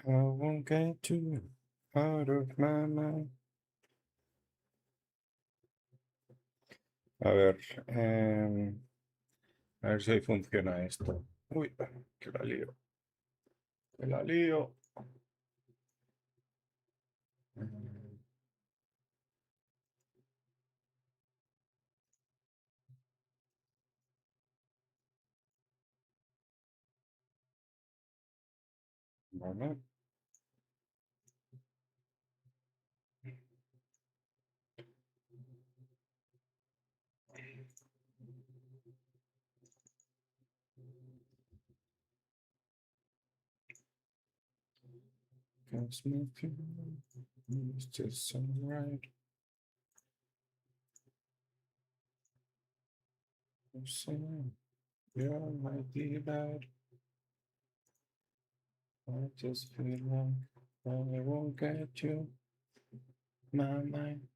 I won't get you out of my mind. A ver si ahí funciona esto. Uy, que la lío. Que la lío. Vale. Cause my feeling is just so right. So, yeah, might be bad. I just feel like I won't get you. My mind.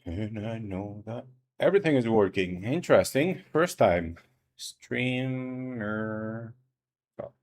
And I know that everything is working. Interesting. First time. Streamer. Oh,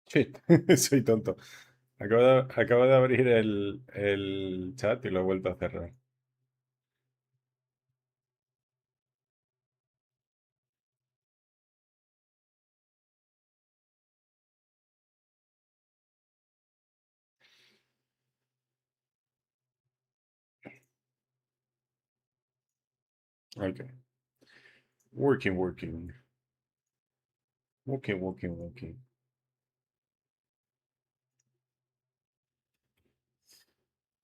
shit. Soy tonto. Acabo de abrir el chat y lo he vuelto a cerrar. Okay. Working, working. Working, working, working.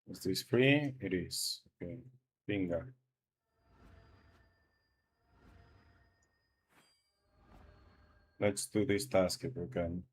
Is this free? It is. Okay. Bingo. Let's do this task if we can.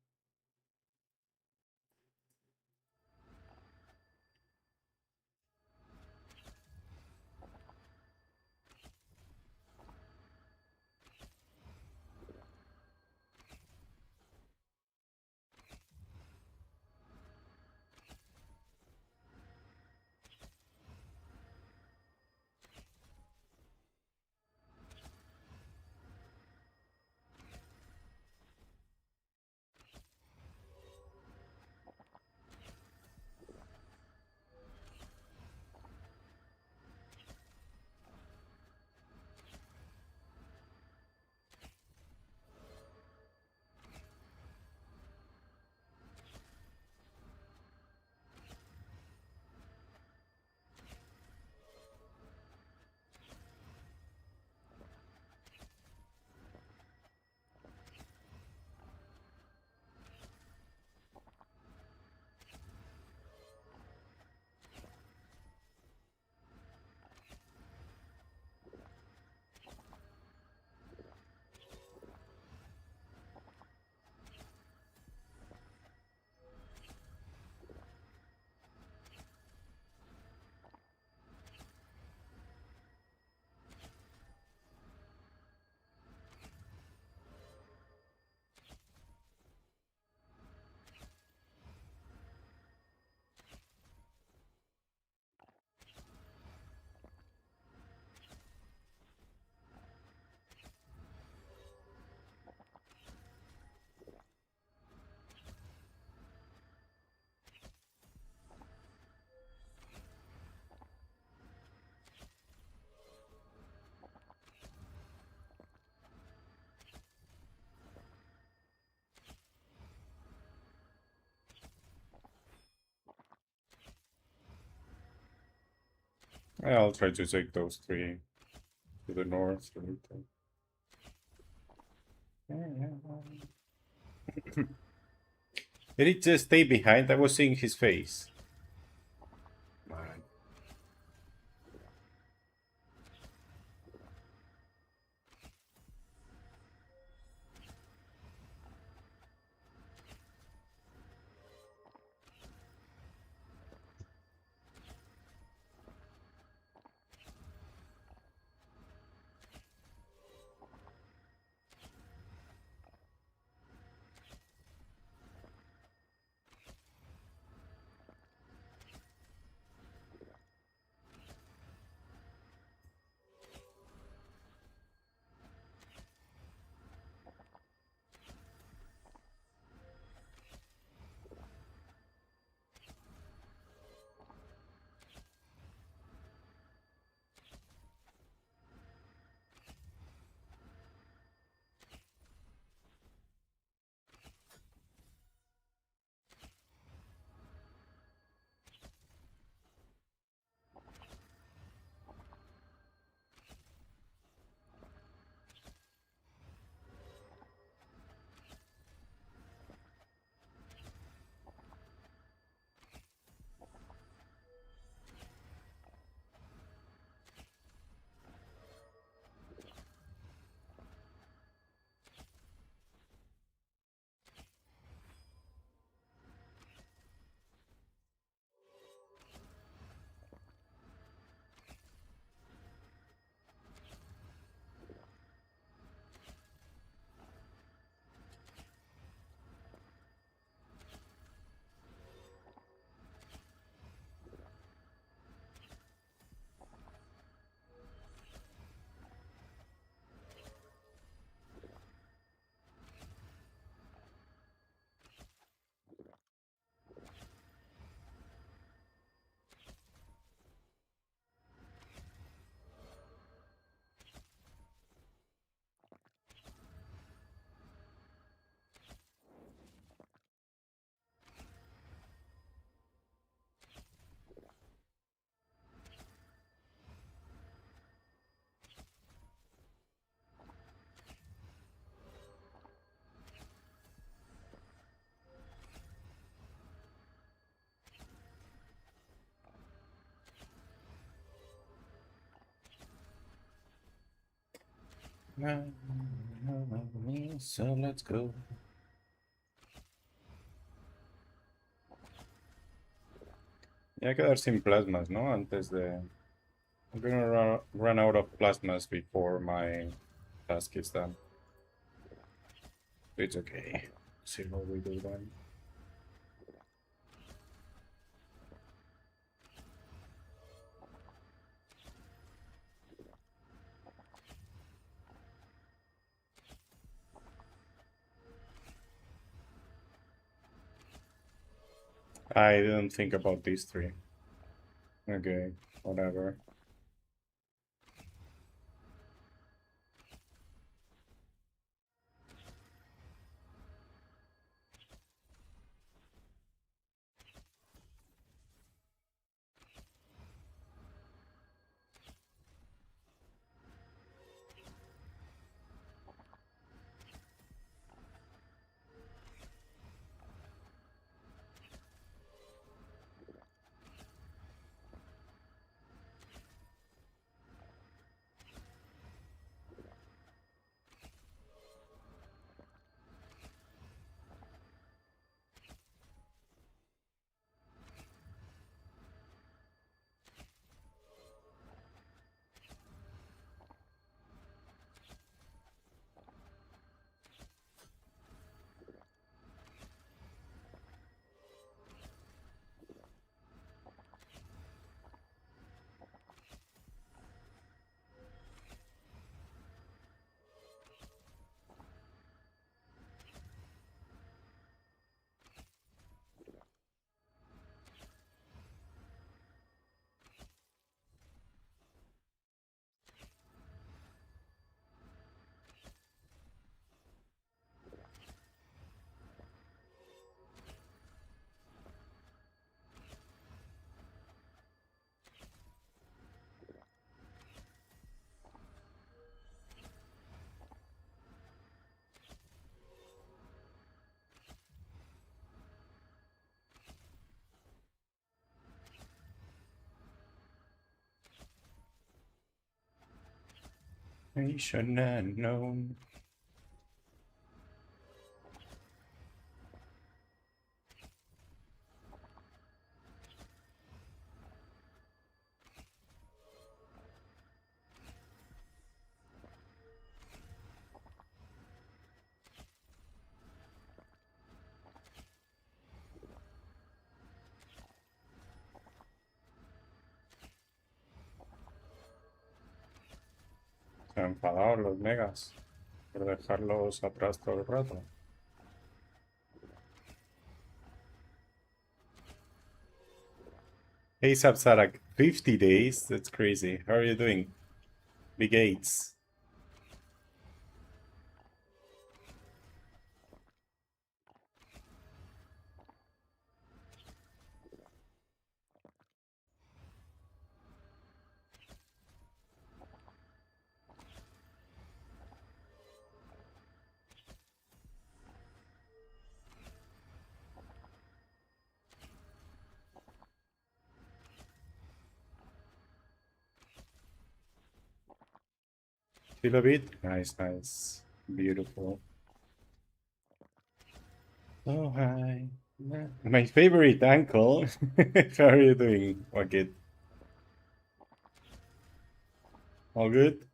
I'll try to take those three to the north. Did he just stay behind? I was seeing his face. Man. So let's go. Ya hay que dar sin plasmas, ¿no? Antes de... I'm gonna run out of plasmas before my task is done. It's okay. See how we do then. I didn't think about these three. Okay, whatever. Destination unknown. Se han enfadado los megas por dejarlos atrás todo el rato. ASAP Sarak, 50 days? That's crazy. How are you doing? Big 8s. Feel a bit? Nice, nice. Beautiful. Oh, hi. My favorite uncle. How are you doing, Wakit? All good?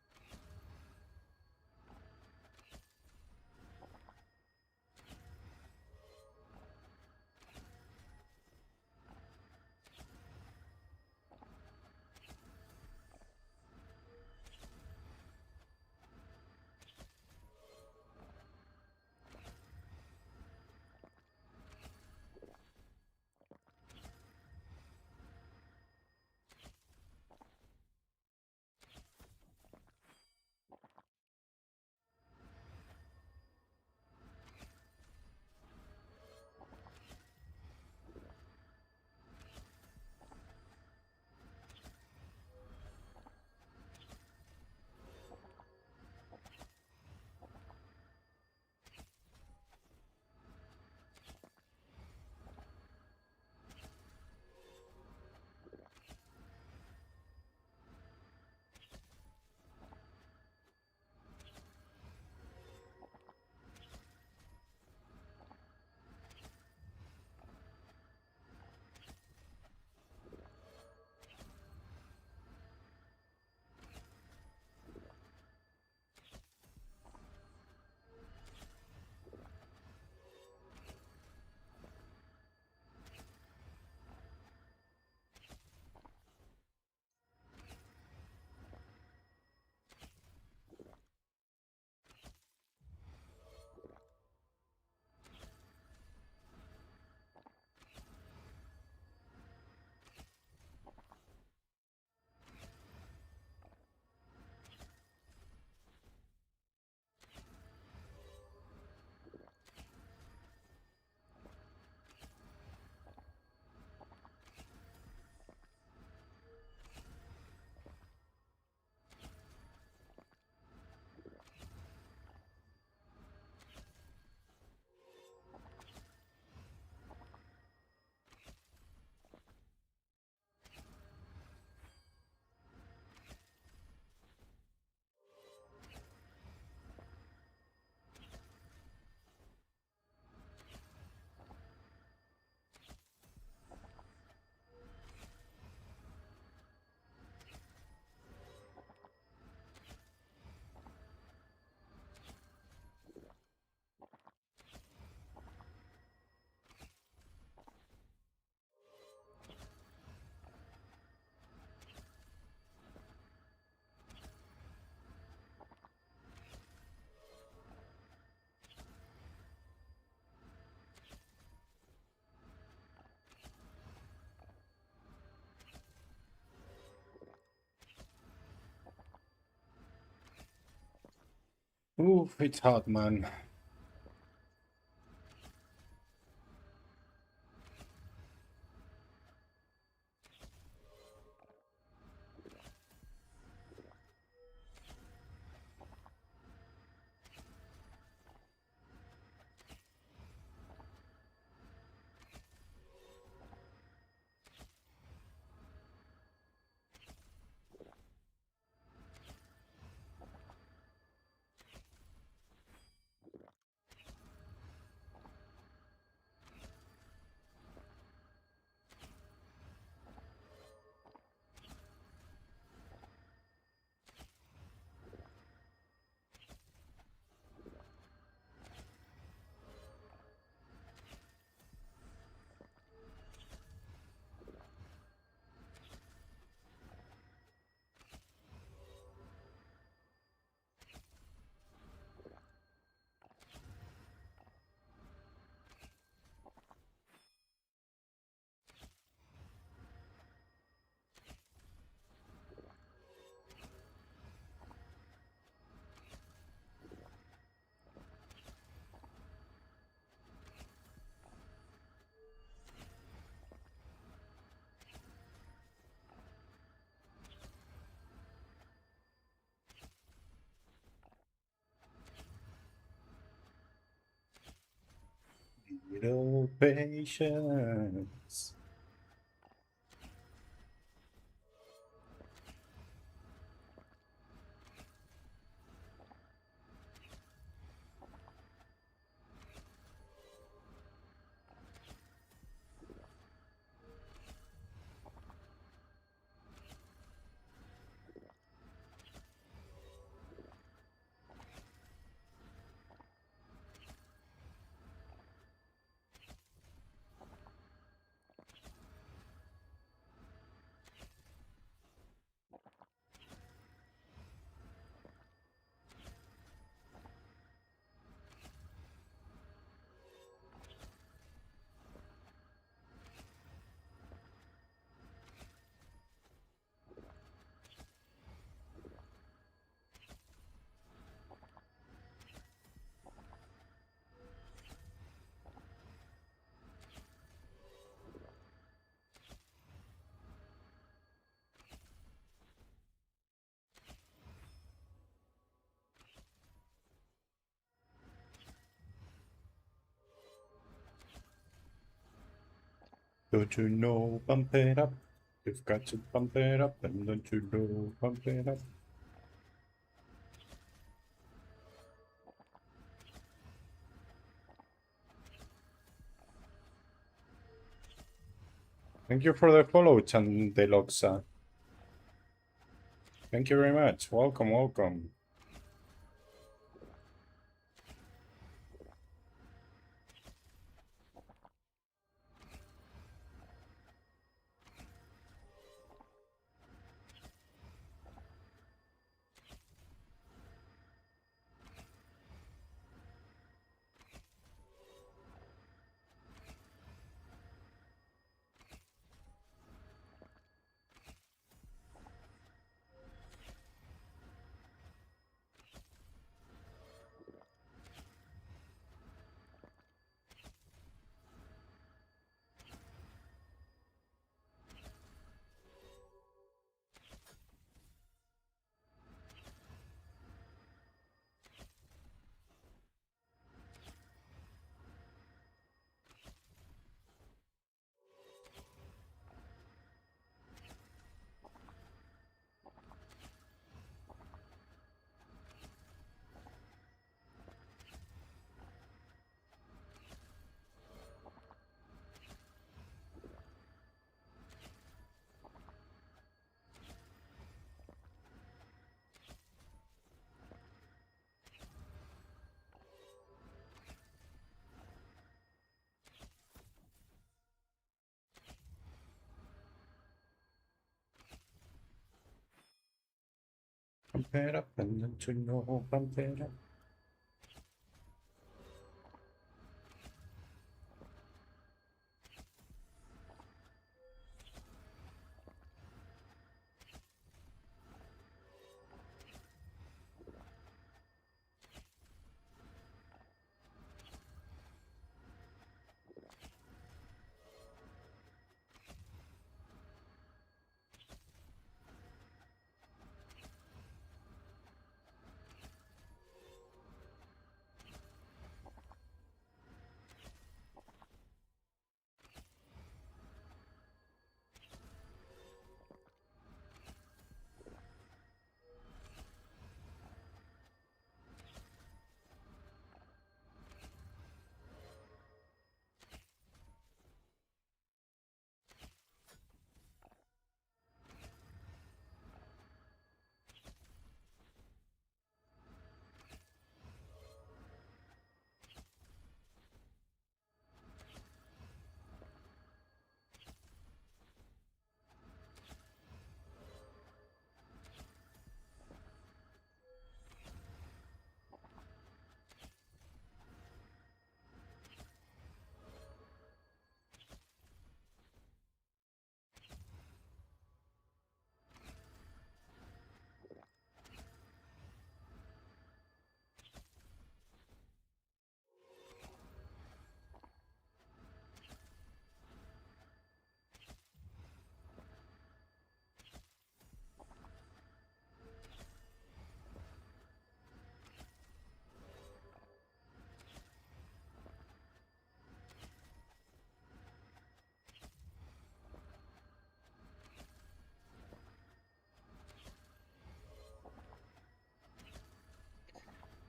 Oof, it's hot, man. little patience. Don't you know, bump it up. You've got to bump it up, and don't you know, bump it up. Thank you for the follow, Chandeloxa. Thank you very much. Welcome, welcome. Bump it up, and don't you know, bump it up.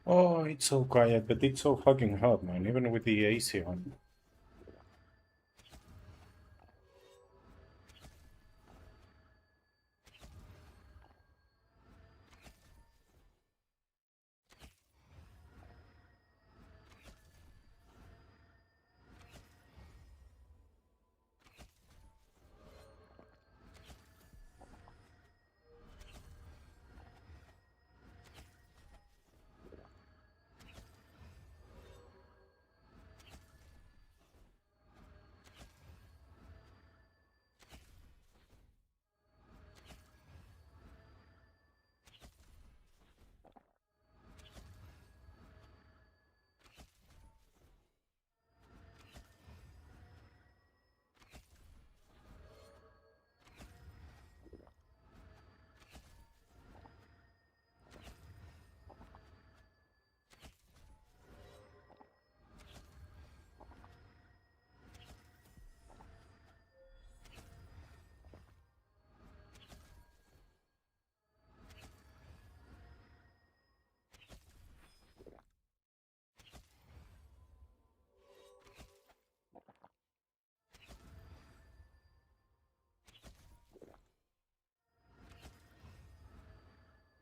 Oh, it's so quiet, but it's so fucking hot, man, even with the AC on.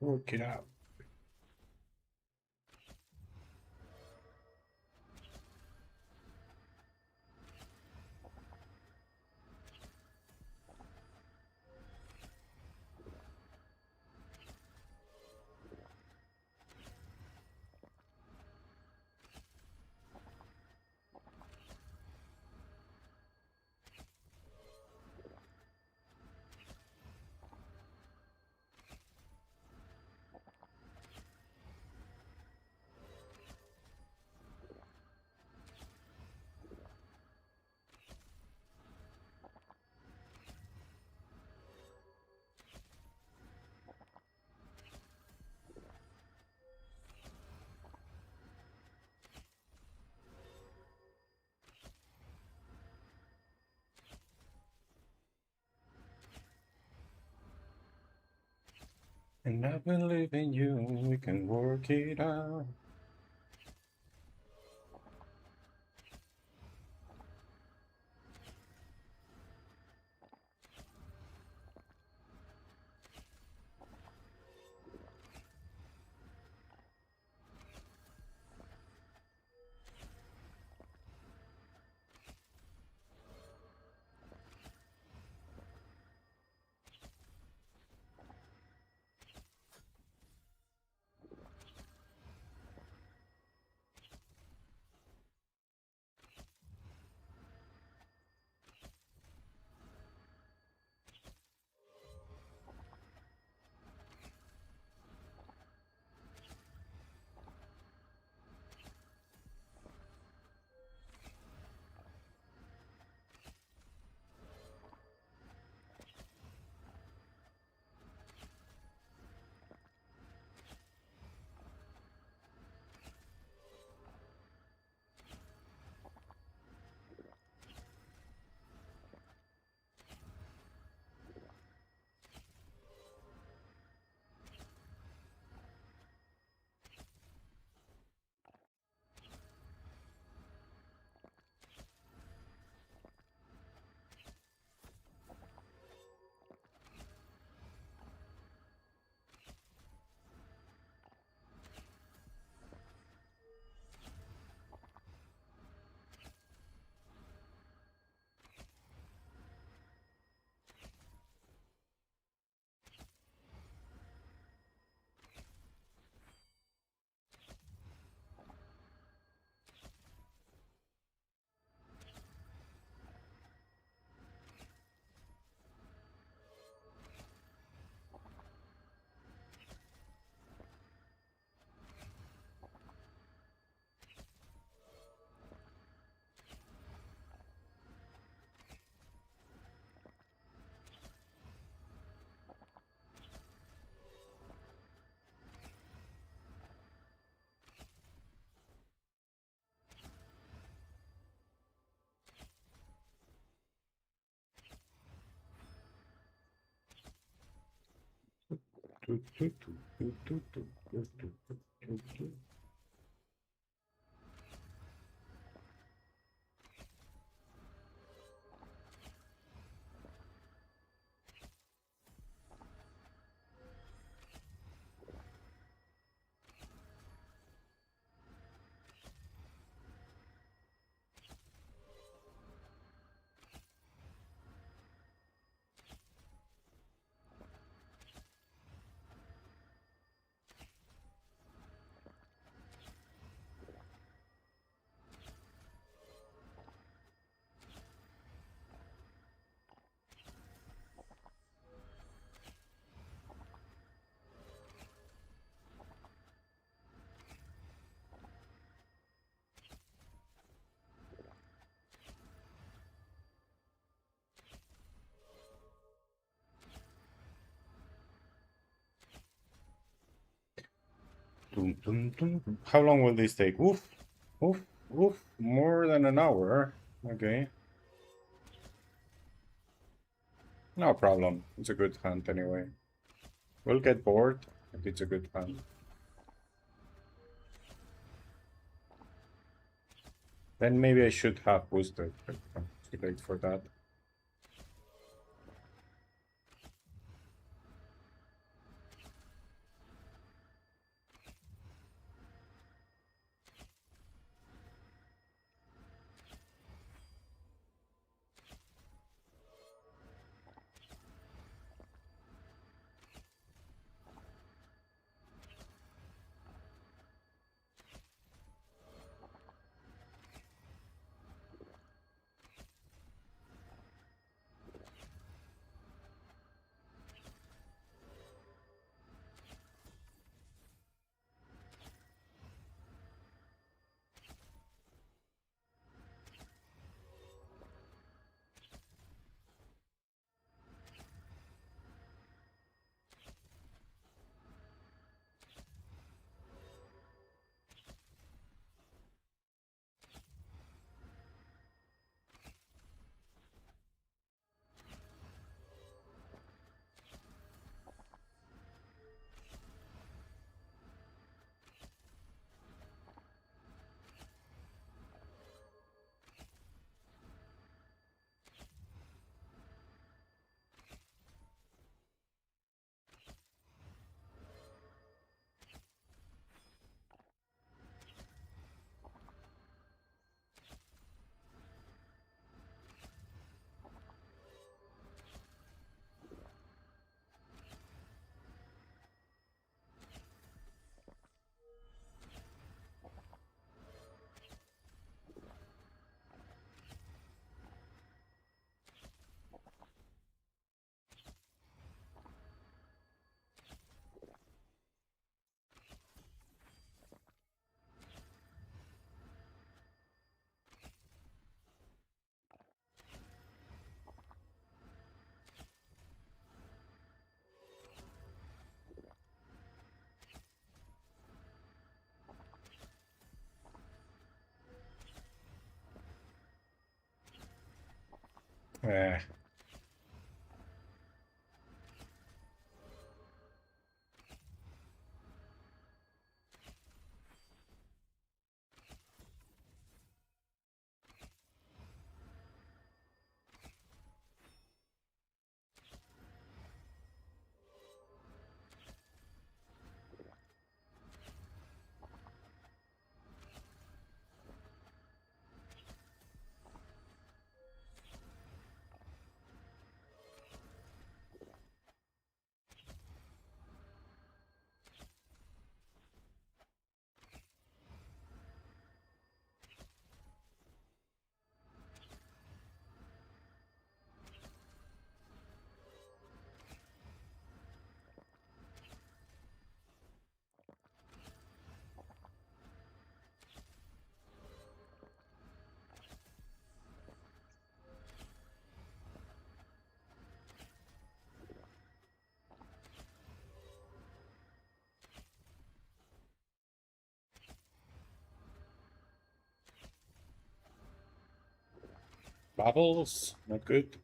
Work it out. And I believe in you, we can work it out. Dun, dun, dun. How long will this take? Oof, oof, oof. More than an hour. Okay. No problem. It's a good hunt anyway. We'll get bored, but it's a good hunt. Then maybe I should have boosted, but I'm too late for that. Eh. Bubbles, not good.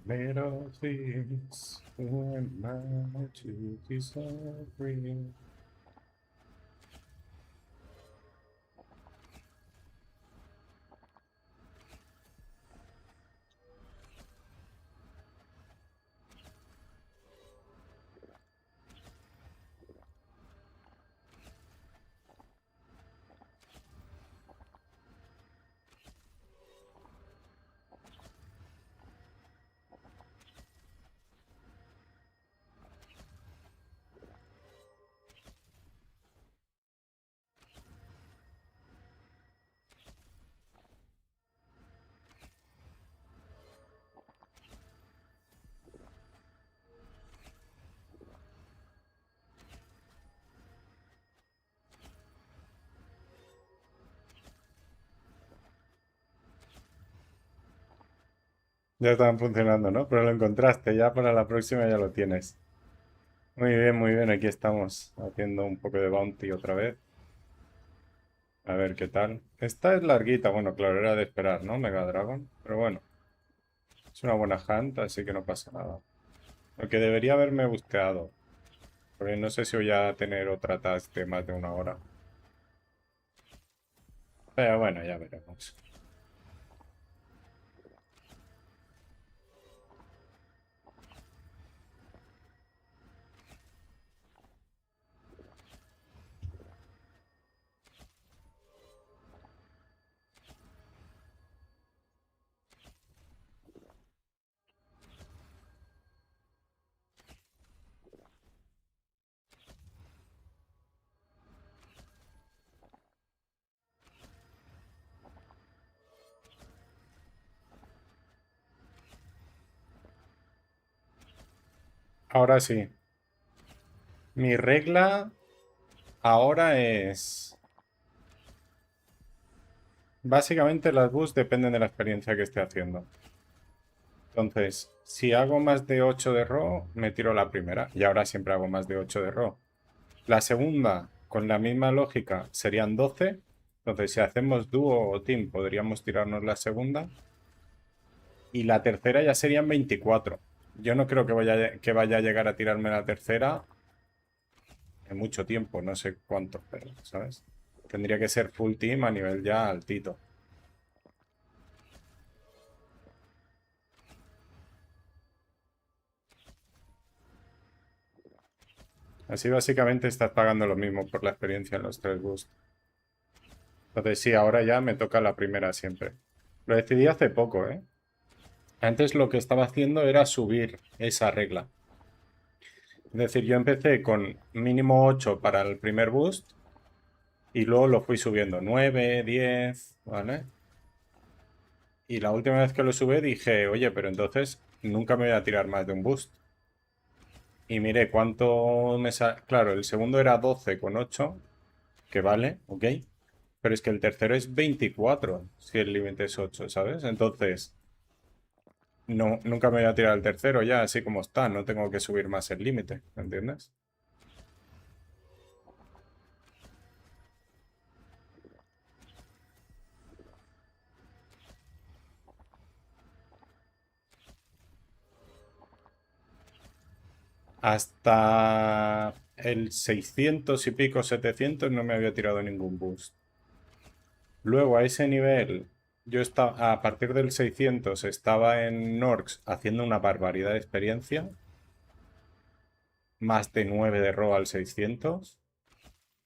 Made of things, who am I to disagree? Ya estaban funcionando, ¿no? Pero lo encontraste, ya para la próxima ya lo tienes. Muy bien, aquí estamos haciendo un poco de bounty otra vez. A ver qué tal. Esta es larguita, bueno, claro, era de esperar, ¿no? Mega Dragon. Pero bueno, es una buena hunt, así que no pasa nada. Lo que debería haberme busteado. Porque no sé si voy a tener otra task de más de una hora. Pero bueno, ya veremos. Ahora sí. Mi regla ahora es... Básicamente las boosts dependen de la experiencia que esté haciendo. Entonces, si hago más de 8 de RO, me tiro la primera. Y ahora siempre hago más de 8 de RO. La segunda, con la misma lógica, serían 12. Entonces, si hacemos dúo o team, podríamos tirarnos la segunda. Y la tercera ya serían 24. Yo no creo que vaya a llegar a tirarme la tercera en mucho tiempo, no sé cuánto, pero, ¿sabes? Tendría que ser full team a nivel ya altito. Así básicamente estás pagando lo mismo por la experiencia en los 3 boosts. Entonces sí, ahora ya me toca la primera siempre. Lo decidí hace poco, ¿eh? Antes lo que estaba haciendo era subir esa regla. Es decir, yo empecé con mínimo 8 para el primer boost y luego lo fui subiendo 9, 10, ¿vale? Y la última vez que lo subí dije, oye, pero entonces nunca me voy a tirar más de un boost. Y miré cuánto me sale. Claro, el segundo era 12 con 8, que vale, ok. Pero es que el tercero es 24, si el límite es 8, ¿sabes? Entonces, no, nunca me voy a tirar el tercero ya, así como está. No tengo que subir más el límite, ¿me entiendes? Hasta el 600 y pico, 700 no me había tirado ningún boost. Luego a ese nivel, yo estaba, a partir del 600 estaba en Norks haciendo una barbaridad de experiencia. Más de 9 de RO al 600.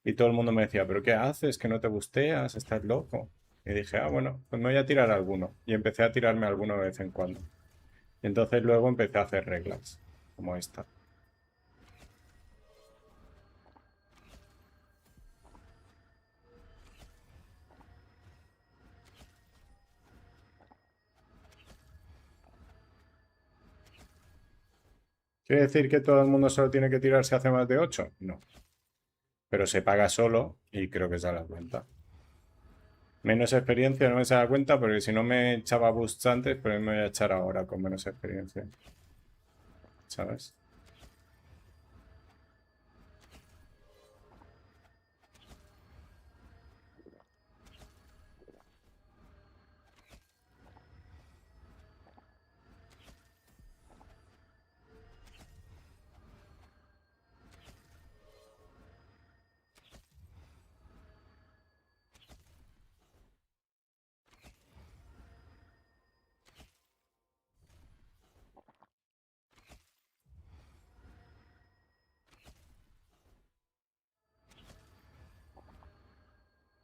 Y todo el mundo me decía, ¿pero qué haces? ¿Que no te busteas? ¿Estás loco? Y dije, ah, bueno, pues me voy a tirar alguno. Y empecé a tirarme alguno de vez en cuando. Y entonces luego empecé a hacer reglas, como esta. ¿Quiere decir que todo el mundo solo tiene que tirar si hace más de 8? No. Pero se paga solo y creo que se da cuenta. Menos experiencia no me se da cuenta porque si no me echaba boosts antes, pues me voy a echar ahora con menos experiencia. ¿Sabes?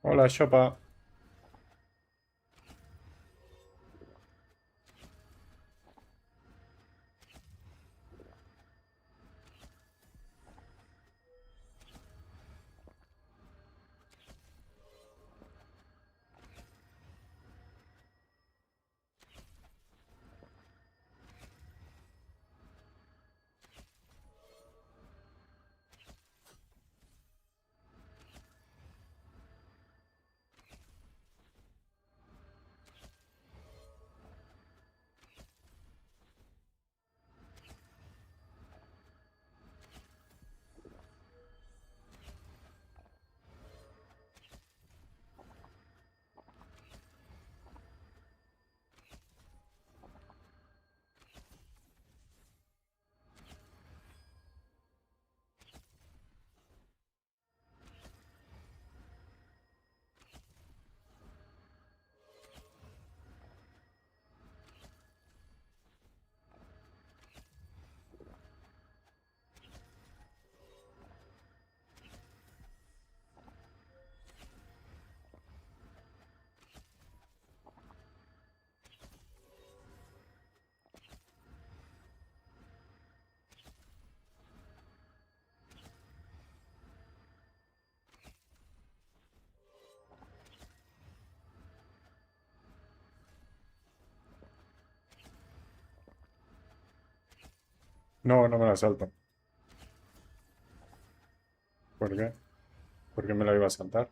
Hola, Shopa. No, no me la salto. ¿Por qué? ¿Por qué me la iba a saltar?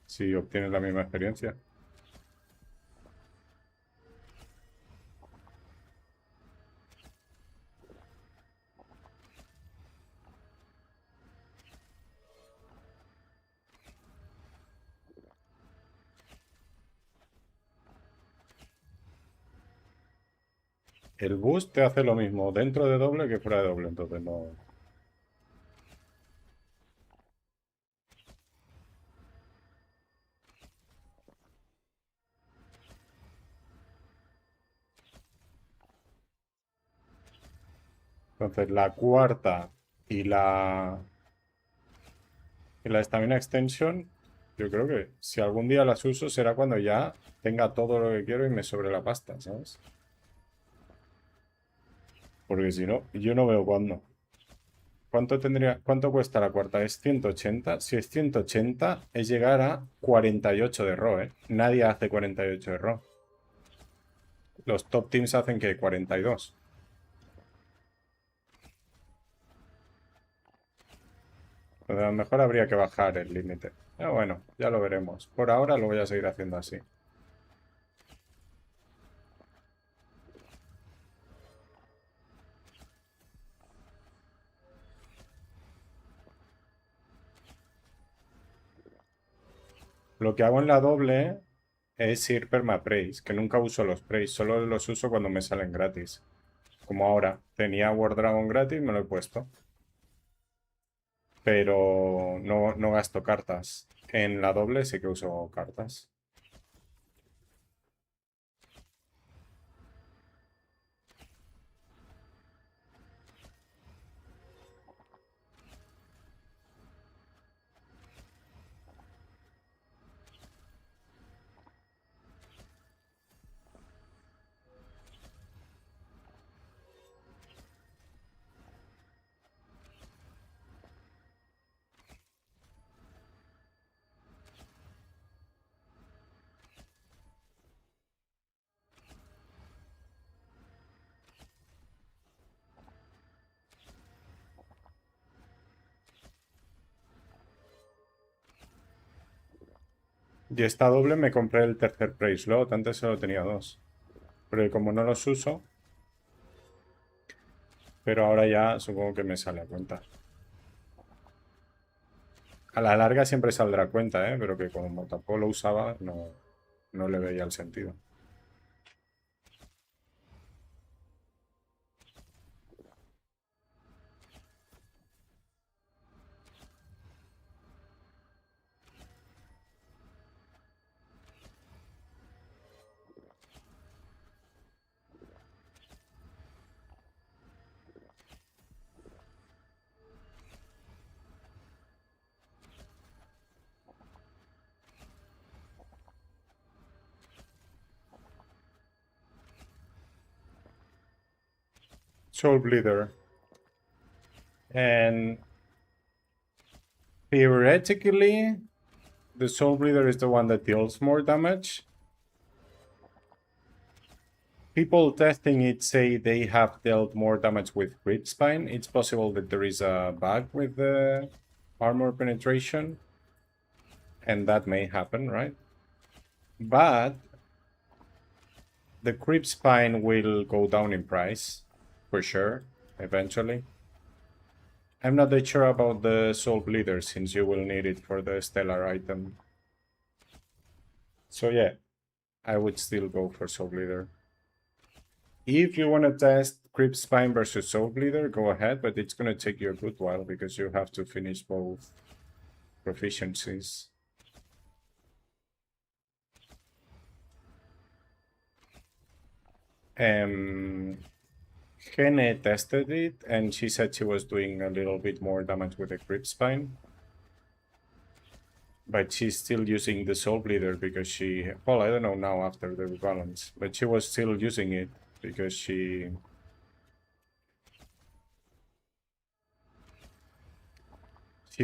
Si obtienes la misma experiencia. El boost te hace lo mismo dentro de doble que fuera de doble, entonces no. Entonces la cuarta y la Stamina Extension, yo creo que si algún día las uso será cuando ya tenga todo lo que quiero y me sobre la pasta, ¿sabes? Porque si no, yo no veo cuándo. ¿Cuánto cuesta la cuarta? Es 180. Si es 180, es llegar a 48 de RO, ¿eh? Nadie hace 48 de RO. Los top teams hacen que 42. Pues a lo mejor habría que bajar el límite. Pero bueno, ya lo veremos. Por ahora lo voy a seguir haciendo así. Lo que hago en la doble es ir permapraise, que nunca uso los praise, solo los uso cuando me salen gratis. Como ahora. Tenía War Dragon gratis, me lo he puesto. Pero no gasto cartas. En la doble sí que uso cartas. Y esta doble me compré el tercer Praise Slot. Antes solo tenía dos. Pero como no los uso. Pero ahora ya supongo que me sale a cuenta. A la larga siempre saldrá a cuenta, ¿eh? Pero que como tampoco lo usaba, no le veía el sentido. Soul Bleeder. And theoretically, the Soul Bleeder is the one that deals more damage. People testing it say they have dealt more damage with Crit Spine. It's possible that there is a bug with the armor penetration. And that may happen, right? But the Crit Spine will go down in price, for sure, eventually. I'm not that sure about the Soul Bleeder, since you will need it for the Stellar item. So yeah, I would still go for Soul Bleeder. If you want to test Crypt Spine versus Soul Bleeder, go ahead, but it's going to take you a good while because you have to finish both proficiencies. Hene tested it, and she said she was doing a little bit more damage with the Crypt Spine. But she's still using the Soul Bleeder because she... Well, I don't know now after the rebalance, but she was still using it because she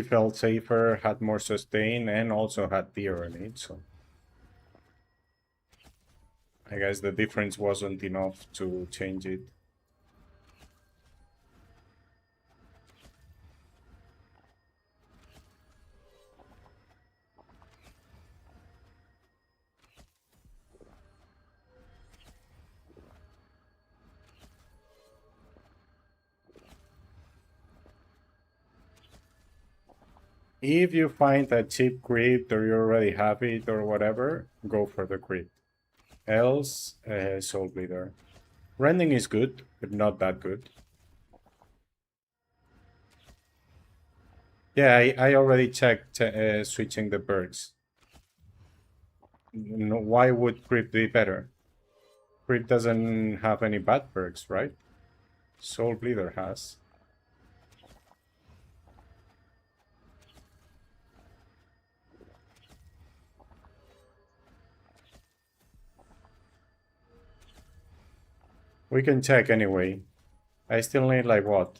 felt safer, had more sustain, and also had tier in it, so... I guess the difference wasn't enough to change it. If you find a cheap crypt or you already have it or whatever, go for the crypt. Else, Soul Bleeder. Rending is good, but not that good. Yeah, I already checked switching the perks. No, why would Crypt be better? Crypt doesn't have any bad perks, right? Soul Bleeder has. We can check anyway. I still need like what?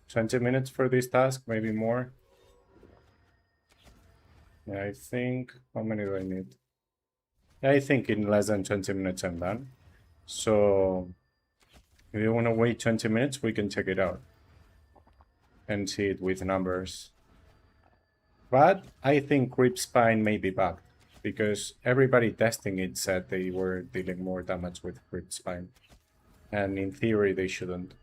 20 minutes for this task, maybe more. Yeah, I think... How many do I need? Yeah, I think in less than 20 minutes I'm done. So, if you want to wait 20 minutes, we can check it out. And see it with numbers. But I think Crypt Spine may be bugged. Because everybody testing it said they were dealing more damage with Crypt Spine. And in theory, they shouldn't.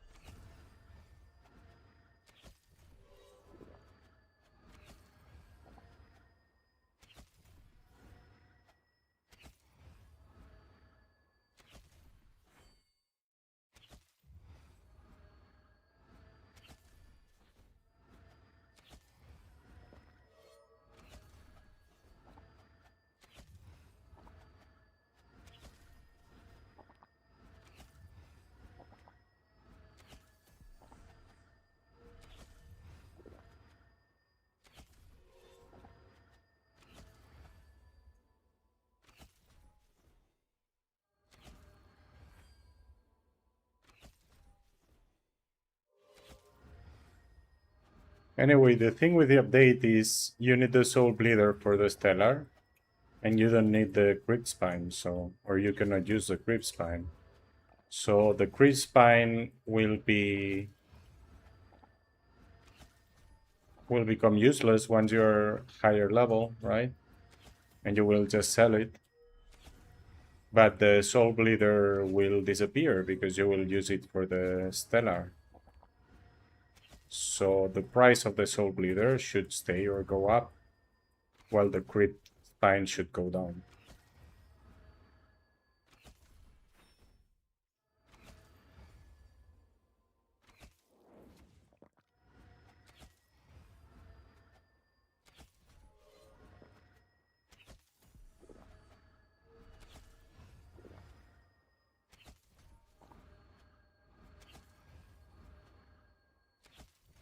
Anyway, the thing with the update is you need the Soul Bleeder for the Stellar, and you don't need the Crypt Spine, so, or you cannot use the Crypt Spine. So the Crypt Spine will become useless once you're higher level, right? And you will just sell it. But the Soul Bleeder will disappear because you will use it for the Stellar. So the price of the Soul Bleeder should stay or go up, while the Crypt Spine should go down.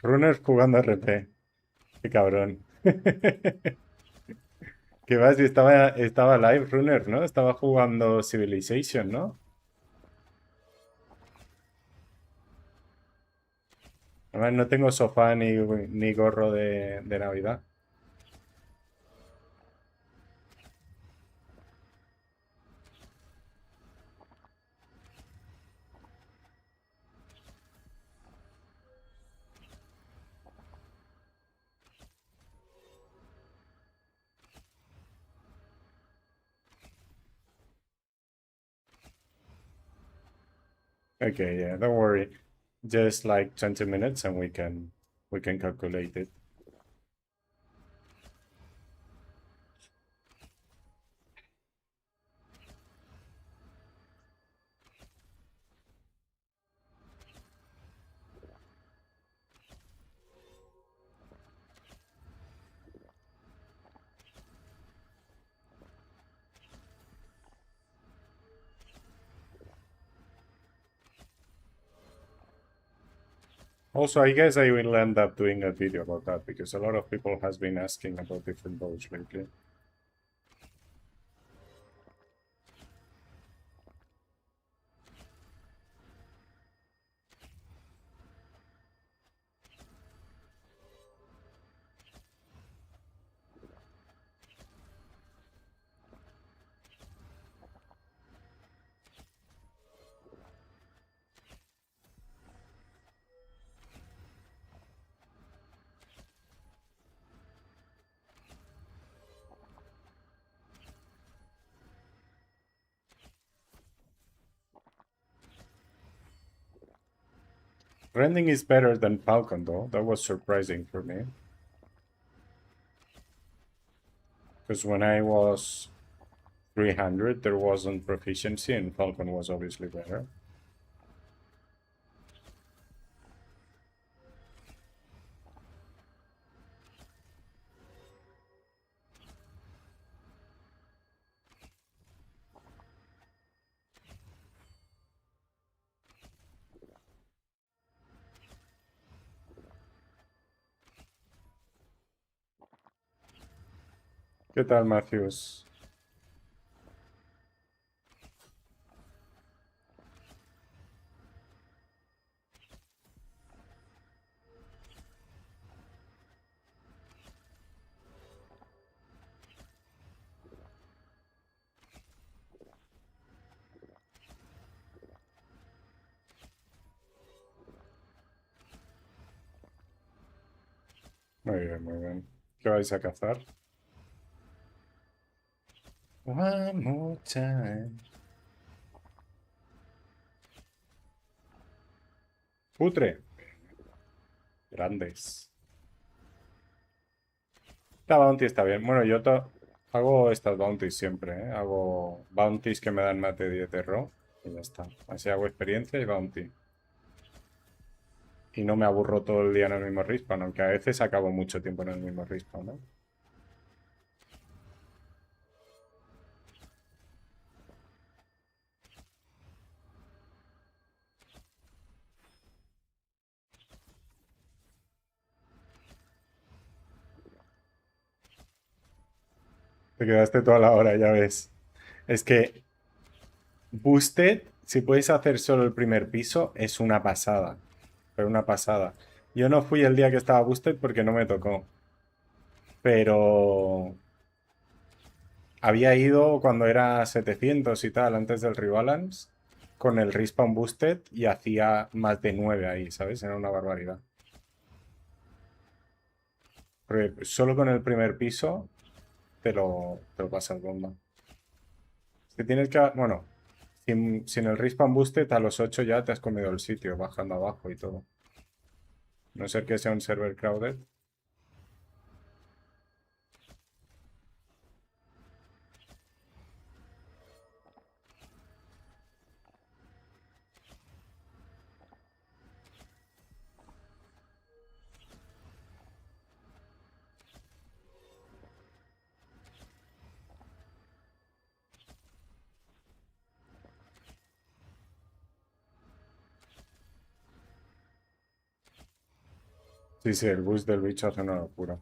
Runner jugando RP. Qué cabrón. ¿Qué vas? Estaba live Runner, ¿no? Estaba jugando Civilization, ¿no? Además no tengo sofá ni gorro de Navidad. Okay, yeah, don't worry. Just like 20 minutes and we can calculate it. Also, I guess I will end up doing a video about that because a lot of people has been asking about different bows lately. Rending is better than Falcon though. That was surprising for me. Because when I was 300, there wasn't proficiency and Falcon was obviously better. ¿Qué tal, Matthews? Muy bien, muy bien. ¿Qué vais a cazar? One more time. Putre. Grandes. Esta bounty está bien. Bueno, yo hago estas bounties siempre, ¿eh? Hago bounties que me dan más de 10 de raw y ya está. Así hago experiencia y bounty. Y no me aburro todo el día en el mismo respawn, aunque a veces acabo mucho tiempo en el mismo respawn, ¿no? Te quedaste toda la hora, ya ves. Es que Boosted, si puedes hacer solo el primer piso, es una pasada. Pero una pasada. Yo no fui el día que estaba boosted porque no me tocó. Pero había ido cuando era 700 y tal, antes del rebalance, con el respawn boosted y hacía más de 9 ahí, ¿sabes? Era una barbaridad. Porque solo con el primer piso te lo pasas bomba. Si tienes que... Bueno, sin el respawn boosted a los 8 ya te has comido el sitio, bajando abajo y todo. No ser que sea un server crowded. Sí, sí, el boost del bicho hace una locura.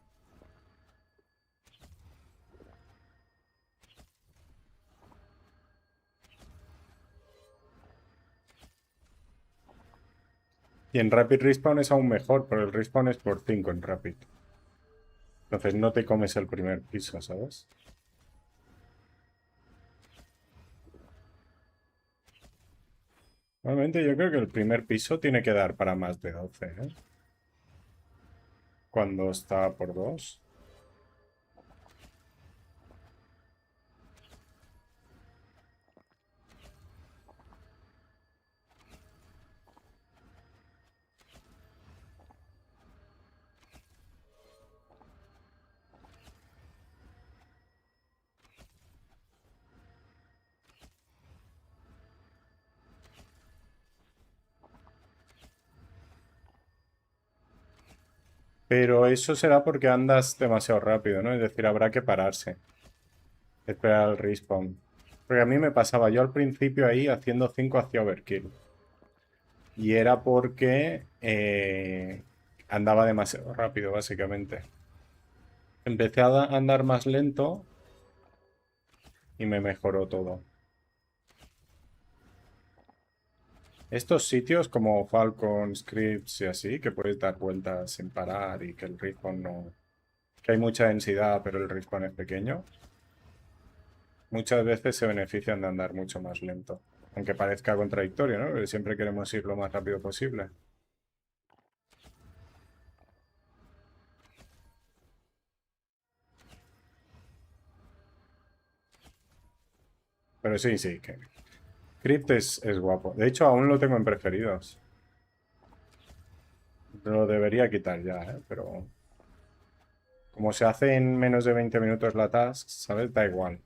Y en Rapid Respawn es aún mejor, pero el respawn es por 5 en Rapid. Entonces no te comes el primer piso, ¿sabes? Normalmente yo creo que el primer piso tiene que dar para más de 12, ¿eh? Cuando está por 2. Pero eso será porque andas demasiado rápido, ¿no? Es decir, habrá que pararse. Esperar al respawn. Porque a mí me pasaba, yo al principio ahí haciendo 5 hacía overkill. Y era porque andaba demasiado rápido, básicamente. Empecé a andar más lento y me mejoró todo. Estos sitios como Falcon, Scripts y así, que puedes dar vueltas sin parar y que el respawn no... que hay mucha densidad pero el respawn es pequeño, muchas veces se benefician de andar mucho más lento. Aunque parezca contradictorio, ¿no? Porque siempre queremos ir lo más rápido posible. Pero sí, sí, que Crypt es guapo. De hecho, aún lo tengo en preferidos. Lo debería quitar ya, ¿eh? Pero como se hace en menos de 20 minutos la task, ¿sabes? Da igual.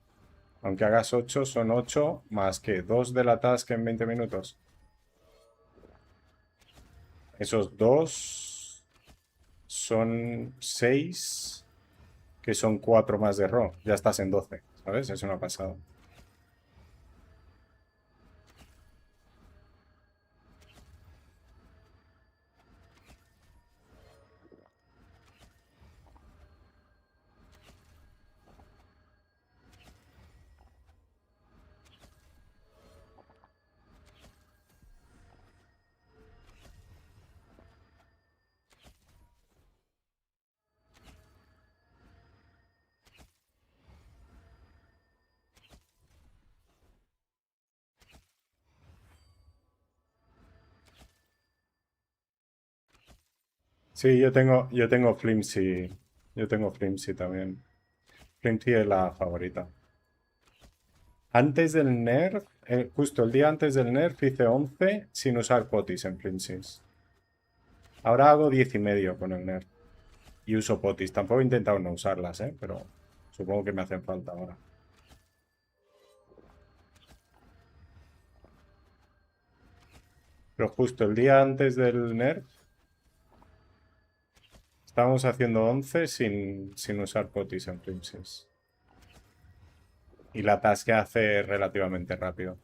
Aunque hagas 8, son 8 más que 2 de la task en 20 minutos. Esos 2 son 6, que son 4 más de RO. Ya estás en 12, ¿sabes? Es una pasada. Sí, yo tengo Flimsy. Yo tengo Flimsy también. Flimsy es la favorita. Antes del nerf, justo el día antes del nerf, hice 11 sin usar potis en Flimsies. Ahora hago 10 y medio con el nerf. Y uso potis. Tampoco he intentado no usarlas, ¿eh? Pero supongo que me hacen falta ahora. Pero justo el día antes del nerf, estábamos haciendo 11 sin usar potis en Flimsies. Y la task que hace relativamente rápido.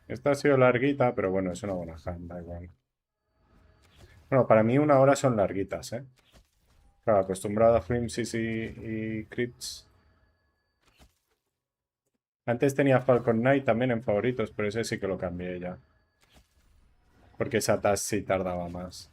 Esta ha sido larguita, pero bueno, es una buena hand, da igual. Bueno, para mí una hora son larguitas, ¿eh? Claro, acostumbrado a flimsies y crits. Antes tenía Falcon Knight también en favoritos, pero ese sí que lo cambié ya. Porque esa task sí tardaba más.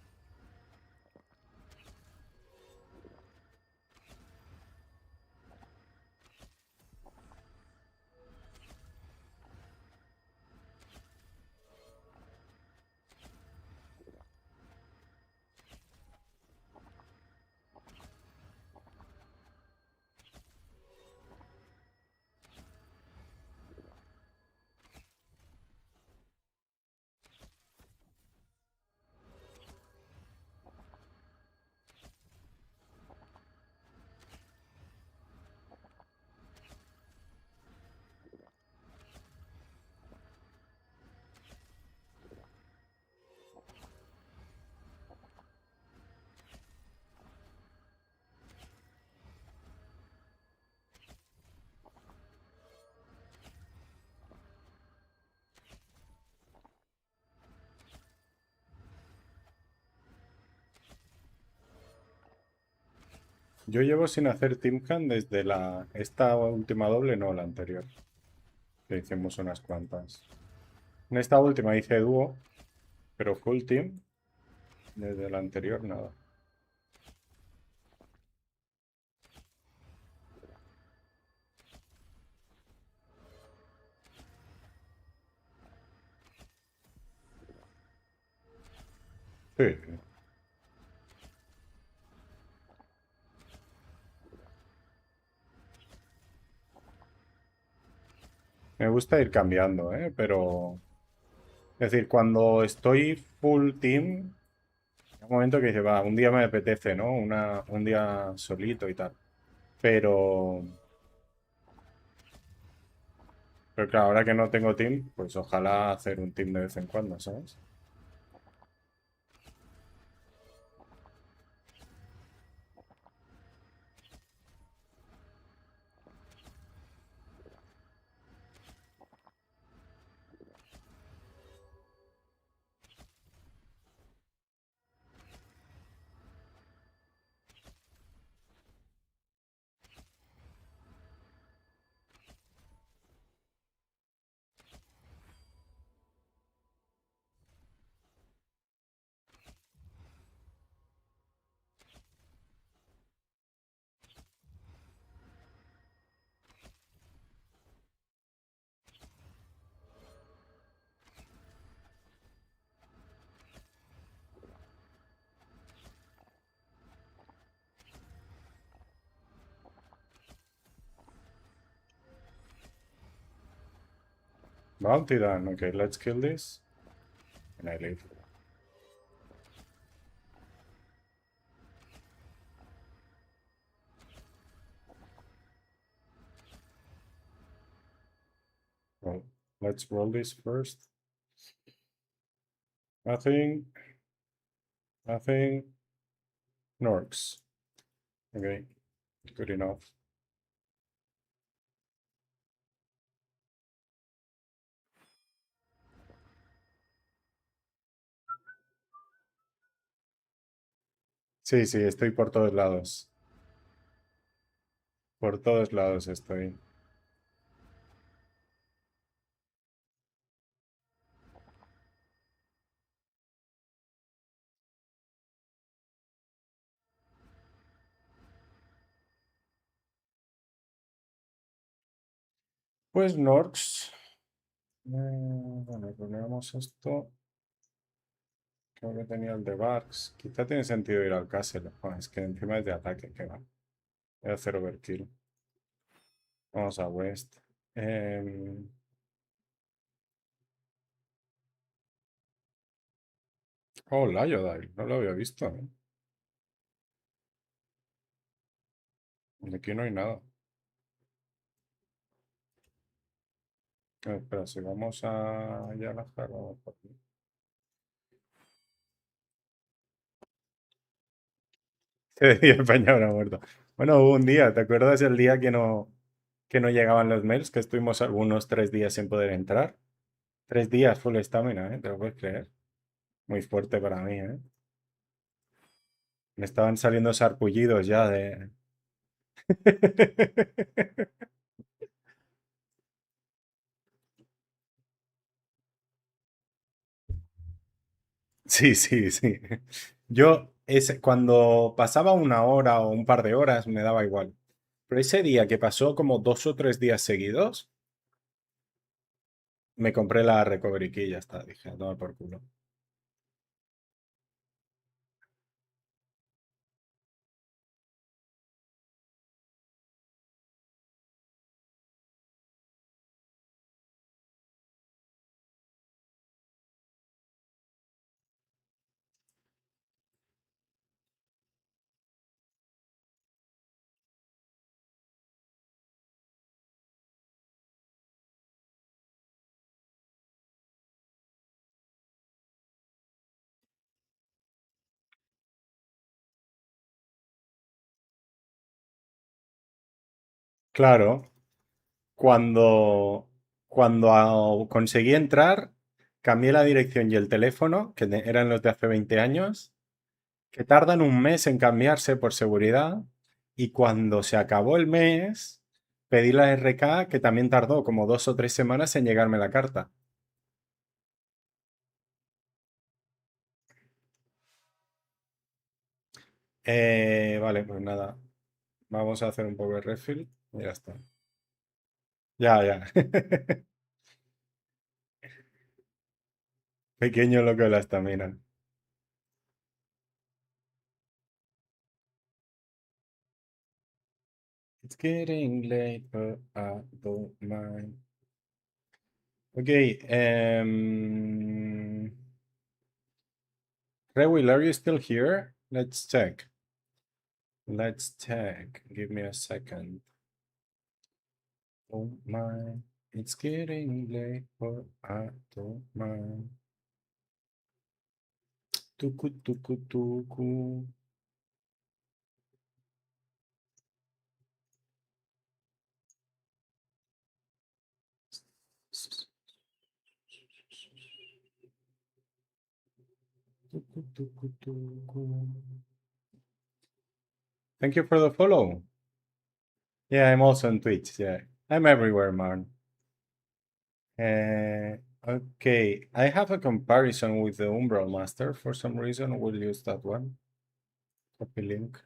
Yo llevo sin hacer Team Hunt desde esta última doble, no la anterior. Que hicimos unas cuantas. En esta última hice dúo, pero full team. Desde la anterior, nada. Sí, sí. Me gusta ir cambiando, ¿eh? Pero... Es decir, cuando estoy full team, hay un momento que dice, va, un día me apetece, ¿no? Un día solito y tal. Pero... Pero claro, ahora que no tengo team, pues ojalá hacer un team de vez en cuando, ¿sabes? Bounty done. Okay, let's kill this. And I leave. Well, let's roll this first. Nothing. Nothing. Norks. Okay, good enough. Sí, sí, estoy por todos lados. Por todos lados estoy. Pues Norks. Bueno, ponemos esto. Creo que tenía el de Barks. Quizá tiene sentido ir al Castle. Joder, es que encima es de ataque, que va. Voy a hacer overkill. Vamos a West. Oh, Lyodile. No lo había visto, ¿eh? Aquí no hay nada. Espera, si vamos a Yalajar, vamos por aquí. España habrá muerto. Bueno, hubo un día, ¿te acuerdas el día que no llegaban los mails? Que estuvimos algunos 3 días sin poder entrar. 3 días full estamina, ¿eh? ¿Te lo puedes creer? Muy fuerte para mí, ¿eh? Me estaban saliendo sarpullidos ya de... Sí, sí, sí. Yo, cuando pasaba una hora o un par de horas, me daba igual. Pero ese día que pasó como 2 o 3 días seguidos, me compré la Recovery Key y ya está. Dije, no por culo. Claro, cuando conseguí entrar, cambié la dirección y el teléfono, que eran los de hace 20 años, que tardan un mes en cambiarse por seguridad, y cuando se acabó el mes, pedí la RK, que también tardó como 2 o 3 semanas en llegarme la carta. Vale, pues nada, vamos a hacer un poco de refill y ya está. Ya, ya. Pequeño lo que la estamina. It's getting late, but I don't mind. Okay, Rewil, are you still here? Let's check. Let's check. Give me a second. Oh my, it's getting late, but I don't mind. Tuku, tuku, tuku. Tuku, tuku, tuku. Thank you for the follow. Yeah, I'm also on Twitch. Yeah, I'm everywhere, man. Okay, I have a comparison with the Umbral Master. For some reason, we'll use that one. Copy link.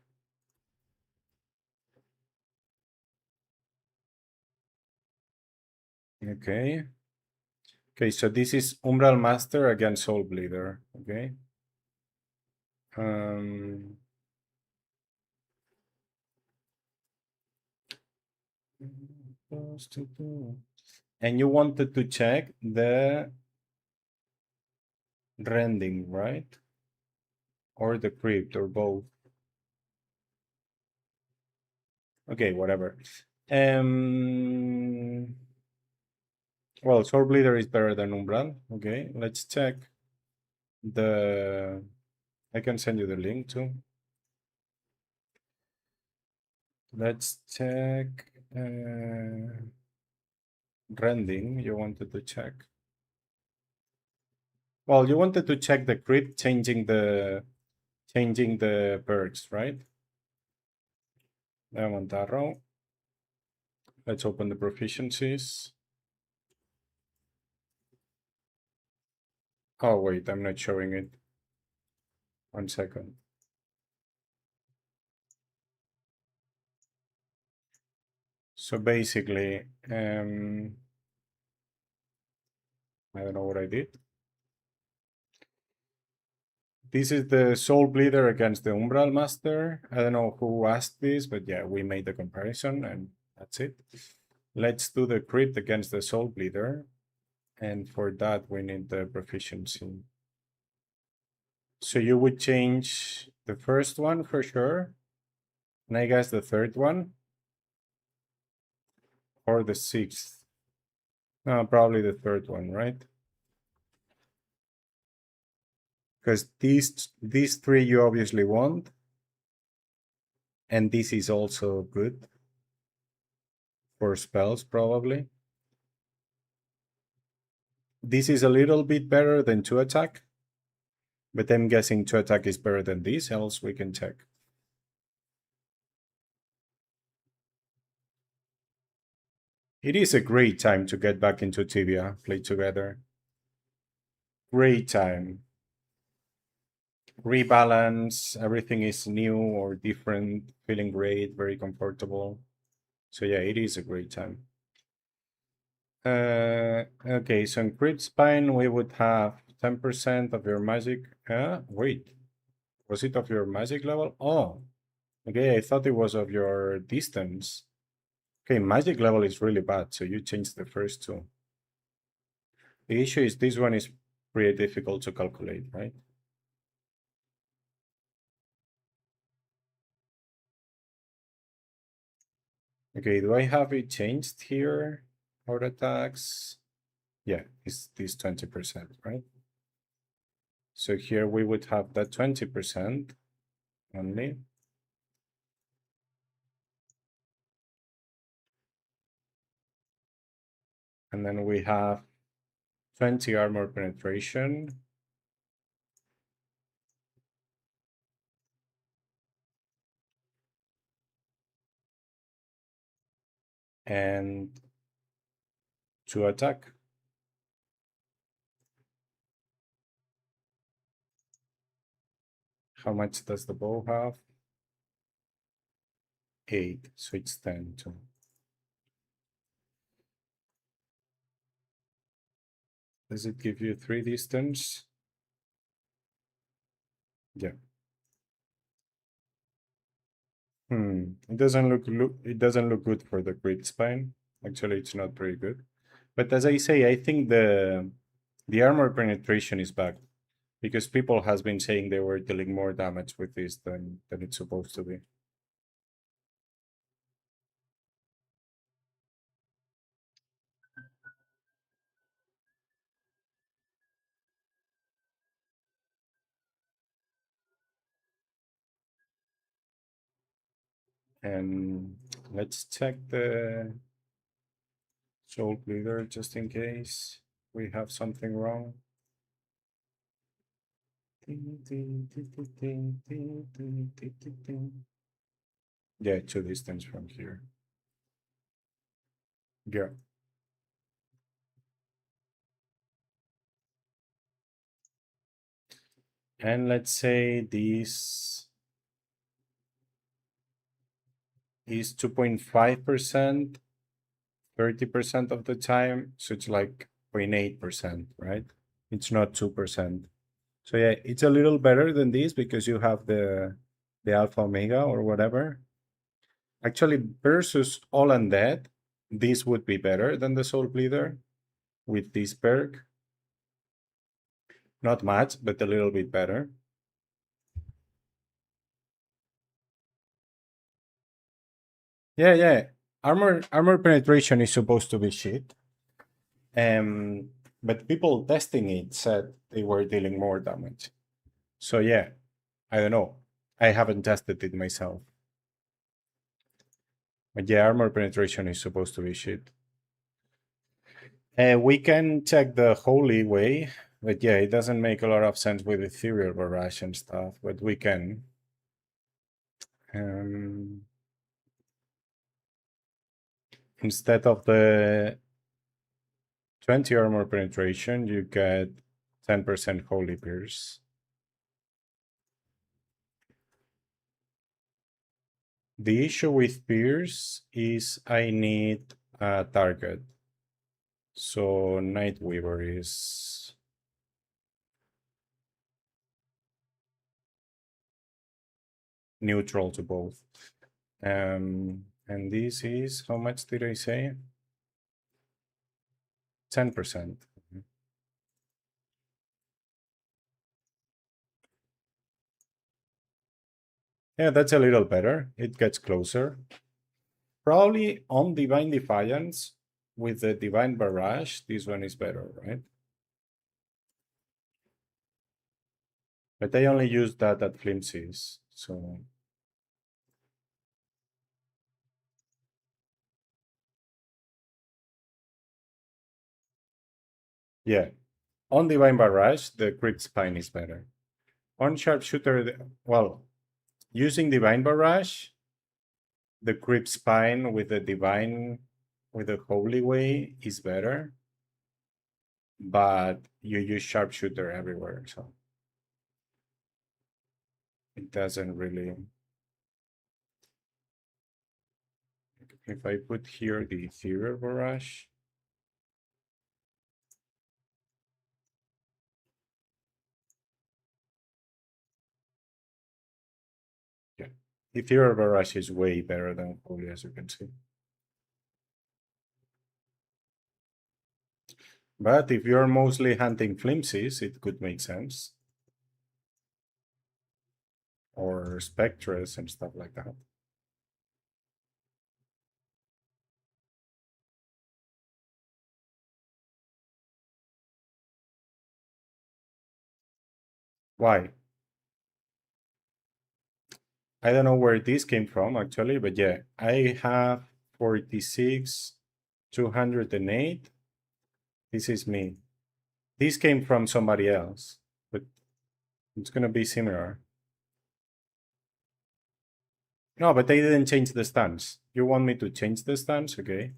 Okay. Okay, so this is Umbral Master against Soul Bleeder. Okay. Um, and you wanted to check the rending, right? Or the crypt, or both. Okay, whatever. Well, Soul Bleeder is better than Umbral. Okay, let's check the... I can send you the link too. Let's check rending. You wanted to check. Well, you wanted to check the crypt changing the perks, right? Diamond arrow. Let's open the proficiencies. Oh wait, I'm not showing it. 1 second. So basically, I don't know what I did. This is the Soul Bleeder against the Umbral Master. I don't know who asked this, but yeah, we made the comparison and that's it. Let's do the crit against the Soul Bleeder. And for that, we need the proficiency. So you would change the first one for sure. And I guess the third one. Or the sixth. No, probably the third one, right? Because these three you obviously want. And this is also good. For spells, probably. This is a little bit better than 2 attack. But I'm guessing 2 attack is better than this, else we can check. It is a great time to get back into Tibia, play together. Great time. Rebalance, everything is new or different, feeling great, very comfortable. So yeah, it is a great time. Okay, so in Crit Spine we would have 10% of your magic. Wait, was it of your magic level? Oh, okay, I thought it was of your distance. Okay, magic level is really bad, so you changed the first two. The issue is this one is pretty difficult to calculate, right? Okay, do I have it changed here? Heart attacks. Yeah, it's this 20%, right? So here we would have that 20% only. And then we have 20 armor penetration. And 2 attack. How much does the bow have? 8, so it's 10 too. Does it give you 3 distance? Yeah. It doesn't look good for the crit spine. Actually, it's not very good. But as I say, I think the armor penetration is back because people has been saying they were dealing more damage with this than it's supposed to be. And let's check the soul bleeder just in case we have something wrong. Yeah, 2 distance from here. Yeah. And let's say this is 2.5%, 30% of the time. So it's like 0.8%, right? It's not 2%. So yeah, it's a little better than this because you have the alpha omega or whatever. Actually, versus all undead, this would be better than the soul bleeder with this perk. Not much, but a little bit better. Yeah, yeah. Armor penetration is supposed to be shit. But people testing it said they were dealing more damage. So yeah, I don't know. I haven't tested it myself. But yeah, armor penetration is supposed to be shit. We can check the holy way, but yeah, it doesn't make a lot of sense with ethereal barrage and stuff, but we can. Instead of the 20 armor penetration, you get 10% holy pierce. The issue with pierce is I need a target. So Nightweaver is neutral to both. And this is, how much did I say? 10%. Yeah, that's a little better. It gets closer. Probably on Divine Defiance with the Divine Barrage, this one is better, right? But I only use that at flimsies, so. Yeah, on Divine Barrage, the crit spine is better. On sharpshooter, well, using divine barrage, the creep spine with the divine, with the holy way is better, but you use sharpshooter everywhere, so it doesn't really. If I put here the ethereal barrage, yeah, ethereal barrage is way better than holy, as you can see. But if you're mostly hunting flimsies, it could make sense. Or spectres and stuff like that. Why? I don't know where this came from actually, but yeah, I have 46, 208. This is me. This came from somebody else, but it's gonna be similar. No, but they didn't change the stance. You want me to change the stance? Okay.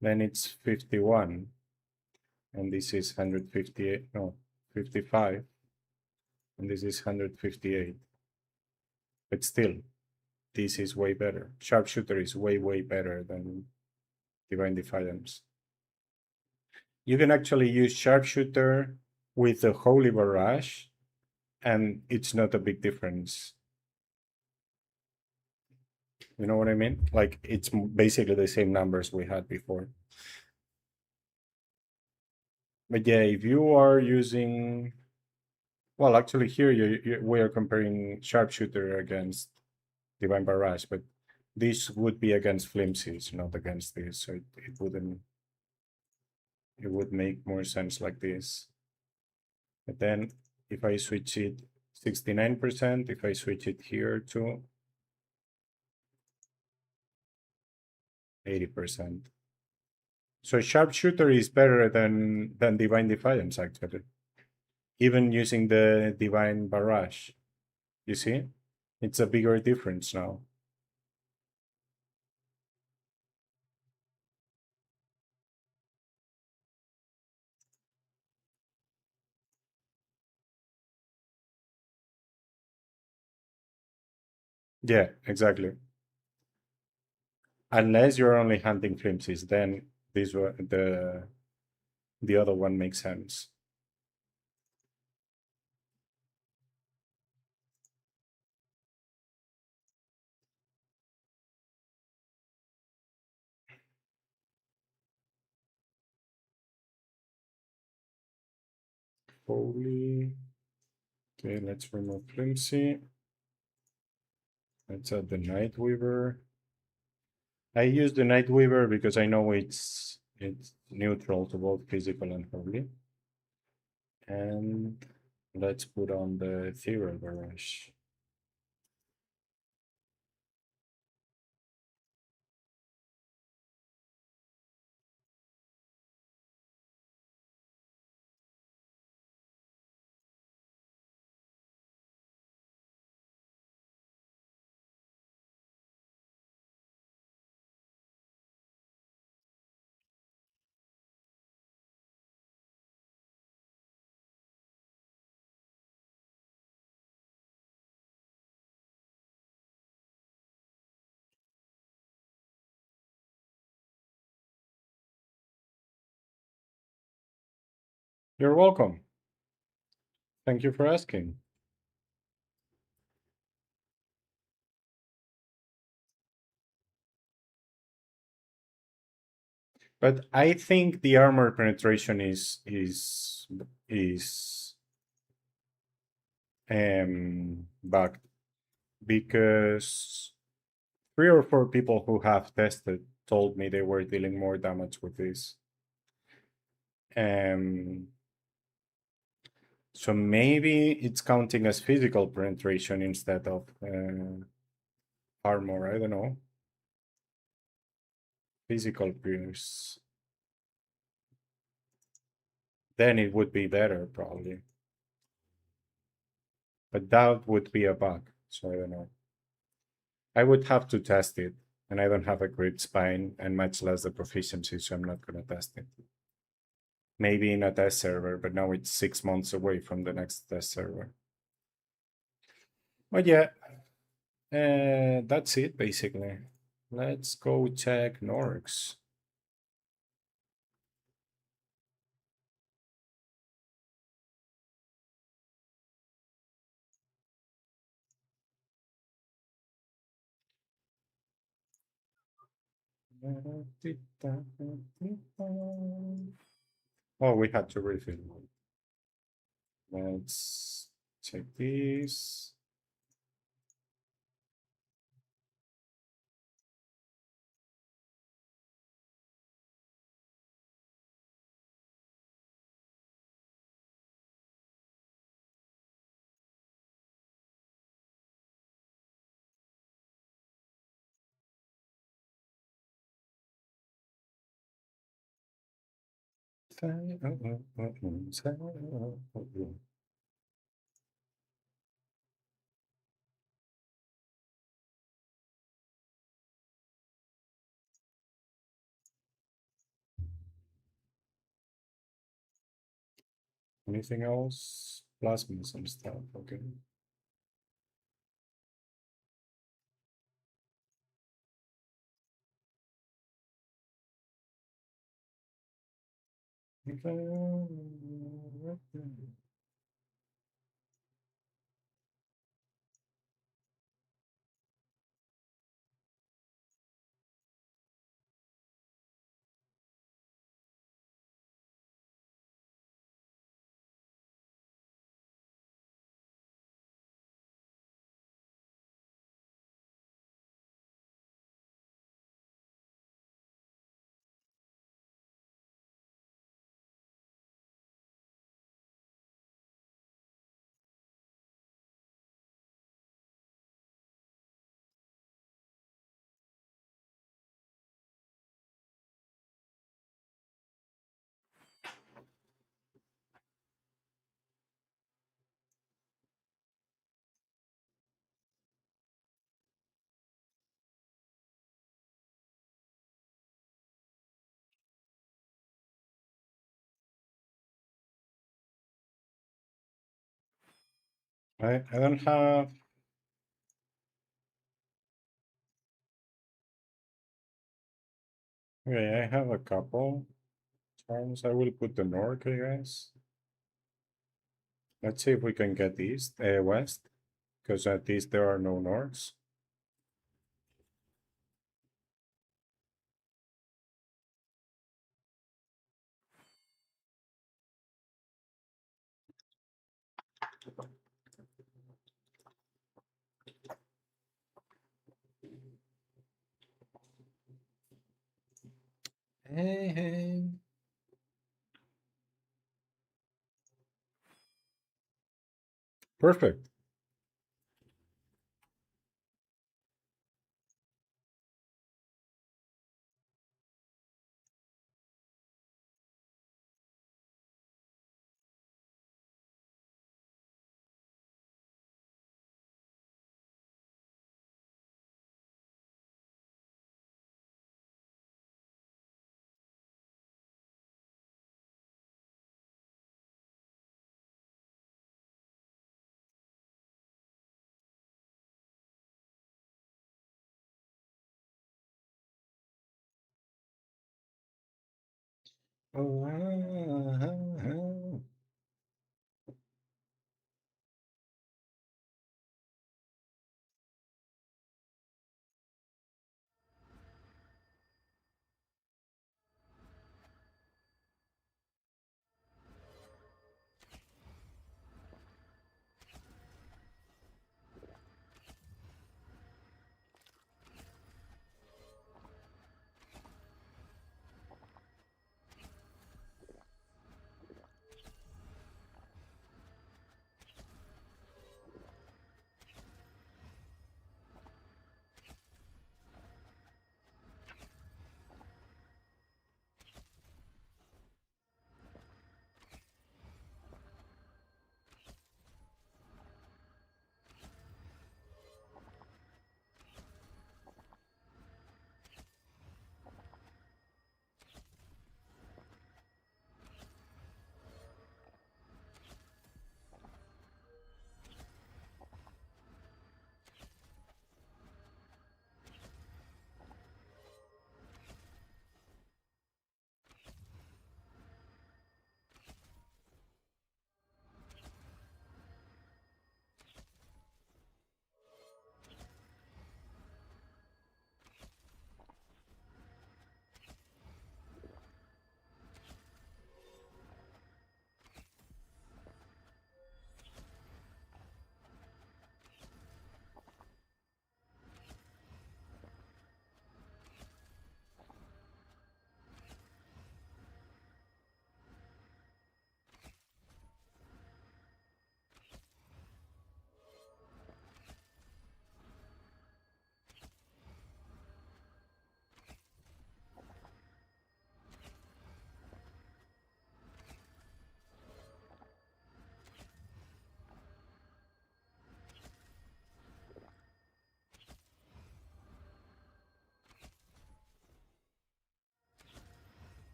Then it's 51. And this is 158, no, 55. And this is 158. But still, this is way better. Sharpshooter is way, way better than Divine Defiance. You can actually use Sharpshooter with the Holy Barrage, and it's not a big difference. You know what I mean? Like, it's basically the same numbers we had before. But yeah, if you are using... Well, actually here we are comparing Sharpshooter against Divine Barrage, but this would be against Flimsies, not against this, so it wouldn't... It would make more sense like this. But then if I switch it 69%, if I switch it here to 80%. So Sharpshooter is better than Divine Defiance, actually. Even using the Divine Barrage. You see? It's a bigger difference now. Yeah, exactly. Unless you're only hunting flimsies, then this the other one makes sense. Holy. Okay, let's remove flimsy. Let's add the Nightweaver. I use the Nightweaver because I know it's neutral to both physical and holy. And let's put on the Ethereal Barrage. You're welcome. Thank you for asking. But I think the armor penetration is bugged because 3 or 4 people who have tested told me they were dealing more damage with this. So maybe it's counting as physical penetration instead of armor. I don't know. Physical pierce. Then it would be better, probably. But that would be a bug, so I don't know. I would have to test it, and I don't have a great spine and much less the proficiency, so I'm not going to test it. Maybe in a test server, but now it's 6 months away from the next test server. But yeah, that's it basically. Let's go check Norks. Oh, we had to refill. Let's check this. Anything else? Plasmas and stuff, okay. I don't have. Okay, I have a couple charms. I will put the Nork, I guess. Let's see if we can get east, west, because at least there are no Norks. Hey, hey. Perfect. Oh,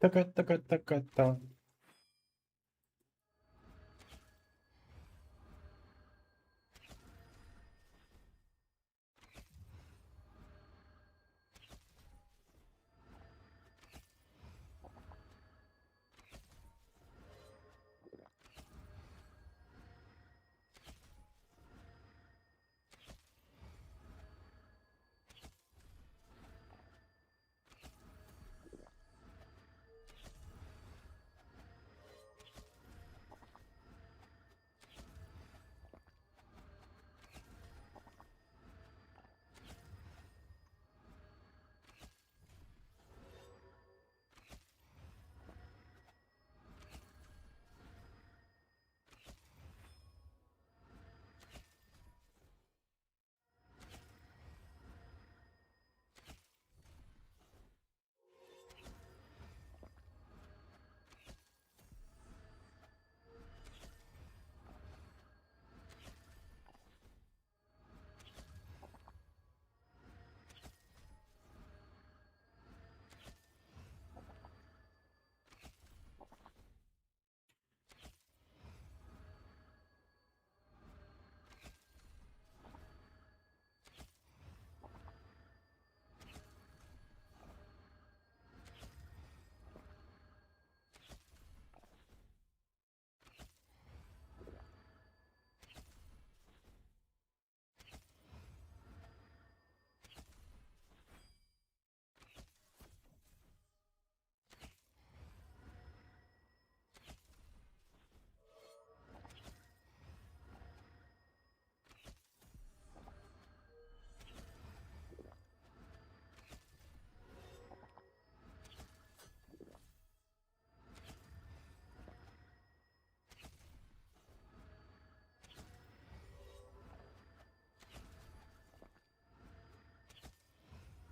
Taka, taka, taka, ta.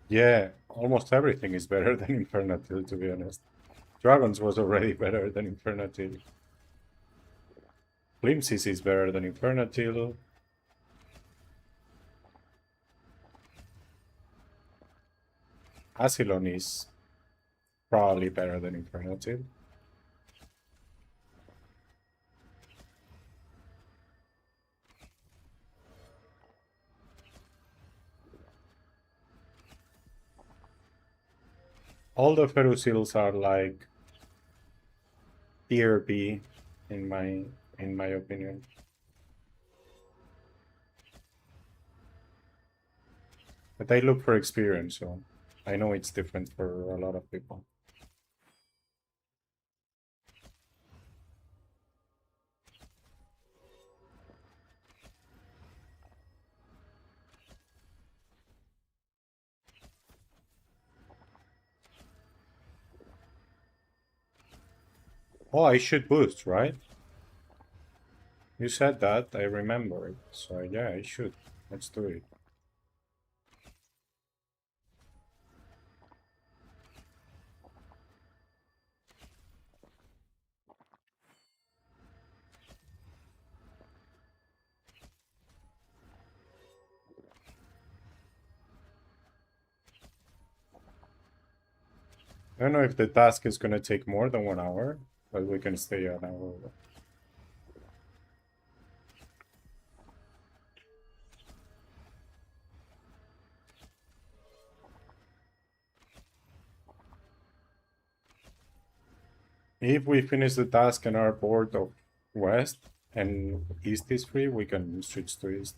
Yeah, almost everything is better than Infernatil, to be honest. Dragons was already better than Infernatil. Glimpses is better than Infernatil. Asylon is probably better than Infernatil. All the Ferusils are like tier B in my opinion. But I look for experience, so I know it's different for a lot of people. Oh, I should boost, right? You said that, I remember it. So yeah, I should. Let's do it. I don't know if the task is gonna take more than 1 hour, but we can stay an hour. If we finish the task and are bored of west and east is free, we can switch to east.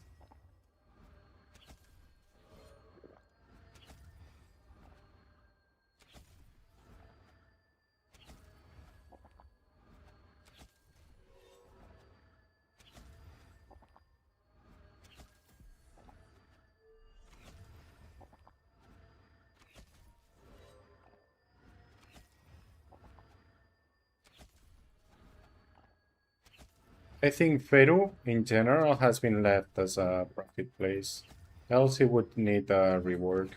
I think Feru, in general, has been left as a profit place. Else it would need a rework.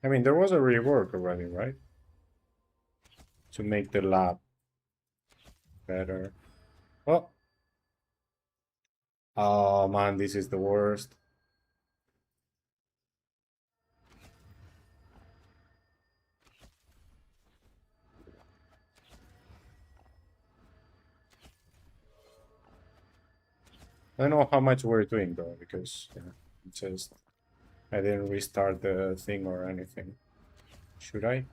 I mean, there was a rework already, right? To make the lab better. Oh! Oh man, this is the worst. I don't know how much we're doing though, because just I didn't restart the thing or anything. Should I?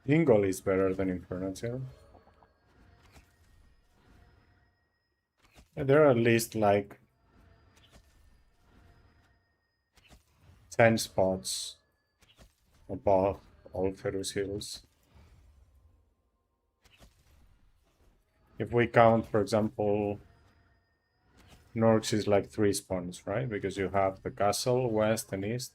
Ingol is better than Infernacial. There are at least like 10 spots above all Ferus Hills. If we count, for example, Norks is like 3 spawns, right? Because you have the castle, west and east.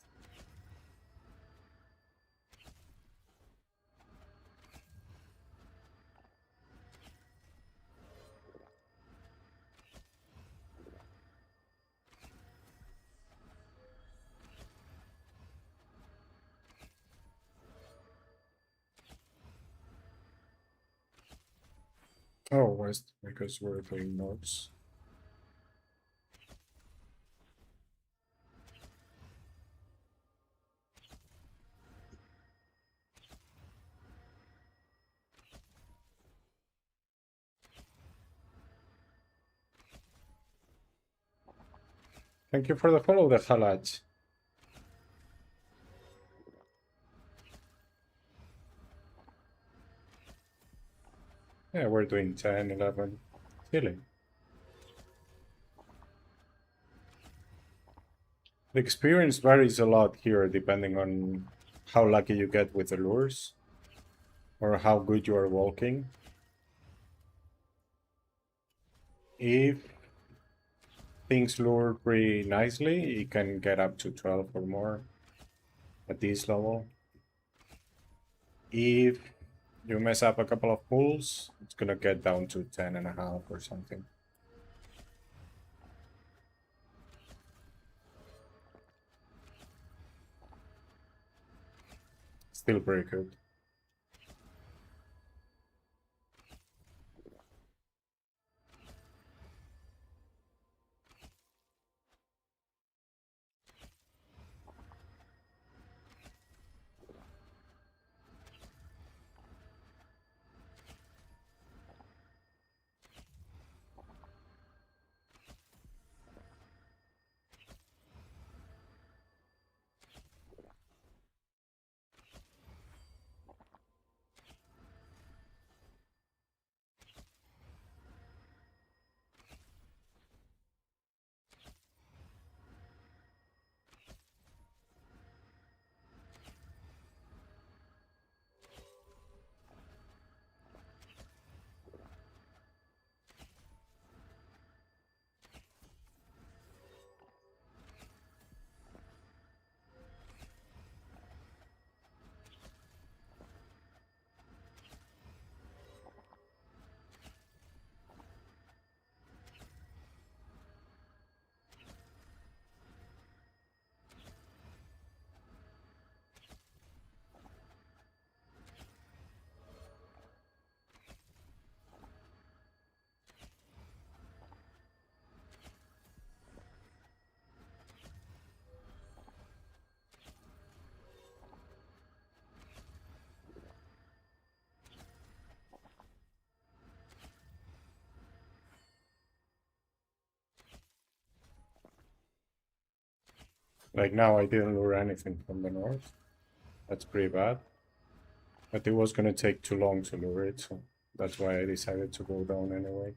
Oh, west, because we're doing Norks. Thank you for the follow, the Halaj. Yeah, we're doing 10, 11. Silly. The experience varies a lot here depending on how lucky you get with the lures or how good you are walking. If things lure pretty nicely, you can get up to 12 or more at this level. If you mess up a couple of pulls, it's gonna get down to 10.5 or something. Still pretty good. Like now I didn't lure anything from the north. That's pretty bad. But it was gonna take too long to lure it, so that's why I decided to go down anyway.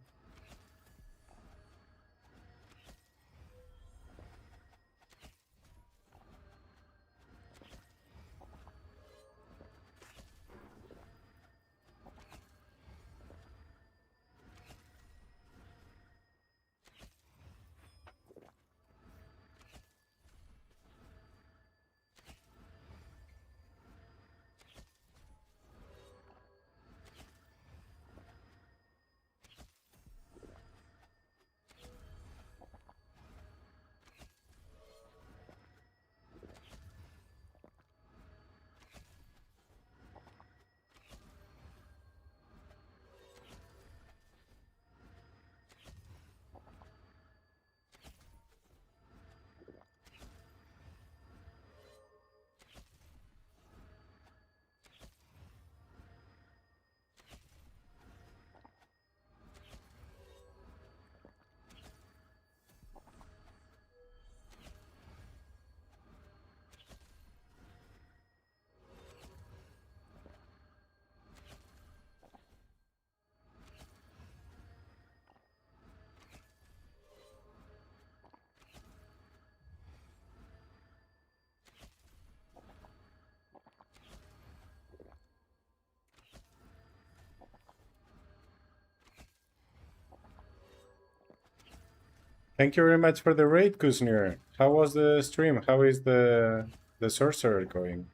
Thank you very much for the raid, Kuznir. How was the stream? How is the sorcerer going?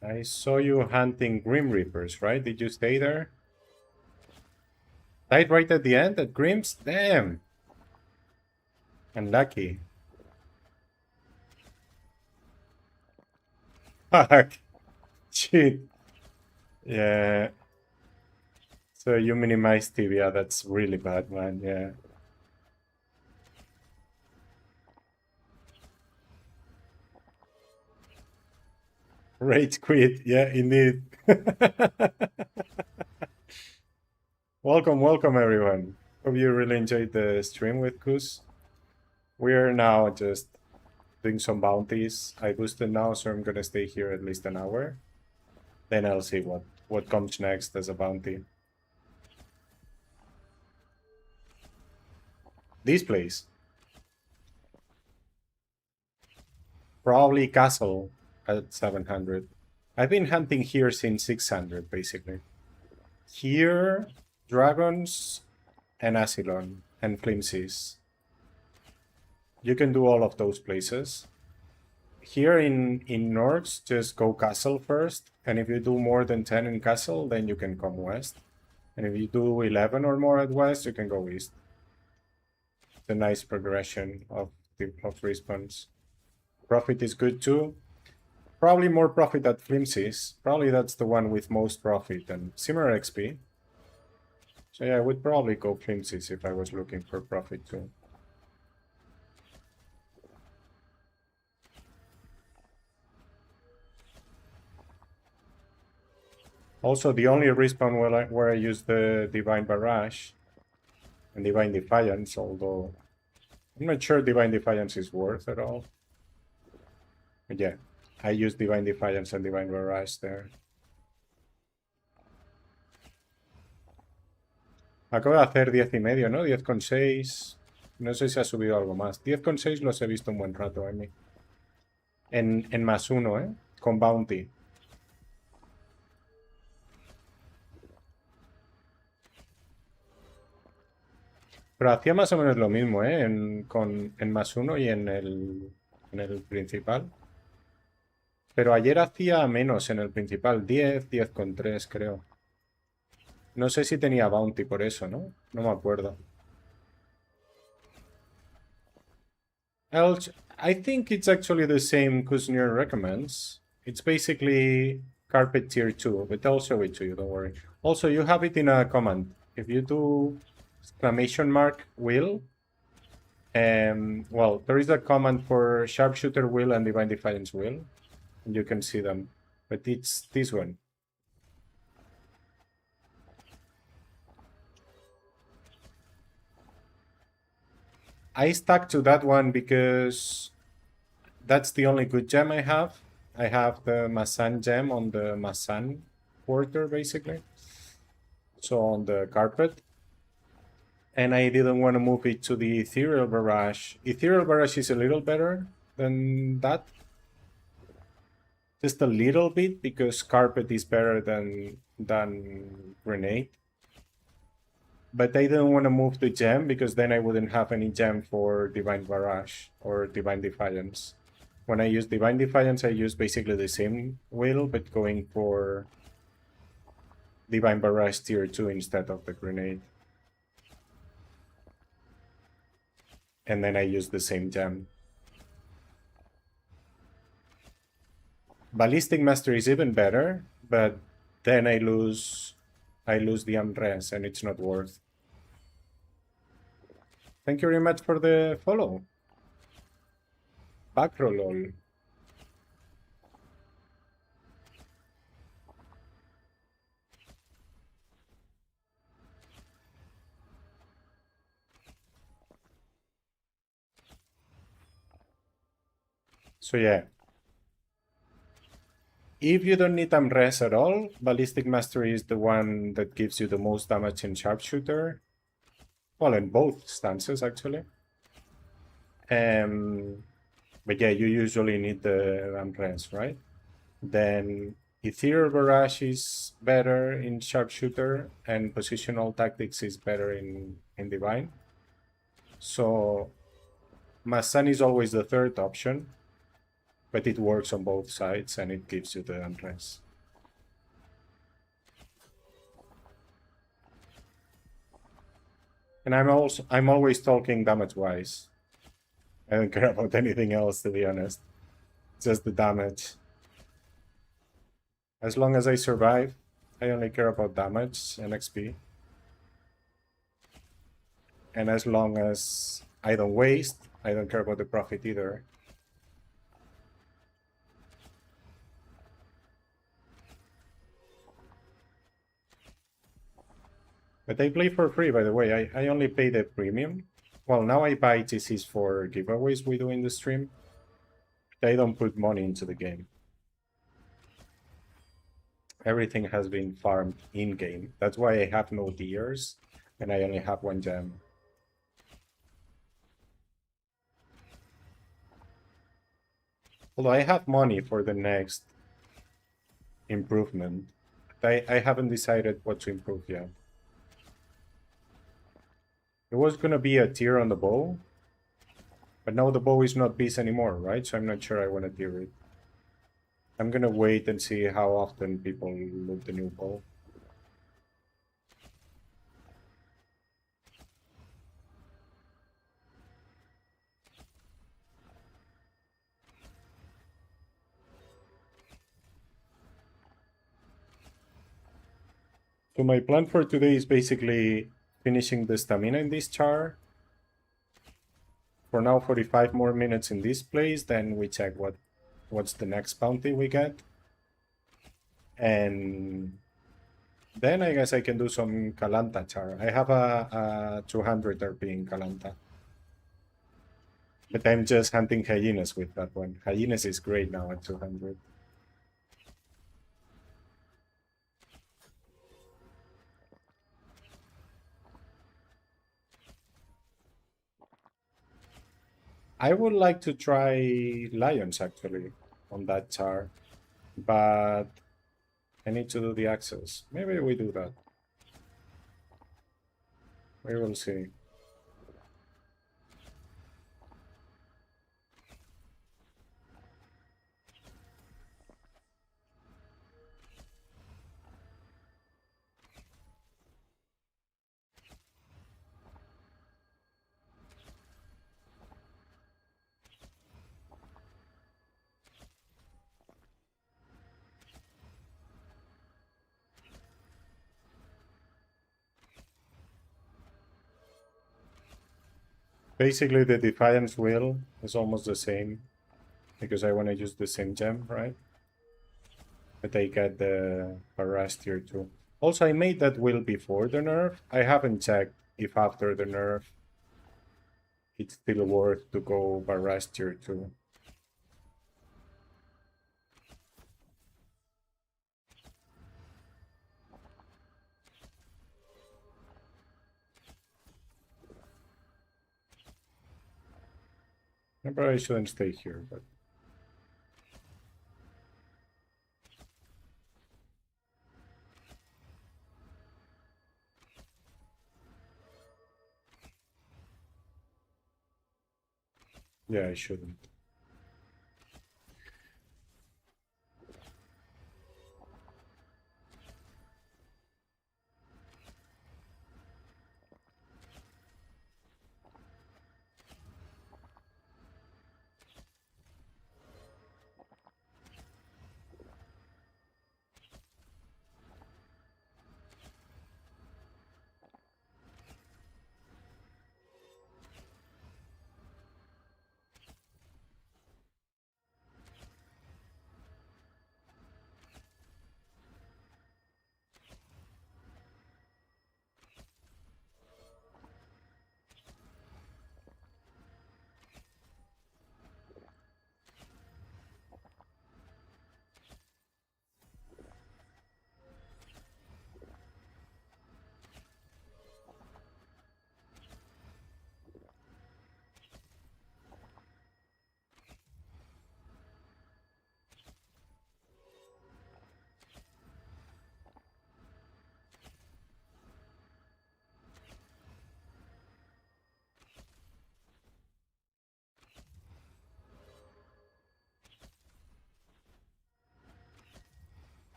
I saw you hunting Grim Reapers, right? Did you stay there? Died right at the end at Grim's? Damn! Unlucky. Fuck! Shit. Yeah. So you minimize Tibia, that's really bad, man, yeah. Rage quit, yeah, indeed. Welcome everyone. Hope you really enjoyed the stream with Kuz. We're now just doing some bounties. I boosted now, so I'm gonna stay here at least an hour. Then I'll see what comes next as a bounty. This place. Probably castle at 700. I've been hunting here since 600, basically. Here, dragons and Asylon and flimsies. You can do all of those places. Here in Nords, just go castle first, and if you do more than 10 in castle, then you can come west. And if you do 11 or more at west, you can go east. It's a nice progression of respawns. Profit is good too. Probably more profit at flimsies. Probably that's the one with most profit and similar XP. So yeah, I would probably go flimsies if I was looking for profit too. Also, the only respawn where I use the Divine Barrage and Divine Defiance, although I'm not sure Divine Defiance is worth at all. But yeah, I use Divine Defiance and Divine Barrage there. Acabo de hacer 10,5, ¿no? 10,6. No sé si ha subido algo más. 10,6 los he visto un buen rato, Emi. En +1, ¿eh? Con Bounty. Pero hacía más o menos lo mismo, ¿eh? En +1 y en el principal. Pero ayer hacía menos en el principal. 10, 10,3 creo. No sé si tenía Bounty por eso, ¿no? No me acuerdo. I think it's actually the same Kuznir recommends. It's basically Carpet Tier 2, but I'll show it to you, don't worry. Also, you have it in a command. If you do !will, well, there is a command for Sharpshooter will and Divine Defiance will, and you can see them, but it's this one. I stuck to that one because that's the only good gem I have. I have the Masan gem on the Masan quarter, basically. So on the carpet. And I didn't want to move it to the Ethereal Barrage. Ethereal Barrage is a little better than that. Just a little bit, because carpet is better than grenade. But I didn't want to move the gem, because then I wouldn't have any gem for Divine Barrage or Divine Defiance. When I use Divine Defiance, I use basically the same will, but going for Divine Barrage tier 2 instead of the grenade. And then I use the same gem. Ballistic Mastery is even better, but then I lose the unrest, and it's not worth. Thank you very much for the follow. Backrolol. So yeah. If you don't need unrest at all, Ballistic Mastery is the one that gives you the most damage in Sharpshooter. Well, in both stances, actually. But yeah, you usually need the unrest, right? Then Ethereal Barrage is better in Sharpshooter, and Positional Tactics is better in Divine. So Masan is always the third option, but it works on both sides, and it gives you the unrest. And I'm always talking damage-wise. I don't care about anything else, to be honest. Just the damage. As long as I survive, I only care about damage and XP. And as long as I don't waste, I don't care about the profit either. But I play for free, by the way. I only pay the premium. Well, now I buy TCs for giveaways we do in the stream. They don't put money into the game. Everything has been farmed in-game. That's why I have no tiers, and I only have one gem. Although I have money for the next improvement. I haven't decided what to improve yet. There was gonna be a tier on the bow, but now the bow is not beast anymore, right? So I'm not sure I want to tier it. I'm gonna wait and see how often people loot the new bow. So my plan for today is basically finishing the stamina in this char. For now, 45 more minutes in this place, then we check what's the next bounty we get. And then I guess I can do some Kalanta char. I have a 200 RP in Kalanta. But I'm just hunting hyenas with that one. Hyenas is great now at 200. I would like to try lions actually on that char, but I need to do the access. Maybe we do that. We will see. Basically, the Defiance will is almost the same, because I want to use the same gem, right? But I get the Barrage tier 2. Also, I made that will before the nerf. I haven't checked if after the nerf it's still worth to go barrage tier 2. I probably shouldn't stay here, but yeah, I shouldn't.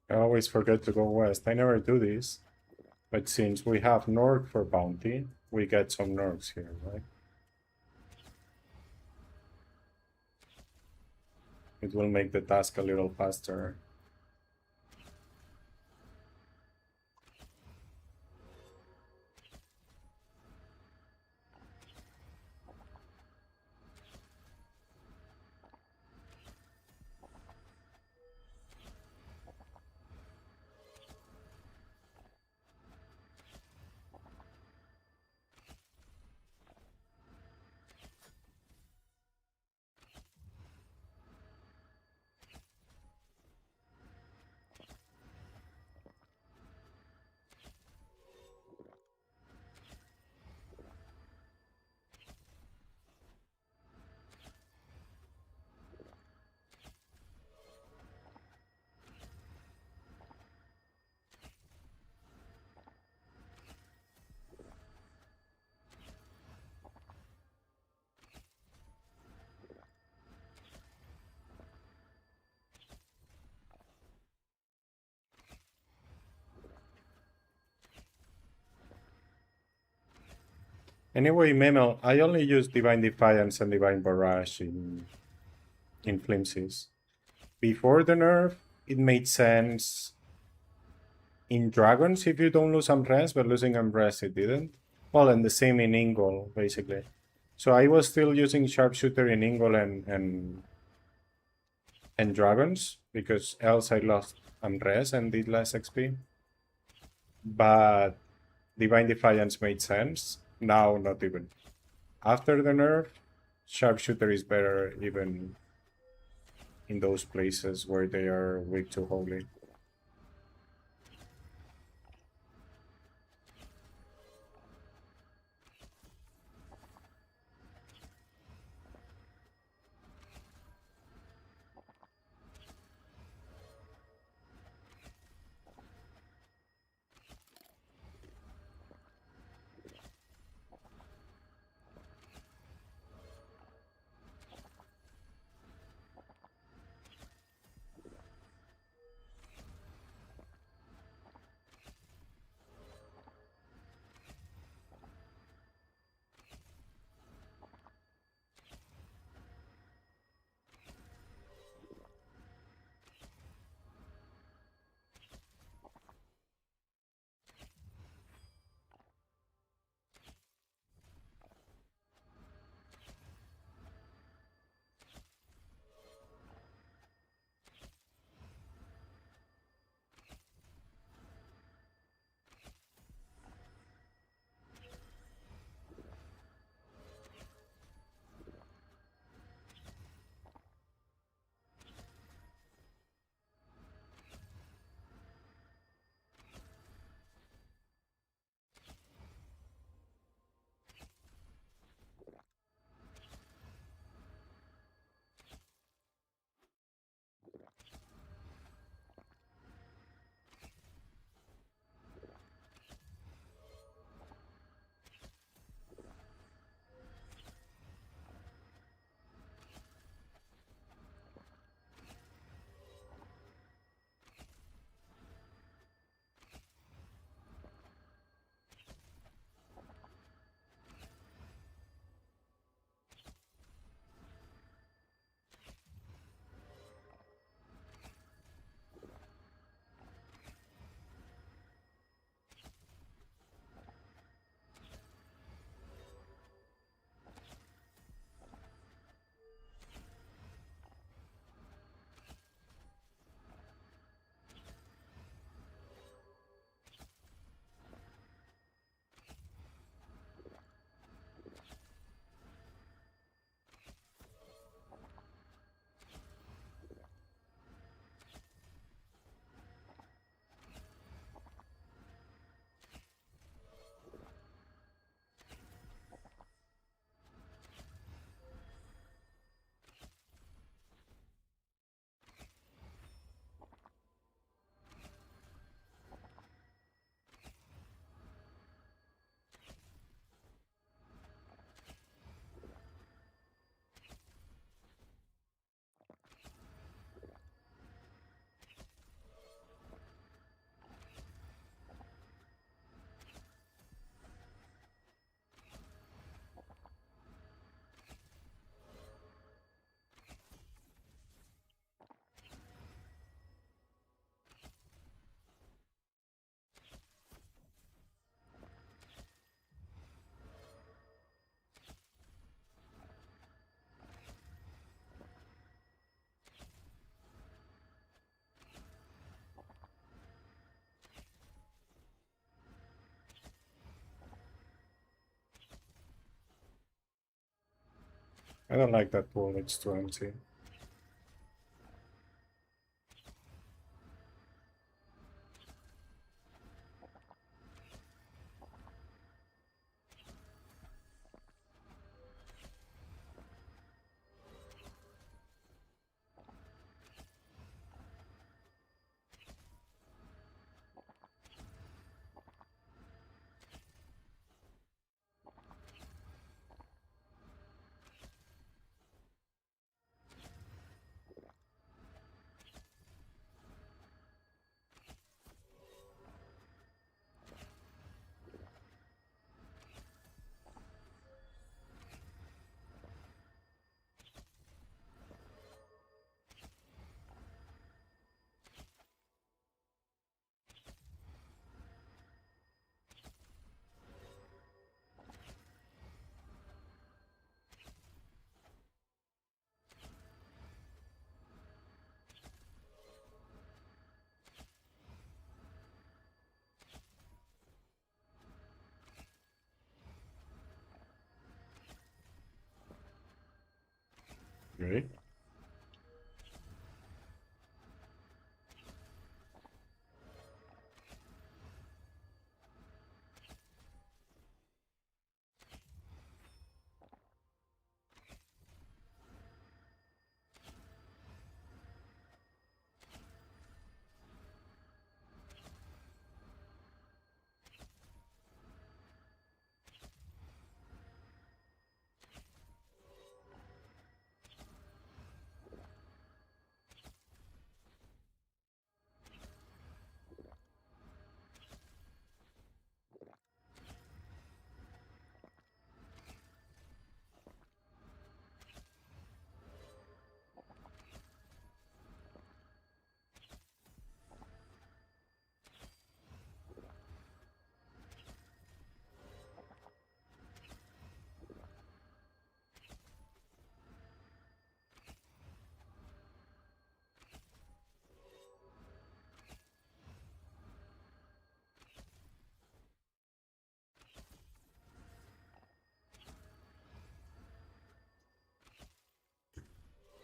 I always forget to go west. I never do this. But since we have North for bounty, we get some Norks here, right? It will make the task a little faster. Anyway, Memo, I only use Divine Defiance and Divine Barrage in Flimsies. Before the nerf, it made sense in Dragons if you don't lose Unrest, but losing Unrest it didn't. Well, and the same in Ingol, basically. So I was still using Sharpshooter in Ingol and Dragons, because else I lost Unrest and did less XP. But Divine Defiance made sense. Now, not even. After the nerf, Sharpshooter is better even in those places where they are weak to Holy. I don't like that pool, it's too empty. Really?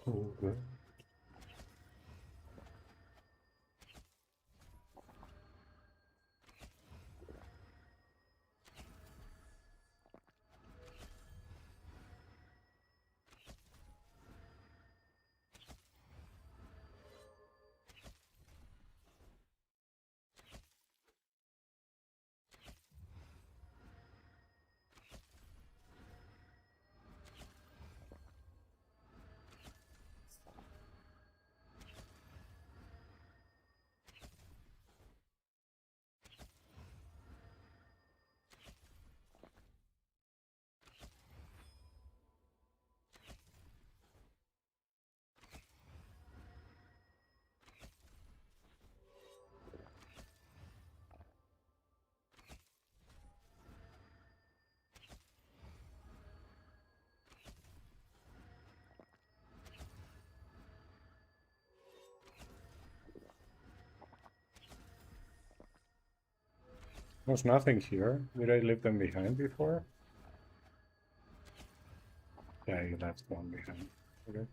Okay. There's nothing here. Did I leave them behind before? Yeah, you left one behind. Okay.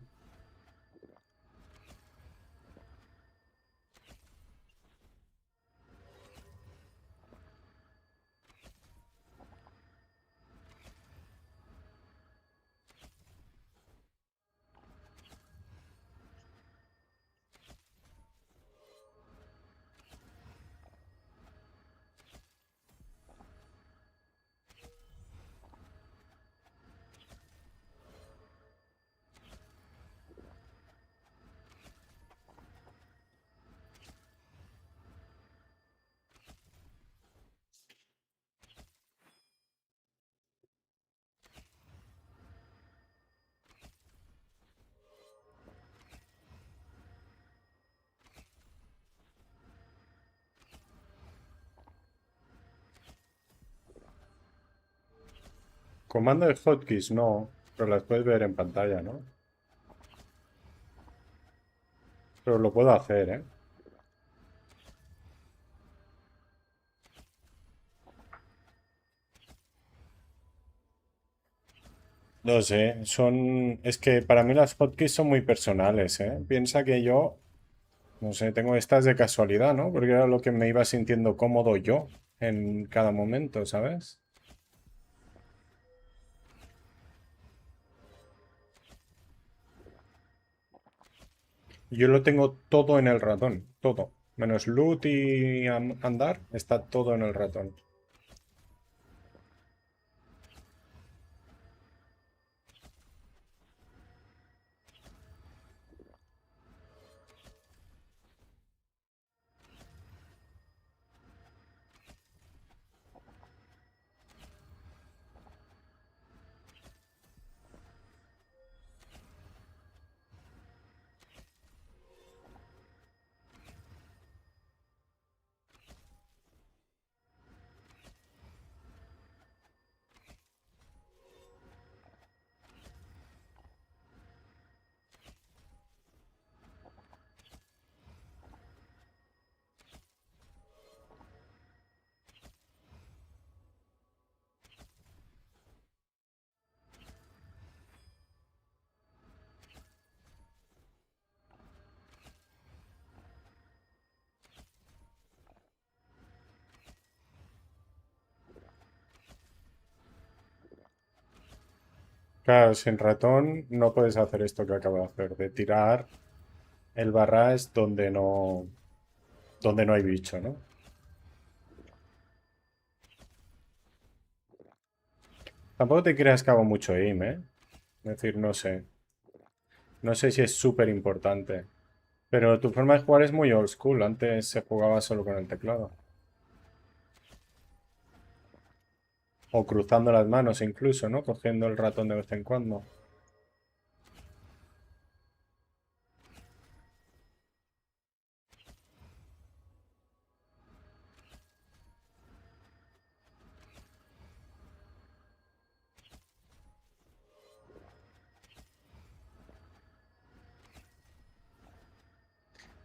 Comando de hotkeys, no. Pero las puedes ver en pantalla, ¿no? Pero lo puedo hacer, ¿eh? No sé, son... Es que para mí las hotkeys son muy personales, ¿eh? Piensa que yo, no sé, tengo estas de casualidad, ¿no? Porque era lo que me iba sintiendo cómodo yo en cada momento, ¿sabes? Yo lo tengo todo en el ratón, todo. Menos loot y andar, está todo en el ratón. Claro, sin ratón no puedes hacer esto que acabo de hacer, de tirar el barras donde no hay bicho, ¿no? Tampoco te creas que hago mucho aim, ¿eh? Es decir, no sé. No sé si es súper importante. Pero tu forma de jugar es muy old school. Antes se jugaba solo con el teclado. O cruzando las manos incluso, ¿no? Cogiendo el ratón de vez en cuando.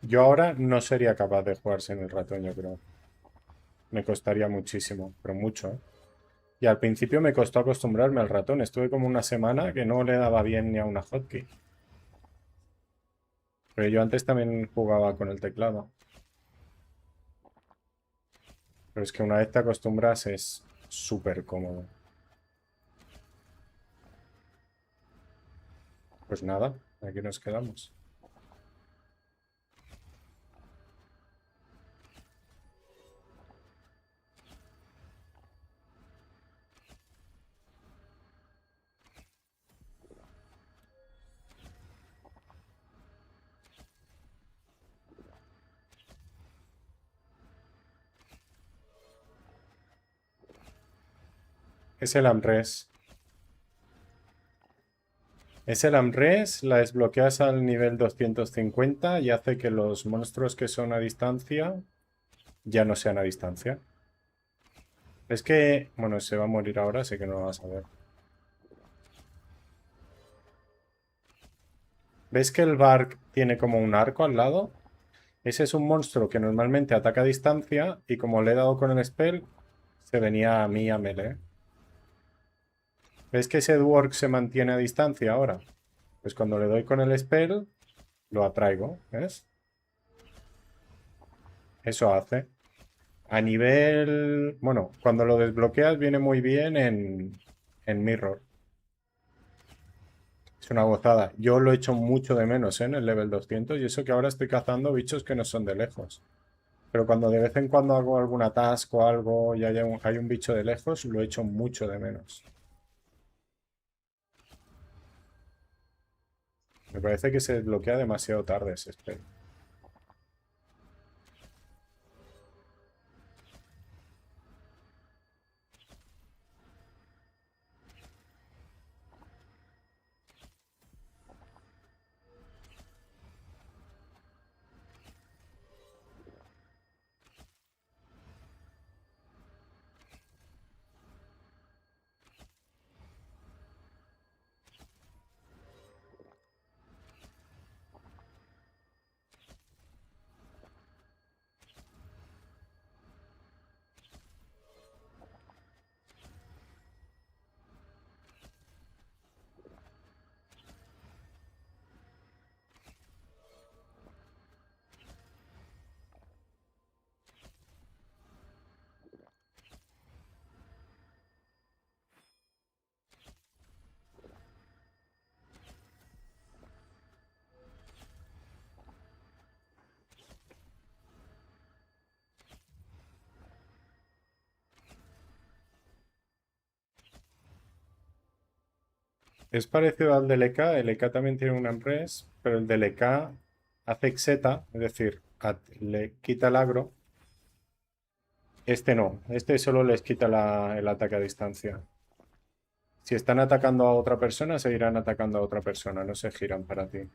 Yo ahora no sería capaz de jugar sin el ratón, yo creo. Me costaría muchísimo, pero mucho, ¿eh? Y al principio me costó acostumbrarme al ratón. Estuve como una semana que no le daba bien ni a una hotkey. Pero yo antes también jugaba con el teclado. Pero es que una vez te acostumbras es súper cómodo. Pues nada, aquí nos quedamos. Es el AMRES. Es el AMRES, la desbloqueas al nivel 250 y hace que los monstruos que son a distancia ya no sean a distancia. Es que, bueno, se va a morir ahora, así que no lo vas a ver. ¿Ves que el Bark tiene como un arco al lado? Ese es un monstruo que normalmente ataca a distancia y como le he dado con el spell, se venía a mí a melee. ¿Ves que ese Dwarf se mantiene a distancia ahora? Pues cuando le doy con el spell, lo atraigo, ¿ves? Eso hace. A nivel... Bueno, cuando lo desbloqueas viene muy bien en Mirror. Es una gozada. Yo lo echo mucho de menos, ¿eh? En el level 200 y eso que ahora estoy cazando bichos que no son de lejos. Pero cuando de vez en cuando hago alguna task o algo y hay un bicho de lejos, lo echo mucho de menos. Me parece que se desbloquea demasiado tarde ese spell. Es parecido al del EK. El EK también tiene una empresa, pero el del EK hace exeta, es decir, le quita el agro. Este no. Este solo les quita el ataque a distancia. Si están atacando a otra persona, seguirán atacando a otra persona. No se giran para ti.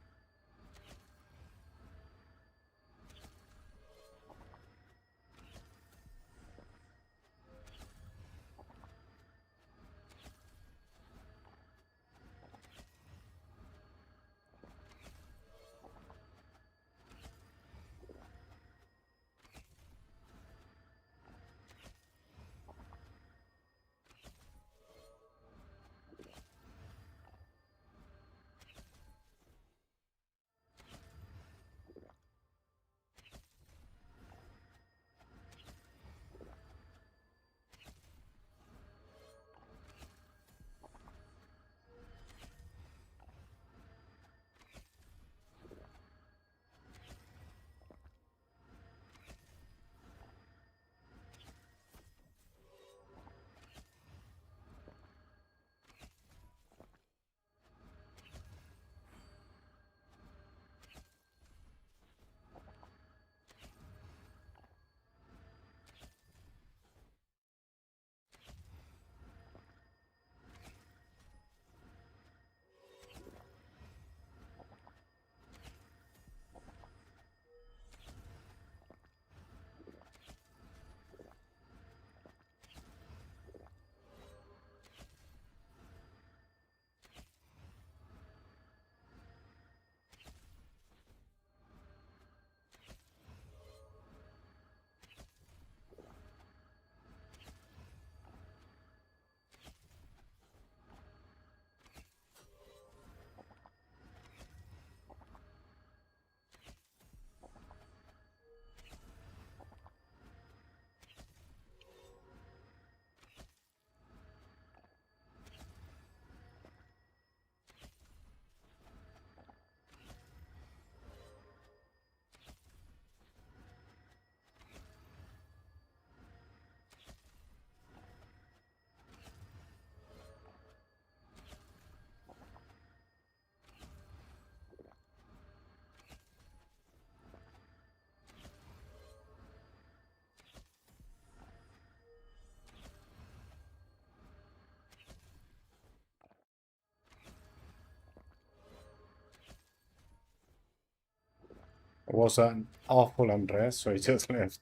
It was an awful unrest, so he just left.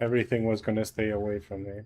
Everything was gonna stay away from me.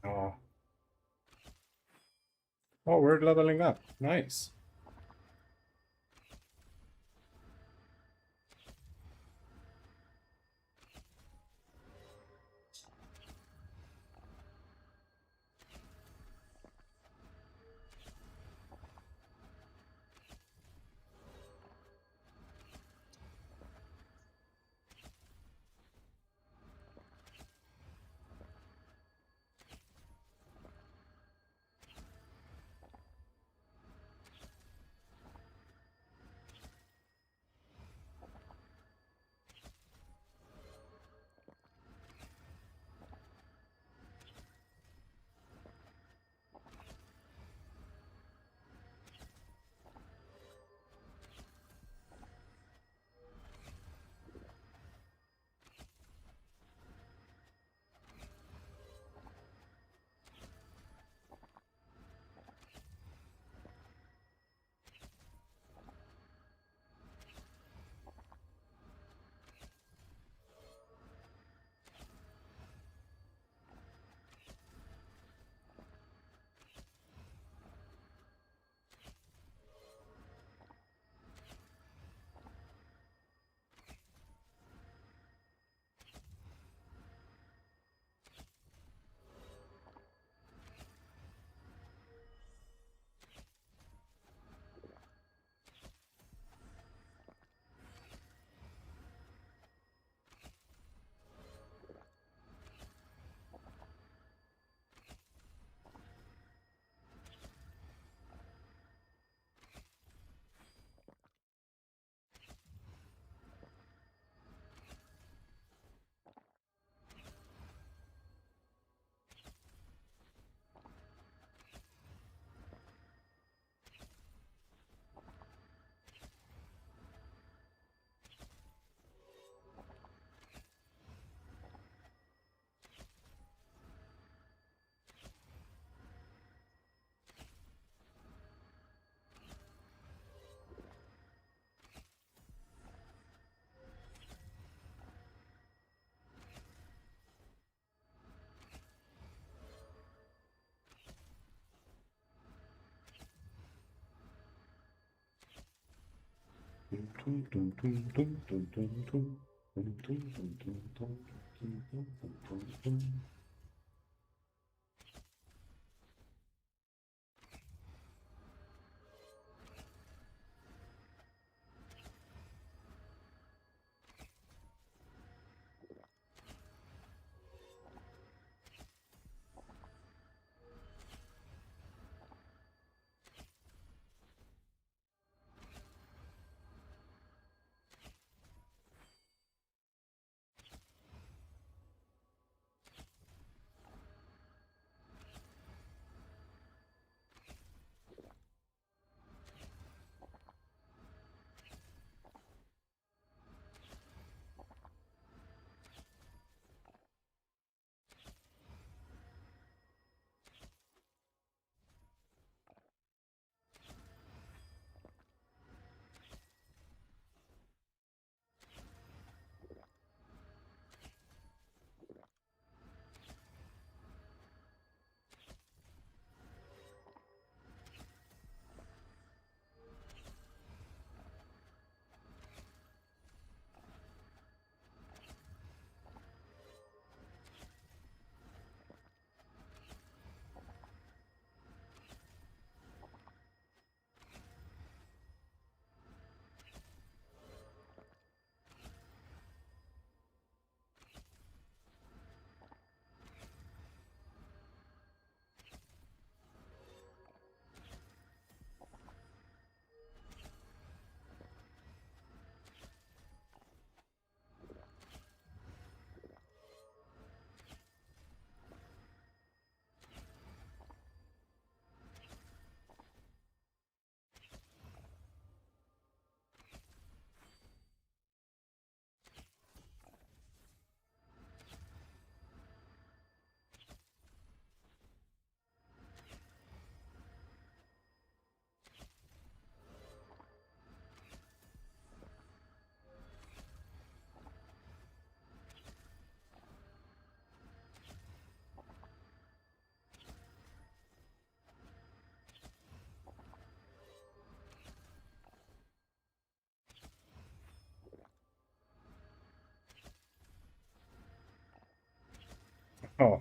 Oh. Oh, we're leveling up. Nice. Oh,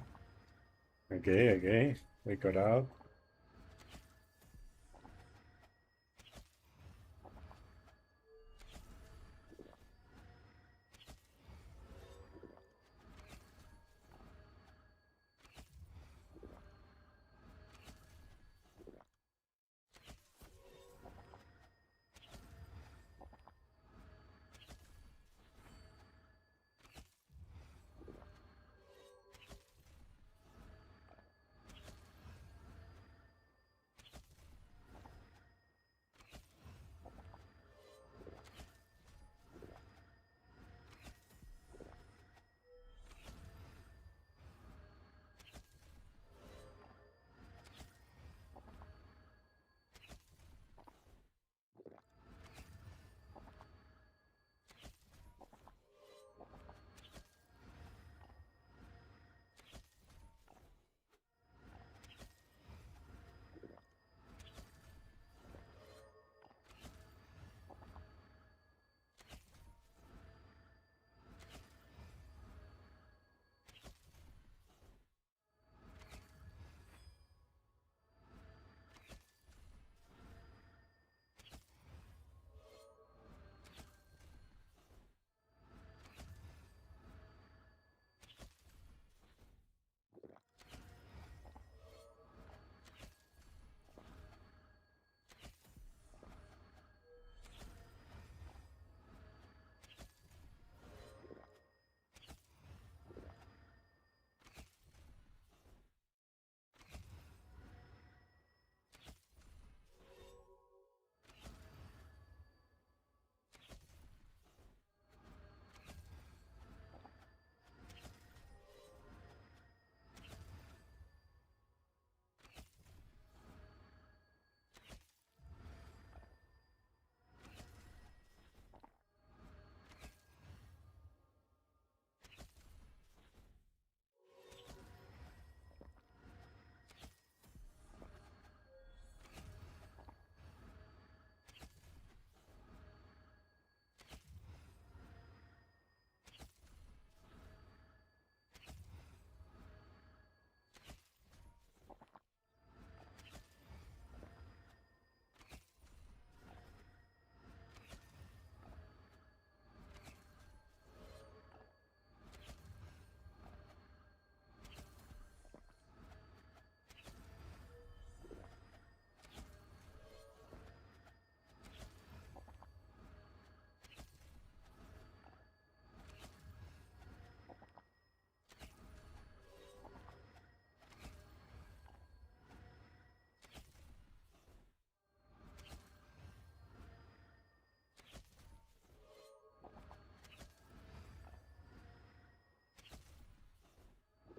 okay. We got out.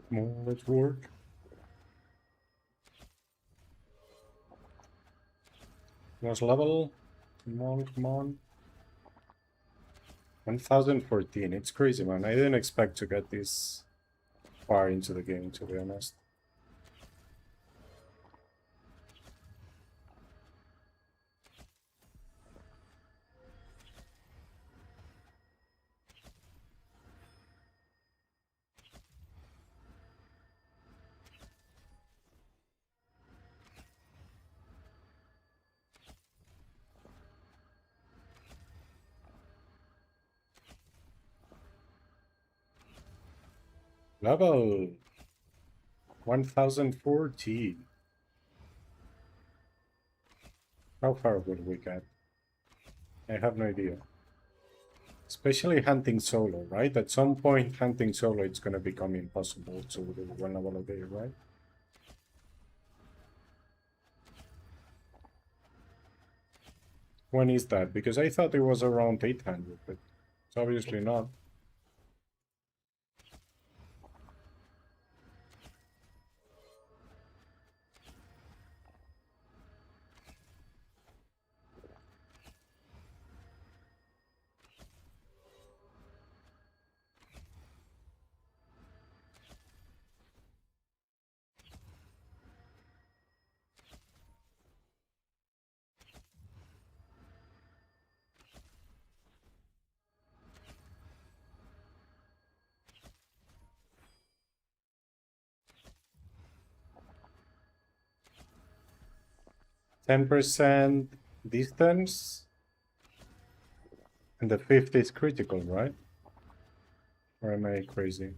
Come on, let's work. Last level. Come on, come on. 1014. It's crazy, man. I didn't expect to get this far into the game, to be honest. Level 1014. How far will we get? I have no idea. Especially hunting solo, right? At some point, hunting solo, it's going to become impossible to do one level a day, right? When is that? Because I thought it was around 800, but it's obviously not. 10% distance, and the 5th is critical, right? Or am I crazy?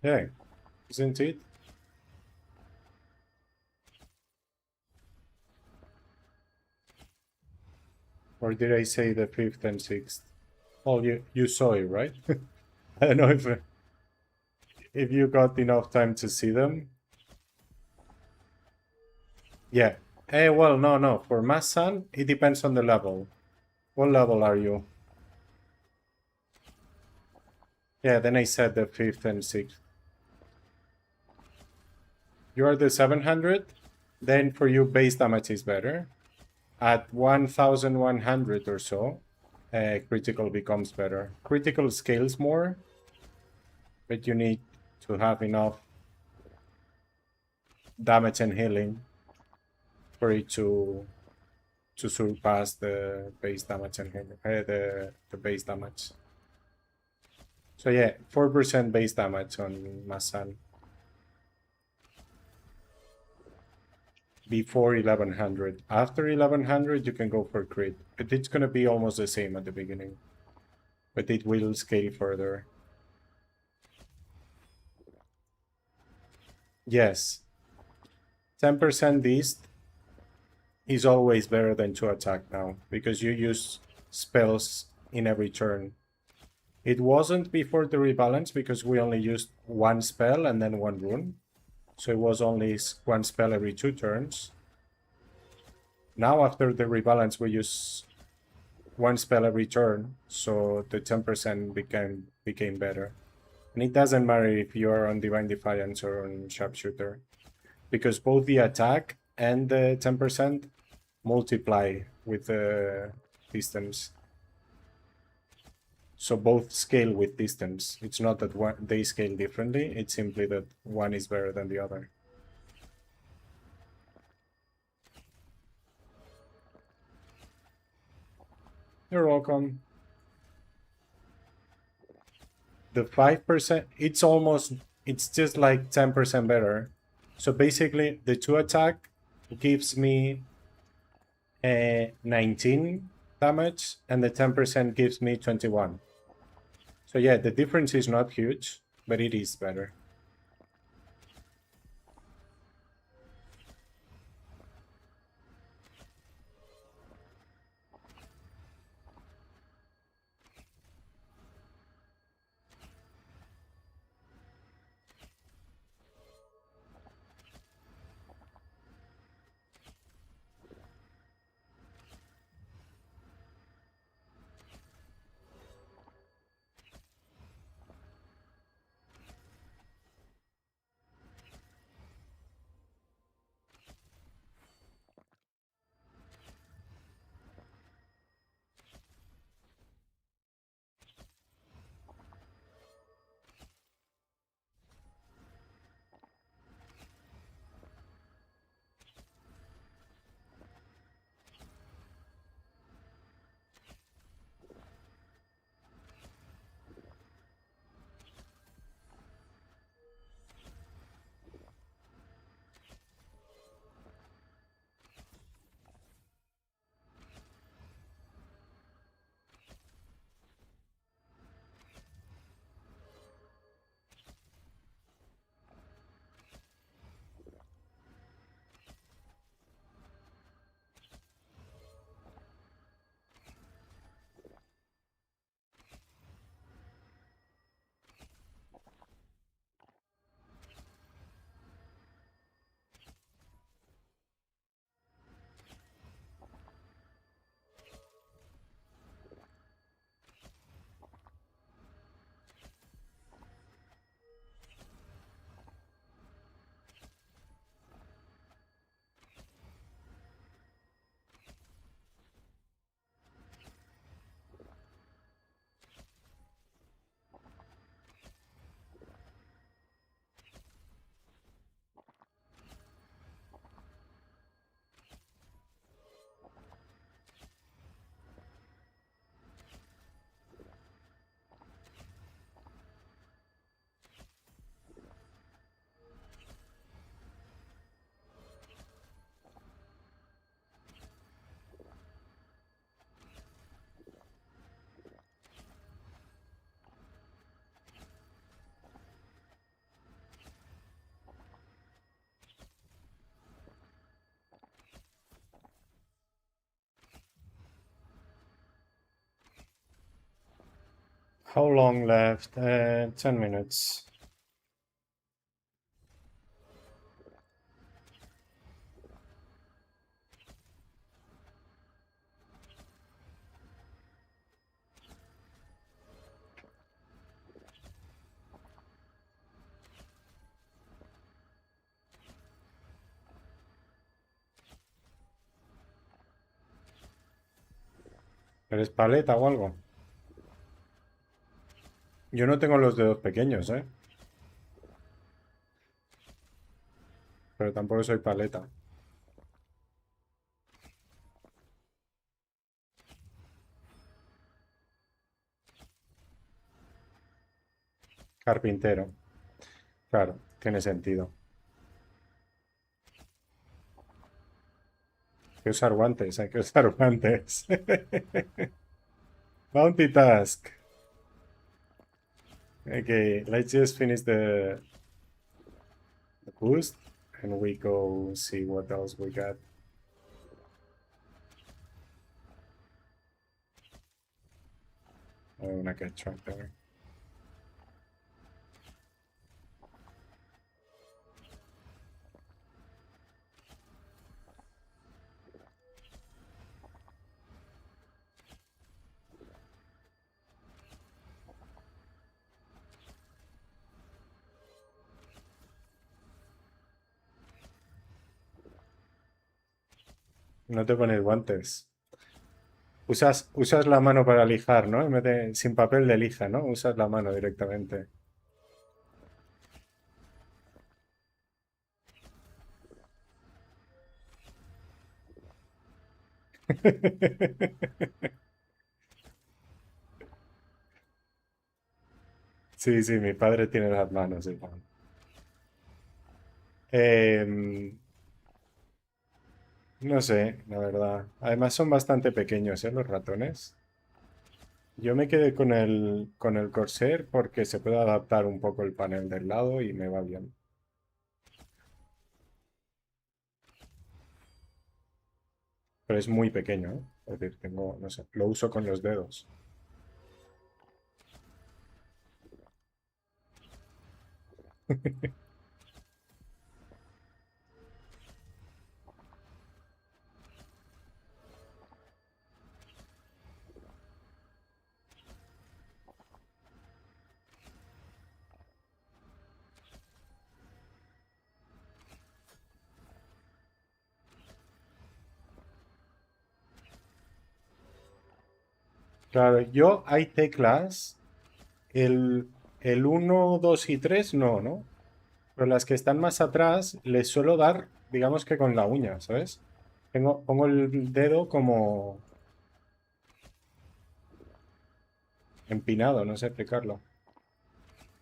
Yeah, isn't it? Or did I say the 5th and 6th? Oh, you saw it, right? I don't know if you got enough time to see them. Yeah. Well, no. For Masan, it depends on the level. What level are you? Yeah, then I said the 5th and 6th. You are the 700? Then for you, base damage is better. At 1100 or so, critical becomes better. Critical scales more, but you need to have enough damage and healing for it to surpass the base damage and healing, the base damage. So yeah, 4% base damage on Masan before 1100. After 1100, you can go for crit, but it's gonna be almost the same at the beginning, but it will scale further. Yes, 10% beast is always better than 2 attack now, because you use spells in every turn. It wasn't before the rebalance, because we only used 1 spell and then 1 rune. So it was only 1 spell every 2 turns. Now after the rebalance, we use 1 spell every turn, so the 10% became better. And it doesn't matter if you're on Divine Defiance or on Sharpshooter, because both the attack and the 10% multiply with the distance. So both scale with distance. It's not that they scale differently, it's simply that one is better than the other. You're welcome. The 5%, it's just like 10% better. So basically, the 2 attack gives me 19 damage, and the 10% gives me 21. So yeah, the difference is not huge, but it is better. How long left? 10 minutes. ¿Eres paleta o algo? Yo no tengo los dedos pequeños, ¿eh? Pero tampoco soy paleta. Carpintero. Claro, tiene sentido. Hay que usar guantes, hay que usar guantes. Bounty task. Okay, let's just finish the boost and we go see what else we got. Una que tractor. No te pones guantes. Usas la mano para lijar, ¿no? En vez de sin papel de lija, ¿no? Usas la mano directamente. Sí, sí, mi padre tiene las manos igual. No sé, la verdad. Además son bastante pequeños, ¿eh? Los ratones. Yo me quedé con el Corsair porque se puede adaptar un poco el panel del lado y me va bien. Pero es muy pequeño, ¿eh? Es decir, tengo, no sé, lo uso con los dedos. Claro, yo hay teclas, el, el 1, 2 y 3 no, ¿no? Pero las que están más atrás les suelo dar, digamos que con la uña, ¿sabes? Pongo el dedo como empinado, no sé explicarlo.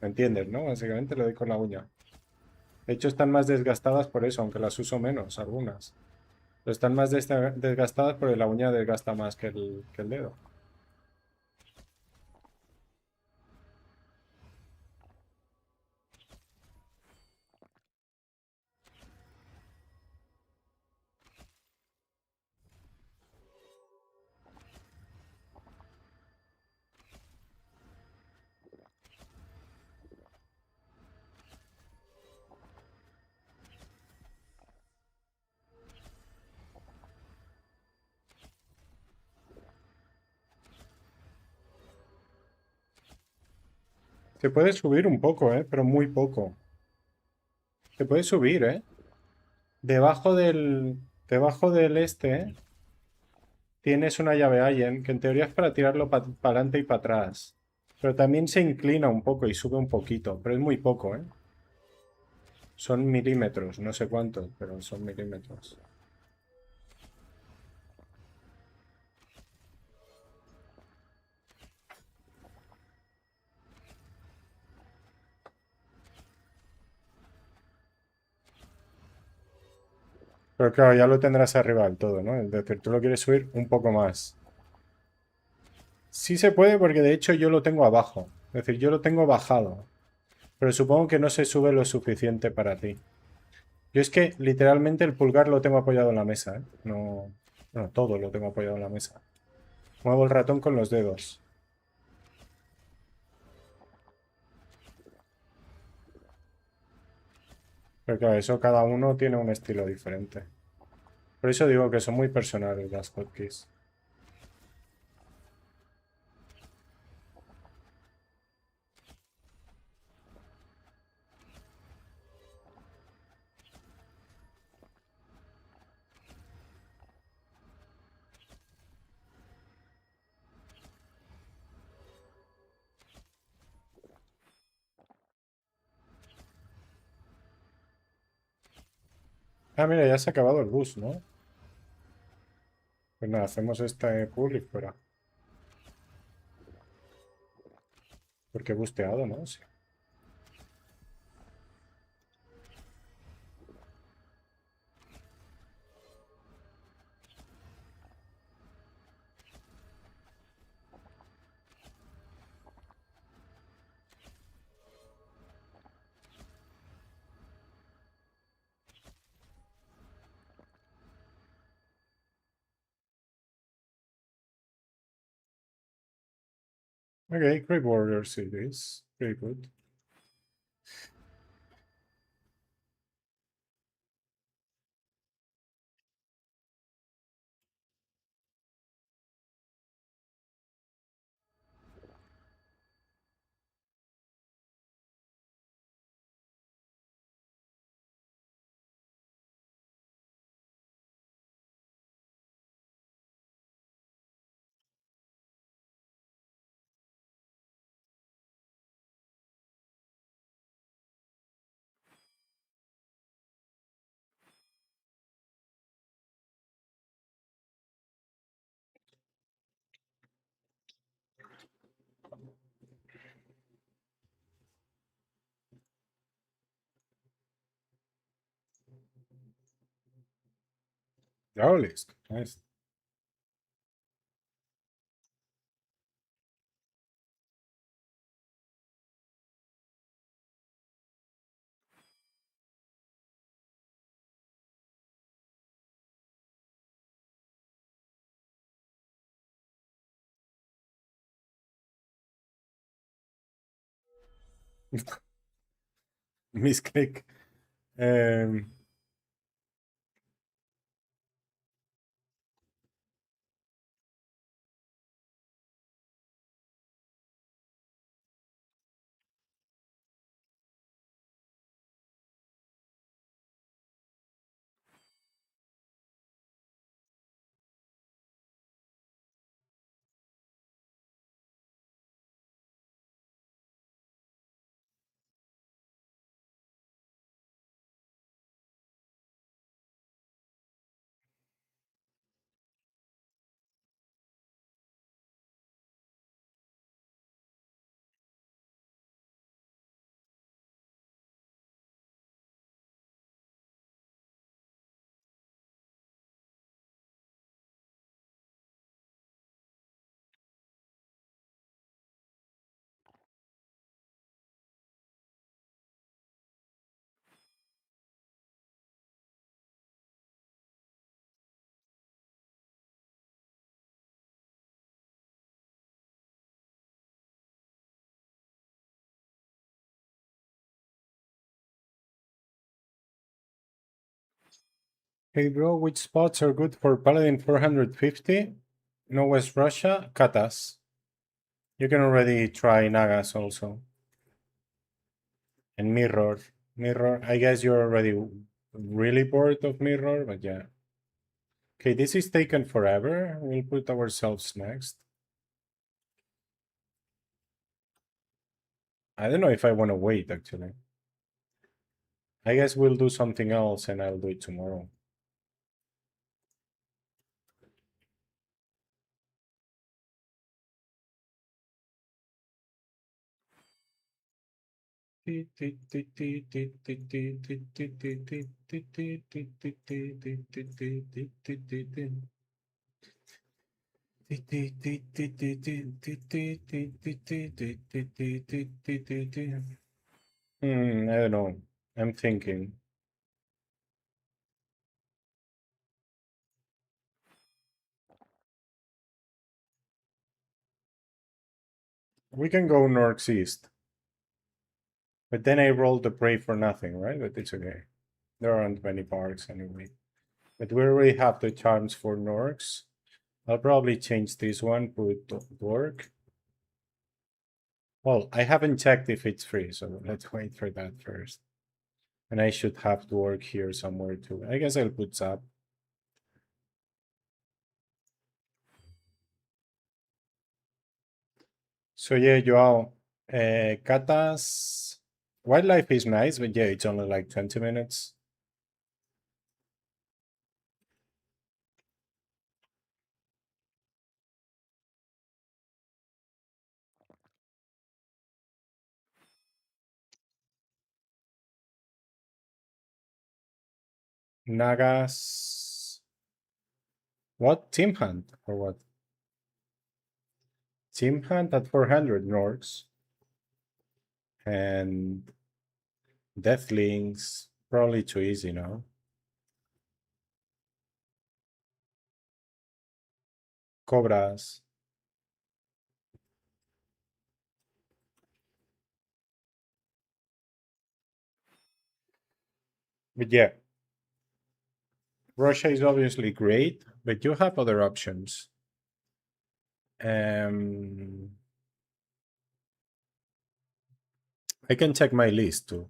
¿Me entiendes, no? Básicamente le doy con la uña. De hecho, están más desgastadas por eso, aunque las uso menos, algunas. Pero están más desgastadas porque la uña desgasta más que el dedo. Se puede subir un poco, ¿eh? Pero muy poco. Se puede subir, ¿eh? Debajo del este, tienes una llave Allen, que en teoría es para tirarlo para adelante y para atrás. Pero también se inclina un poco y sube un poquito, pero es muy poco, ¿eh? Son milímetros, no sé cuántos, pero son milímetros. Pero claro, ya lo tendrás arriba del todo, ¿no? Es decir, tú lo quieres subir un poco más. Sí se puede porque de hecho yo lo tengo abajo. Es decir, yo lo tengo bajado. Pero supongo que no se sube lo suficiente para ti. Yo es que literalmente el pulgar lo tengo apoyado en la mesa, ¿eh? No, no, todo lo tengo apoyado en la mesa. Muevo el ratón con los dedos. Pero claro, eso cada uno tiene un estilo diferente. Por eso digo que son muy personales las hotkeys. Ah, mira, ya se ha acabado el bus, ¿no? Pues nada, hacemos este pull y fuera. Porque he busteado, ¿no? Sí. Okay, Great Warriors it is. Very good. Diabolisk. Nice. Misclick. Um, hey bro, which spots are good for Paladin 450? No West Russia, Katas. You can already try Nagas also. And Mirror. Mirror, I guess you're already really bored of Mirror, but yeah. Okay, this is taken forever. We'll put ourselves next. I don't know if I want to wait, actually. I guess we'll do something else and I'll do it tomorrow. I don't know. I'm thinking. We can go northeast. But then I rolled the prey for nothing, right? But it's okay. There aren't many parks anyway. But we already have the charms for Norks. I'll probably change this one, put Dwark. Well, I haven't checked if it's free, so let's wait for that first. And I should have Dwark here somewhere too. I guess I'll put Zap. So yeah, Joao, Katas wildlife is nice, but yeah, it's only like 20 minutes. Nagas. What? Team Hunt or what? Team Hunt at 400 Norks. And Deathlings. Probably too easy, no? Cobras. But yeah, Russia is obviously great, but you have other options. I can check my list too.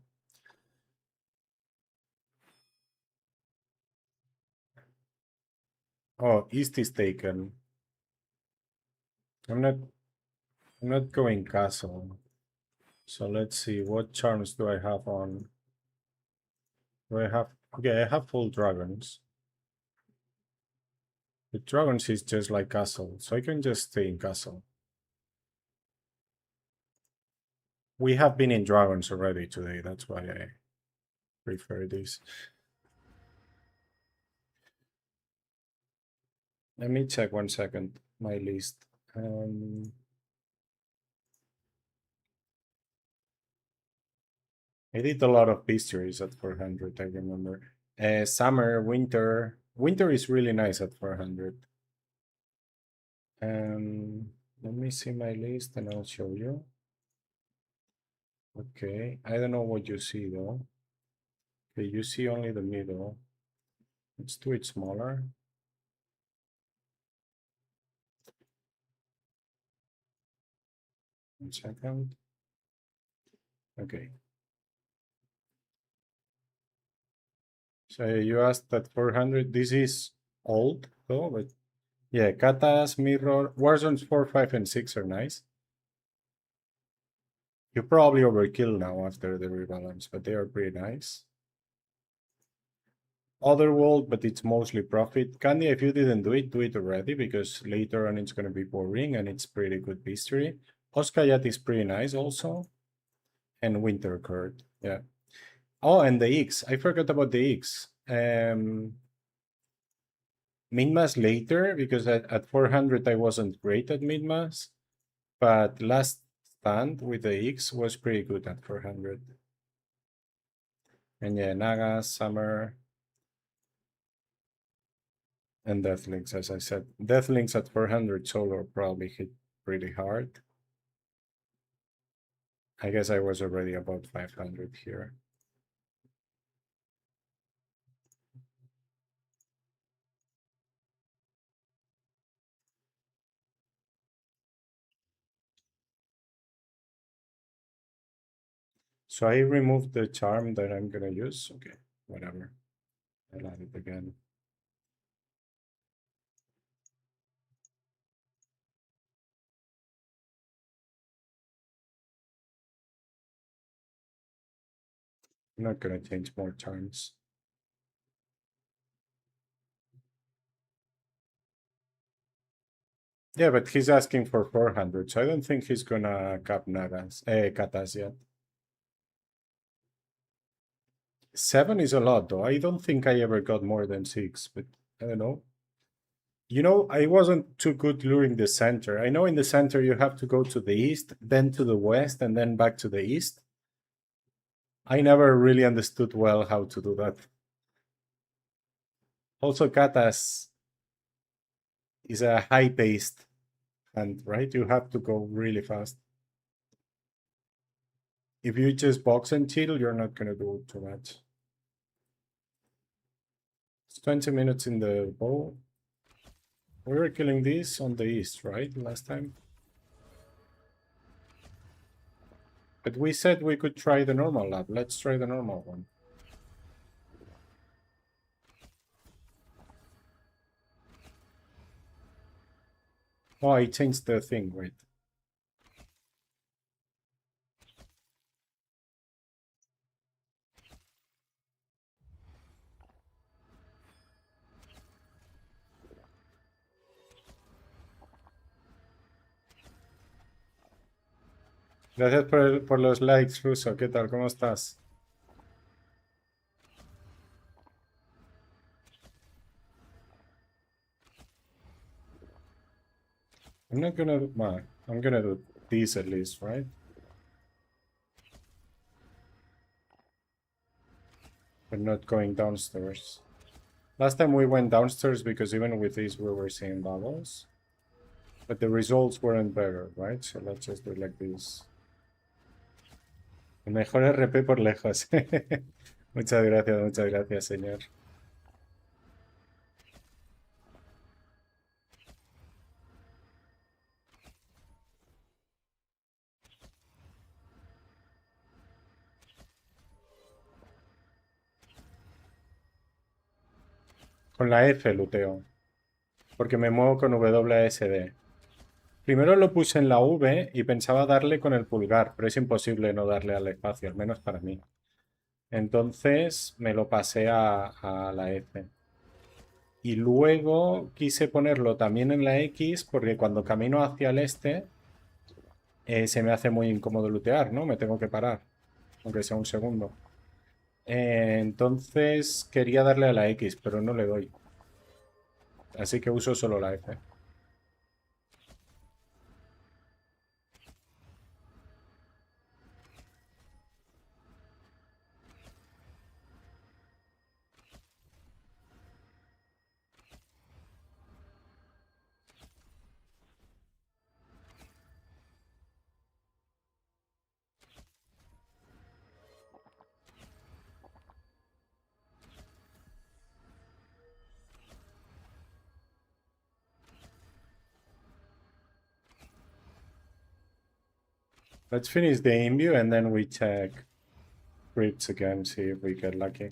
Oh, East is taken. I'm not going castle. So let's see, what charms do I have on? Do I have, okay, I have full dragons. The dragons is just like castle, so I can just stay in castle. We have been in dragons already today, that's why I prefer this. Let me check 1 second, my list. I did a lot of bestiaries at 400, I remember. Summer, winter. Winter is really nice at 400. Let me see my list and I'll show you. Okay, I don't know what you see though. Okay, you see only the middle. Let's do it smaller. One second. Okay. So you asked that 400. This is old though, but yeah, Katas, Mirror, Warzones 4, 5, and 6 are nice. You probably overkill now after the rebalance, but they are pretty nice. Otherworld, but it's mostly profit. Candy, if you didn't do it already, because later on it's gonna be boring and it's pretty good bestiary. Oskayat is pretty nice also. And Winter Court, yeah. Oh, and the X. I forgot about the X. Min-mass later, because at 400 I wasn't great at min-mass. But last stand with the X was pretty good at 400. And yeah, Naga, Summer, and Deathlings, as I said. Deathlings at 400 solo probably hit pretty hard. I guess I was already about 500 here. So I removed the charm that I'm gonna use. Okay, whatever. I'll add it again. I'm not gonna change more charms. Yeah, but he's asking for 400, so I don't think he's gonna cap Nagas, Katas yet. 7 is a lot, though. I don't think I ever got more than 6, but I don't know. You know, I wasn't too good luring the center. I know in the center you have to go to the east, then to the west, and then back to the east. I never really understood well how to do that. Also, Katas is a high-paced hunt, right? You have to go really fast. If you just box and chill, you're not gonna do too much. It's 20 minutes in the bow. We were killing these on the east, right? Last time. But we said we could try the normal lab. Let's try the normal one. Oh, I changed the thing. Wait. Gracias por los likes, Ruso. ¿Qué tal? ¿Cómo estás? I'm not gonna... Well, I'm gonna do these at least, right? We're not going downstairs. Last time we went downstairs because even with these we were seeing bubbles. But the results weren't better, right? So let's just do it like this. El mejor RP por lejos. Muchas gracias, señor. Con la F luteo. Porque me muevo con WASD. Primero lo puse en la V y pensaba darle con el pulgar, pero es imposible no darle al espacio, al menos para mí. Entonces me lo pasé a la F. Y luego quise ponerlo también en la X porque cuando camino hacia el este se me hace muy incómodo lootear, ¿no? Me tengo que parar, aunque sea un segundo. Entonces quería darle a la X, pero no le doy. Así que uso solo la F. Let's finish the inview and then we check crypts again, see if we get lucky.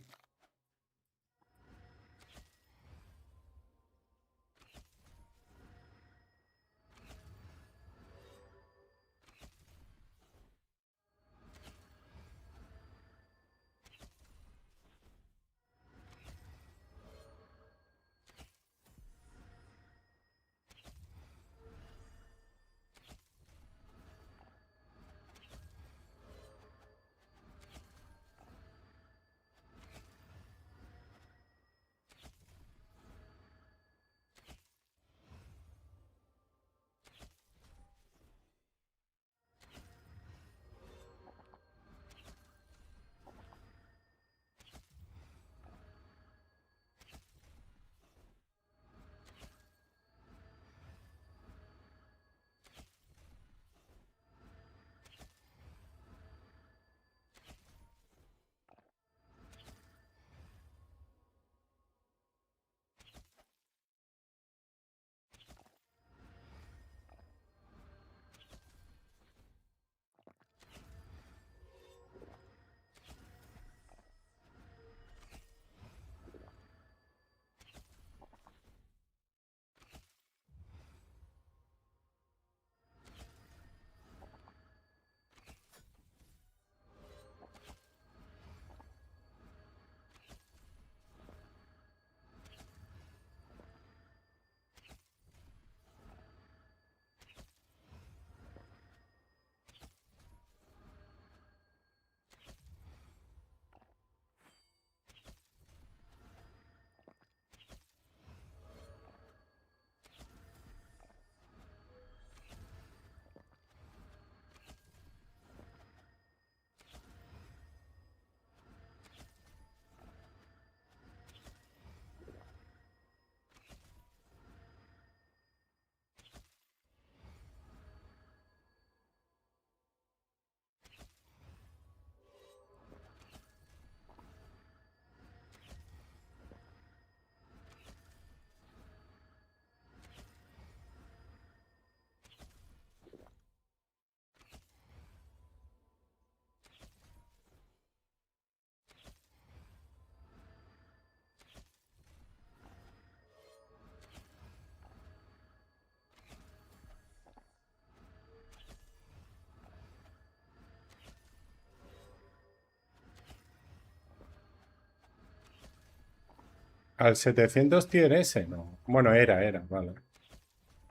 Al 700 tier S, no. Bueno, era, vale.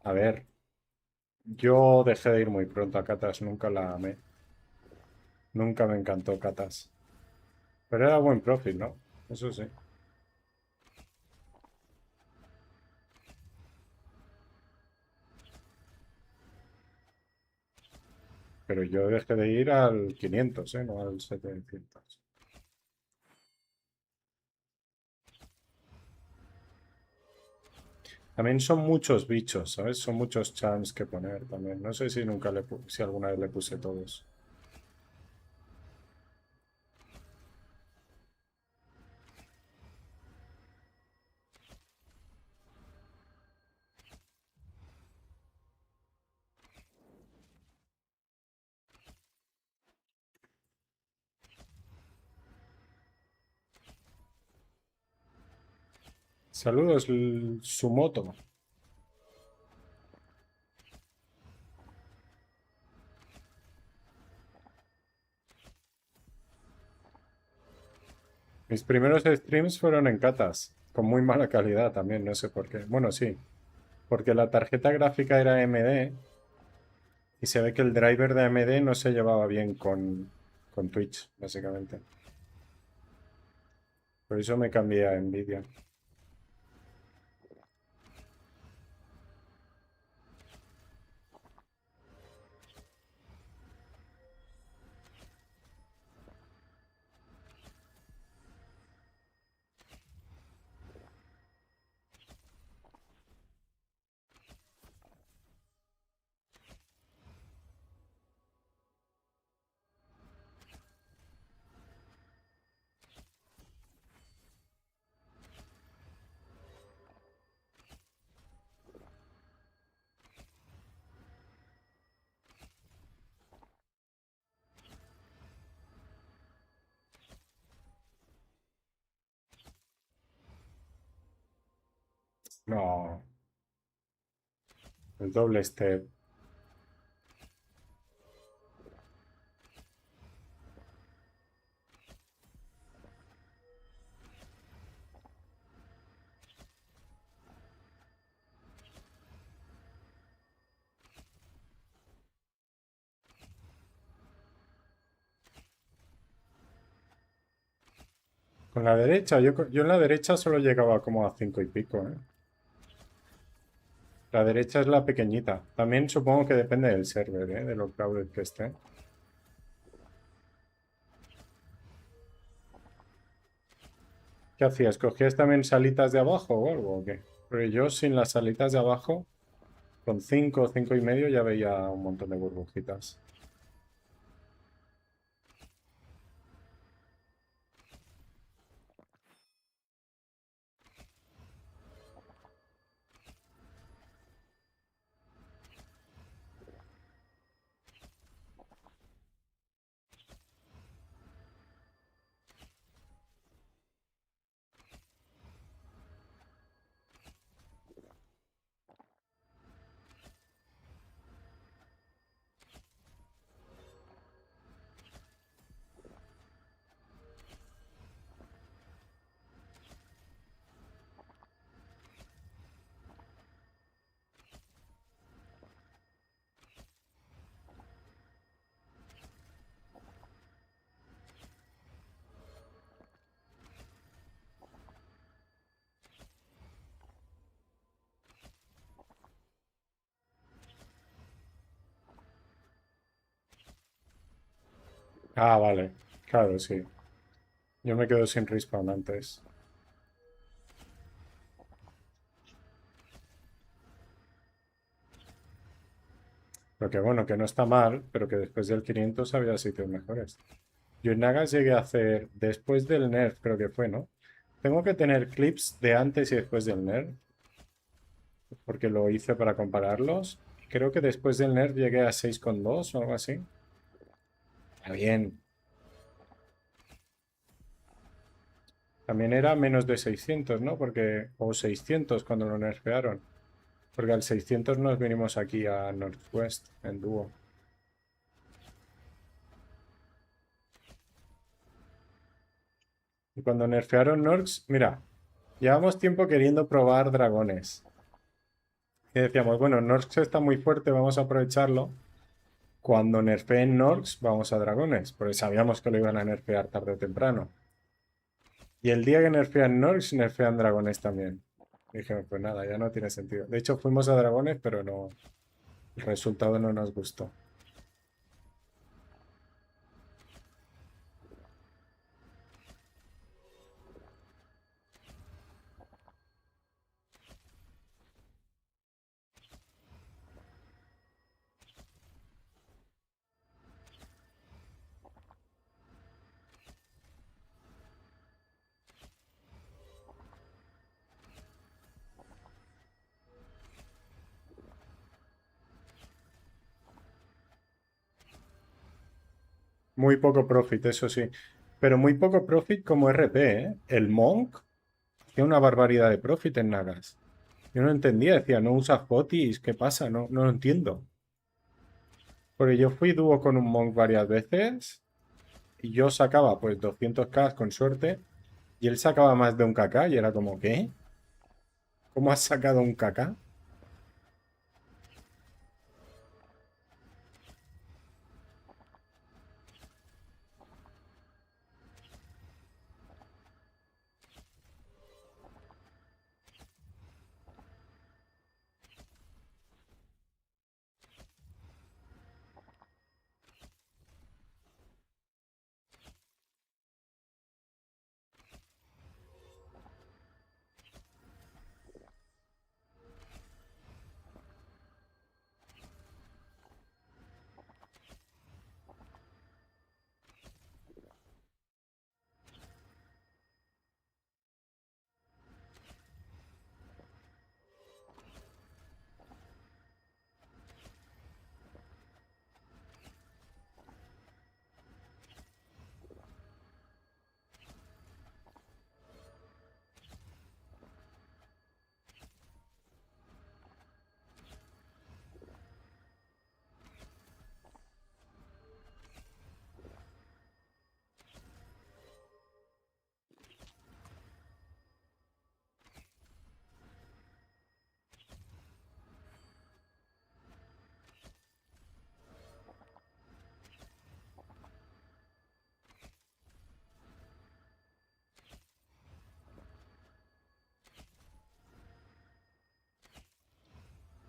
A ver, yo dejé de ir muy pronto a Catas, nunca la amé. Nunca me encantó Catas. Pero era buen profit, ¿no? Eso sí. Pero yo dejé de ir al 500, ¿eh? No al 700. También son muchos bichos, ¿sabes? Son muchos charms que poner también. No sé si nunca si alguna vez le puse todos. Saludos, Sumoto. Mis primeros streams fueron en catas, con muy mala calidad también, no sé por qué. Bueno, sí, porque la tarjeta gráfica era AMD y se ve que el driver de AMD no se llevaba bien con Twitch, básicamente. Por eso me cambié a Nvidia. No, el doble step. Con la derecha, yo en la derecha solo llegaba como a 5 y pico, ¿eh? La derecha es la pequeñita. También supongo que depende del server, ¿eh? De lo crowded que esté. ¿Qué hacías? ¿Cogías también salitas de abajo o algo o qué? Porque yo sin las salitas de abajo, con 5 o 5 y medio ya veía un montón de burbujitas. Ah, vale. Claro, sí. Yo me quedo sin respawn antes. Lo que bueno, que no está mal, pero que después del 500 había sitios mejores. Yo en Nagas llegué a hacer, después del nerf, creo que fue, ¿no? Tengo que tener clips de antes y después del nerf, porque lo hice para compararlos. Creo que después del nerf llegué a 6,2 o algo así. Está bien. También era menos de 600, ¿no? Porque, o 600 cuando lo nerfearon. Porque al 600 nos vinimos aquí a Northwest en dúo. Y cuando nerfearon Norks, mira, Llevamos tiempo queriendo probar dragones. Y decíamos, bueno, Norks está muy fuerte, vamos a aprovecharlo. Cuando nerfeen Norks, vamos a dragones, porque sabíamos que lo iban a nerfear tarde o temprano. Y el día que nerfean Norks, nerfean dragones también. Y dijimos, pues nada, ya no tiene sentido. De hecho, fuimos a dragones, pero no, el resultado no nos gustó. Muy poco profit, eso sí. Pero muy poco profit como RP, ¿eh? El Monk hacía una barbaridad de profit en Nagas. Yo no entendía, decía, no usas potis, ¿qué pasa? No, no lo entiendo. Porque yo fui dúo con un Monk varias veces y yo sacaba pues 200k con suerte y él sacaba más de un kk y era como, ¿qué? ¿Cómo has sacado un kk?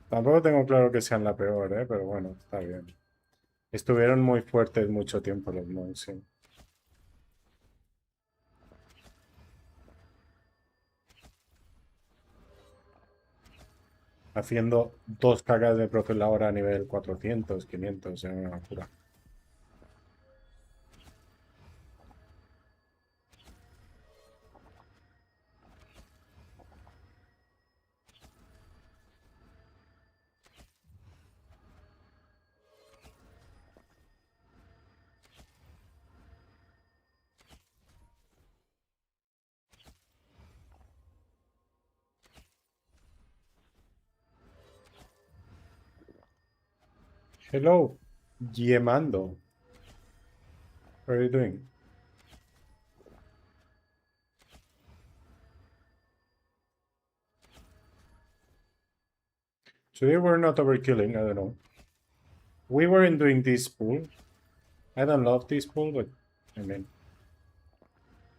Tampoco tengo claro que sean la peor, ¿eh? Pero bueno, está bien. Estuvieron muy fuertes mucho tiempo los Monks, sí. Haciendo 2 kk de profit la hora a nivel 400, 500, era una locura. Hello, Yemando. What are you doing? Today we're not overkilling, I don't know. We weren't doing this pool. I don't love this pool, but I mean,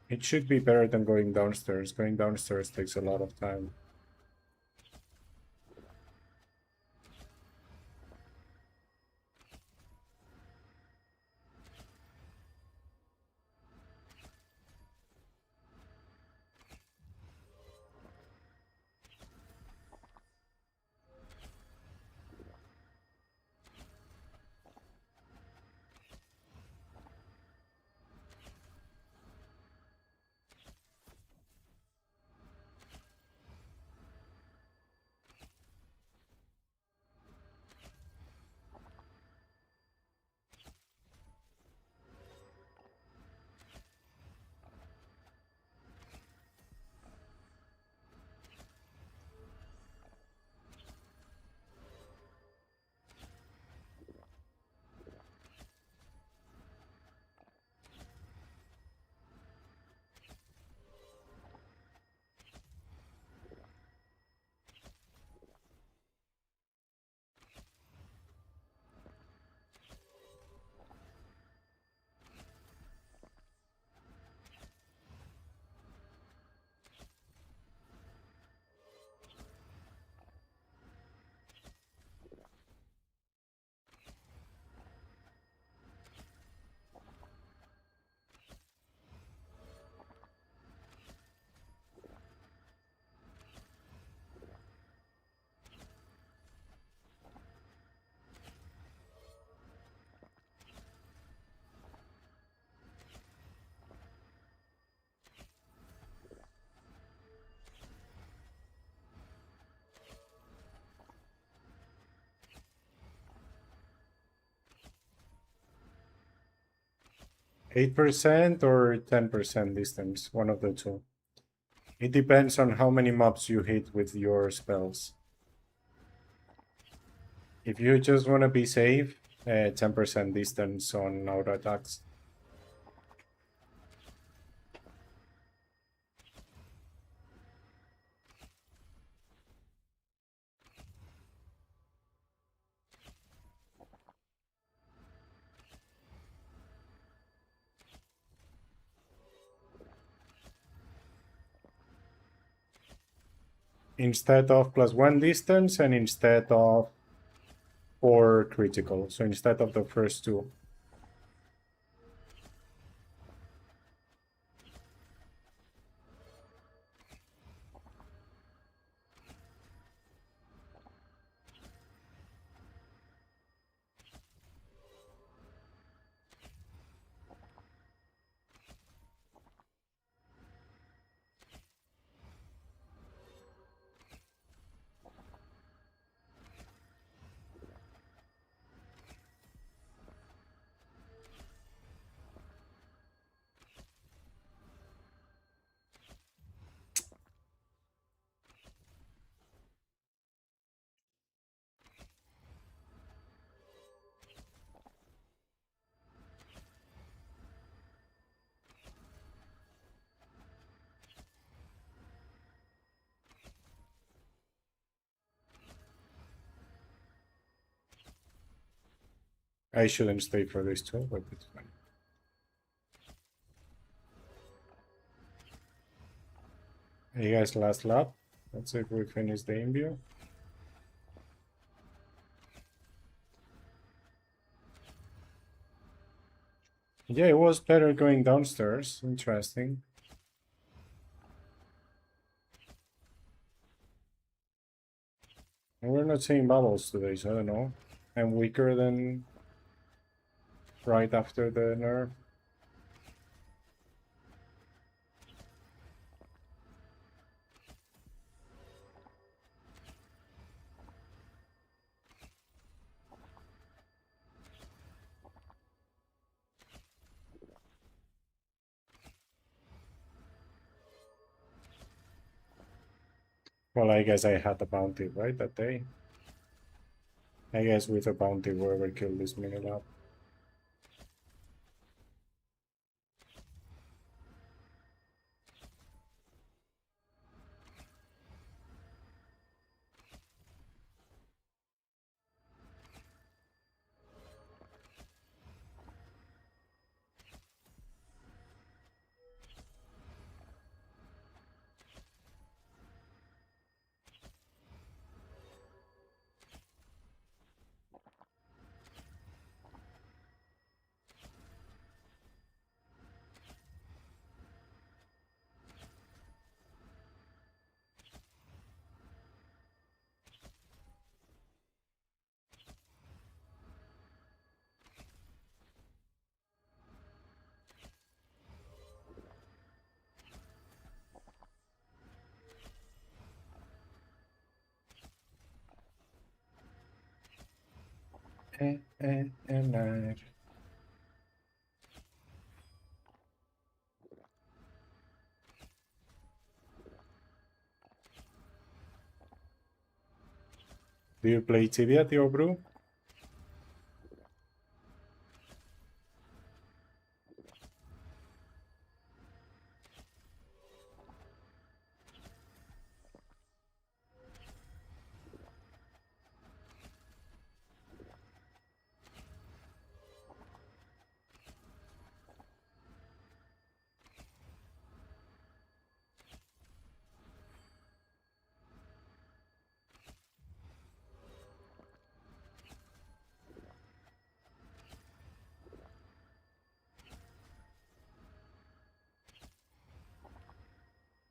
it should be better than going downstairs. Going downstairs takes a lot of time. 8% or 10% distance, one of the two. It depends on how many mobs you hit with your spells. If you just want to be safe, 10% distance on auto attacks. Instead of +1 distance and instead of 4 critical. So instead of the first two. I shouldn't stay for this too, but it's fine. Hey guys, last lap. Let's see if we finish the imbue. Yeah, it was better going downstairs. Interesting. And we're not seeing bubbles today, so I don't know. I'm weaker than right after the nerf. Well, I guess I had a bounty, right, that day? I guess with a bounty, whoever killed this minute up. And do you play Tibia, Tio Bro?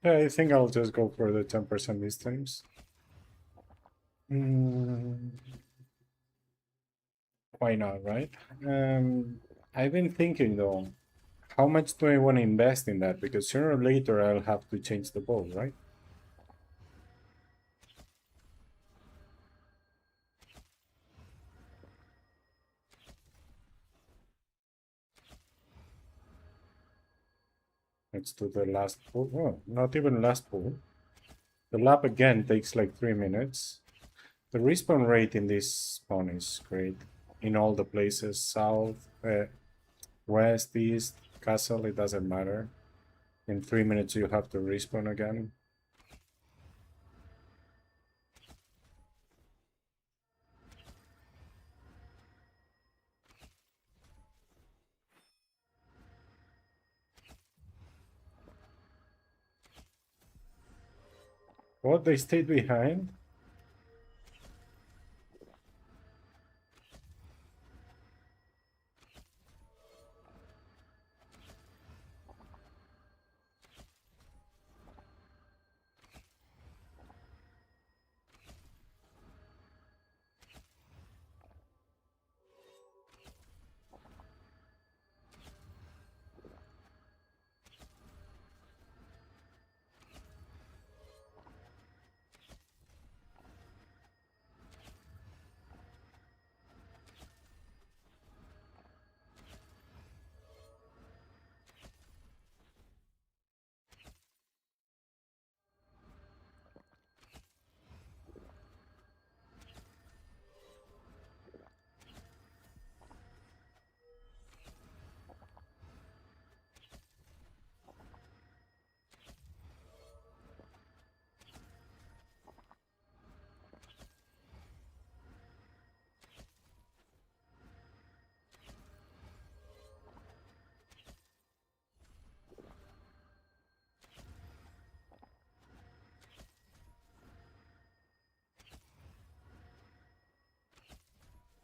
Yeah, I think I'll just go for the 10% distance. Why not, right? I've been thinking though, how much do I want to invest in that? Because sooner or later I'll have to change the bow, right? Let's do the last pool. Oh, not even last pool. The lap again takes like 3 minutes. The respawn rate in this spawn is great. In all the places, south, west, east, castle, it doesn't matter. In 3 minutes you have to respawn again. What, they stayed behind?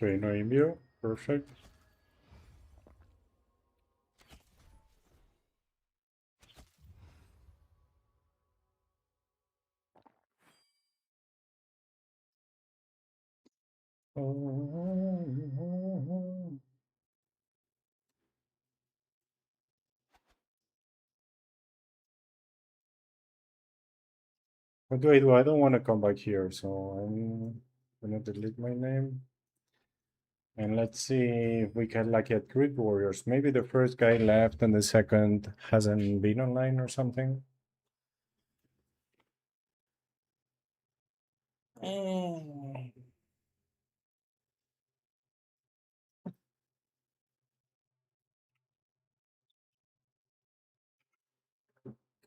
Okay, no envio. Perfect. What do I do? I don't want to come back here, so I'm gonna delete my name. And let's see if we can like get grid warriors. Maybe the first guy left and the second hasn't been online or something.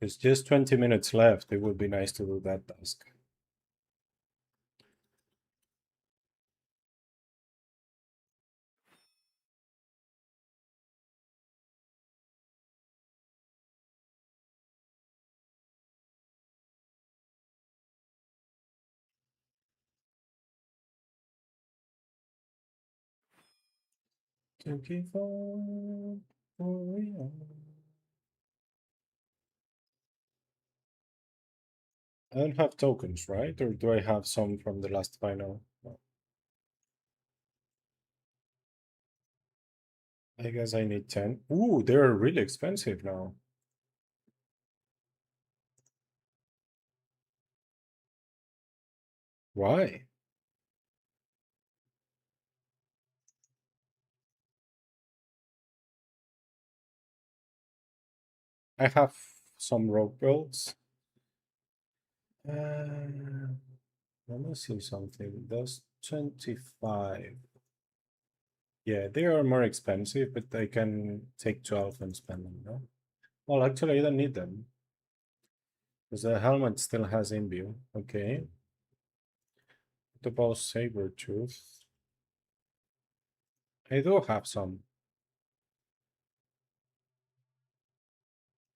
It's just 20 minutes left. It would be nice to do that task. Thank you for I don't have tokens, right? Or do I have some from the last final? No. I guess I need 10. Ooh, they're really expensive now. Why? I have some rope builds. Let me see something. Those 25. Yeah, they are more expensive, but I can take 12 and spend them, no? Well, actually, I don't need them. Because the helmet still has imbue. Okay. What about saber tooth? I do have some.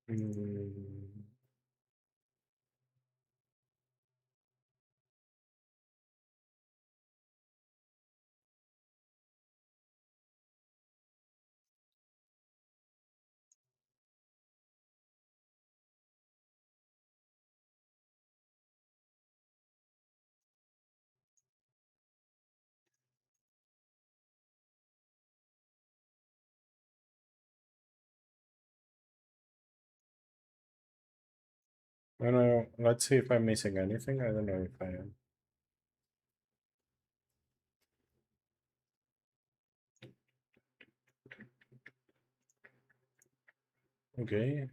Mm, I don't know. Let's see if I'm missing anything. I don't know if I am. Okay.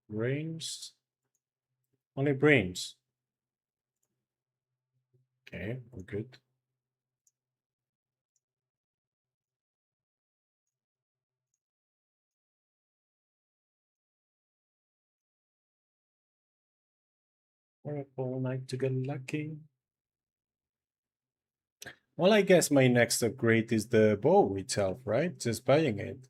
Brains. Only brains. Okay, we're good. We're up all night to get lucky. Well, I guess my next upgrade is the bow itself, right? Just buying it.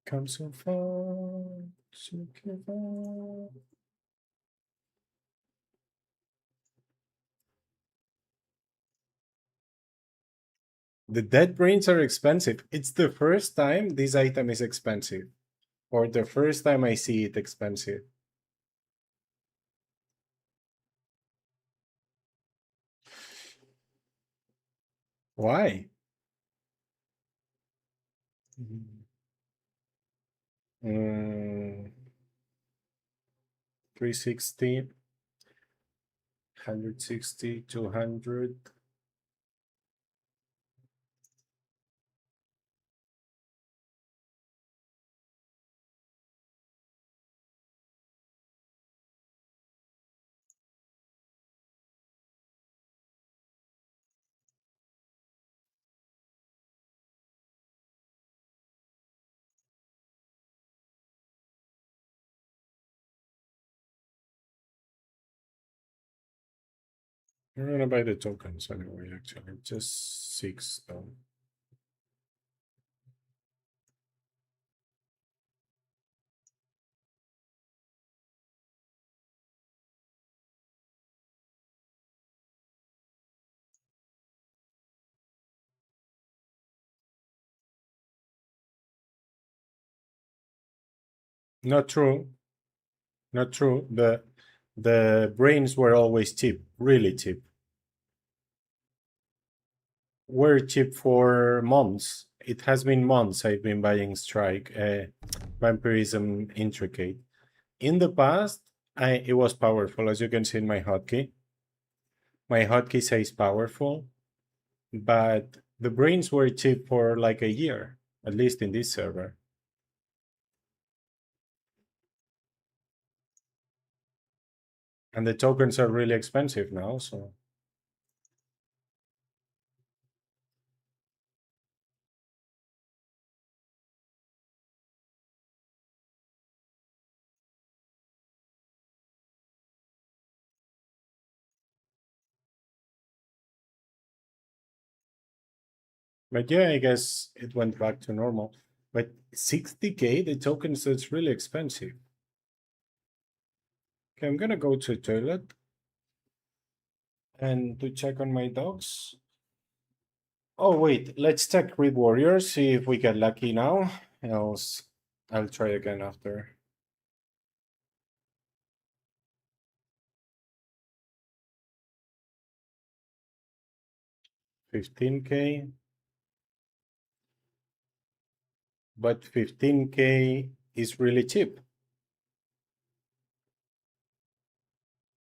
Come so far, so far. The dead brains are expensive. It's the first time this item is expensive. Or the first time I see it expensive. Why? 360, 160, 200. I'm gonna buy the tokens anyway, actually. Just 6 though. Not true. Not true. The brains were always cheap, really cheap. Were cheap for months. It has been months I've been buying Strike, Vampirism Intricate. In the past, it was powerful, as you can see in my hotkey. My hotkey says powerful, but the brains were cheap for like a year, at least in this server. And the tokens are really expensive now, so. But yeah, I guess it went back to normal. But 60k, the tokens, that's really expensive. Okay, I'm gonna go to the toilet and to check on my dogs. Oh wait, let's check Reed Warriors, see if we get lucky now. Else I'll try again after. $15k. But 15k is really cheap.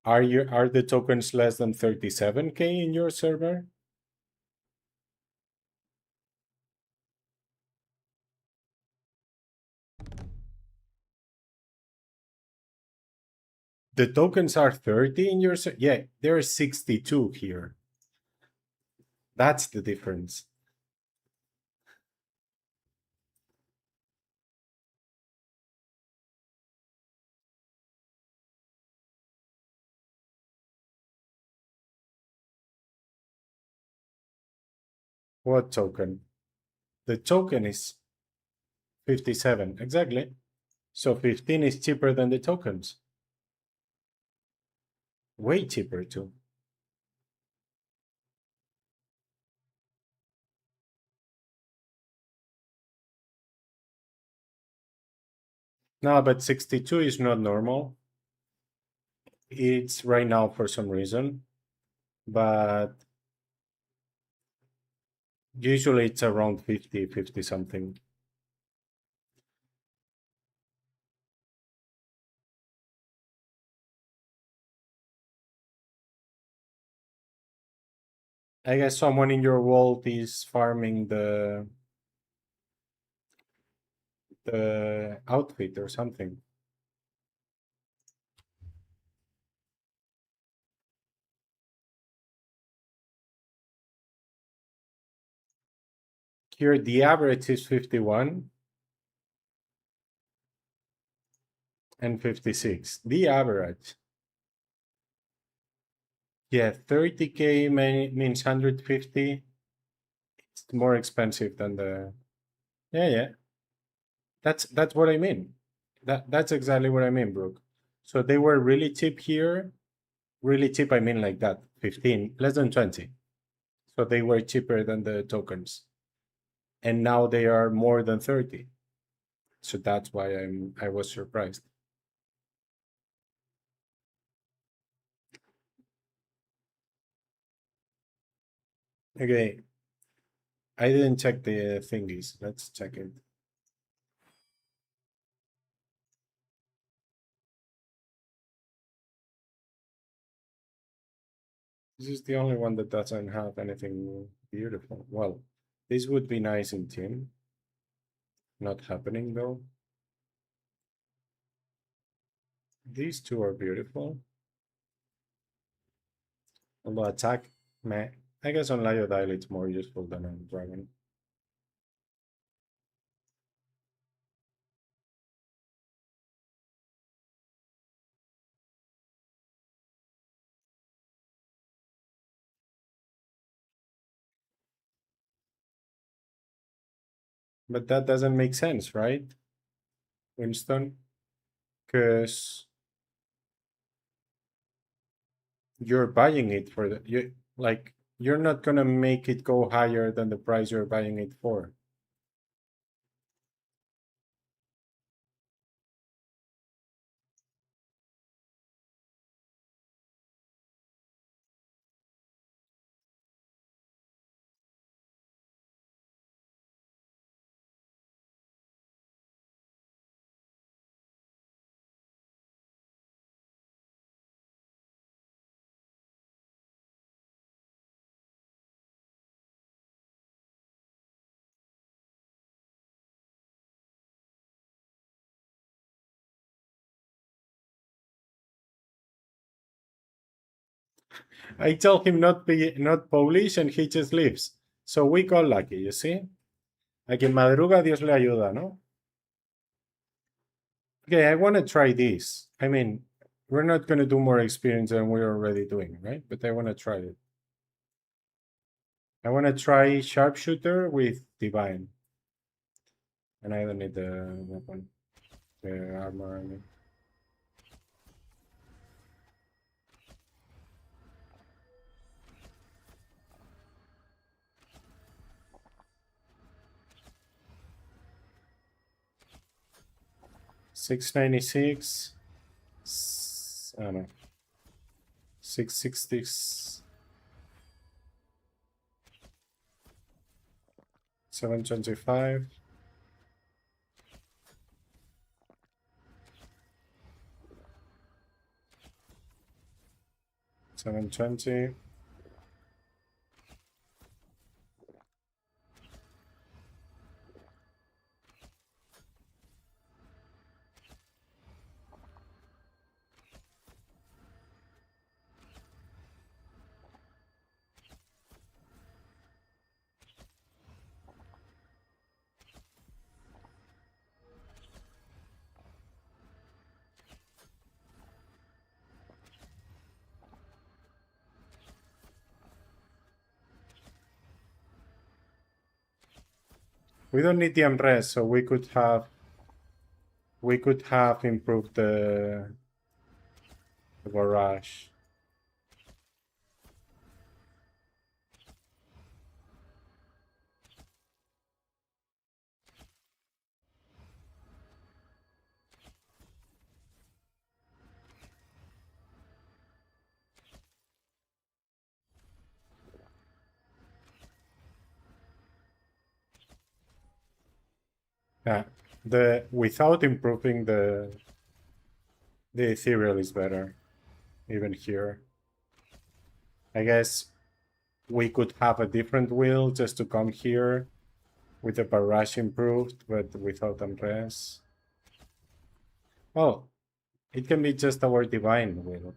Are the tokens less than 37k in your server? The tokens are 30 in your server? Yeah, there are 62 here. That's the difference. What token? The token is 57, exactly. So 15 is cheaper than the tokens. Way cheaper too. No, but 62 is not normal. It's right now for some reason, but usually it's around 50, 50 something. I guess someone in your world is farming the outfit or something. Here, the average is 51 and 56. The average. Yeah, 30k means 150. It's more expensive than the. Yeah. That's what I mean. That's exactly what I mean, Brooke. So they were really cheap here. Really cheap, I mean like that. 15, less than 20. So they were cheaper than the tokens. And now they are more than 30. So that's why I was surprised. Okay. I didn't check the thingies. Let's check it. This is the only one that doesn't have anything beautiful. Well, this would be nice in team. Not happening though. These two are beautiful. Although attack, meh. I guess on Lyodile it's more useful than on Dragon. But that doesn't make sense, right, Winston? Because you're buying it for the you're not gonna make it go higher than the price you're buying it for. I tell him not Polish and he just leaves. So we call lucky, you see? A quien madruga, Dios le ayuda, no? Okay, I want to try this. I mean, we're not going to do more experience than we're already doing, right? But I want to try it. I want to try Sharpshooter with Divine. And I don't need the weapon, the armor, I mean. $696. I don't know. 660. 725. 720. We don't need the unrest, so we could have improved the barrage. Yeah, without improving the ethereal is better, even here. I guess we could have a different wheel just to come here With the barrage improved, but without unrest. Oh, it can be just our divine will.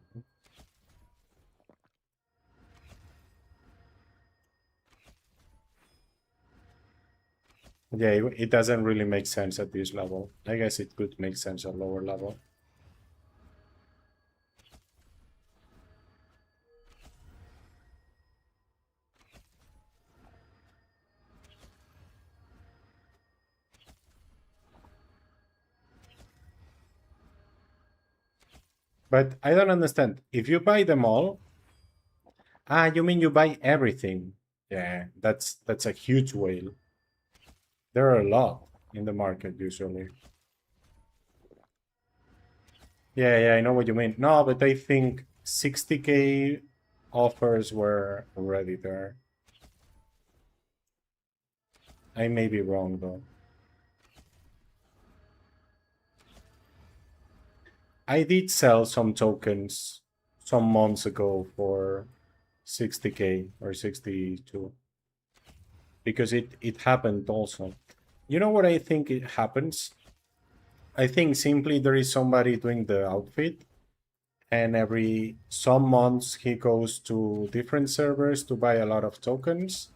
Yeah, it doesn't really make sense at this level. I guess it could make sense at lower level. But I don't understand. If you buy them all, you mean you buy everything? Yeah, that's a huge whale. There are a lot in the market usually. Yeah, I know what you mean. No, but I think 60k offers were already there. I may be wrong though. I did sell some tokens some months ago for 60k or 62 because it happened also. You know what I think it happens? I think simply there is somebody doing the outfit, and every some months he goes to different servers to buy a lot of tokens,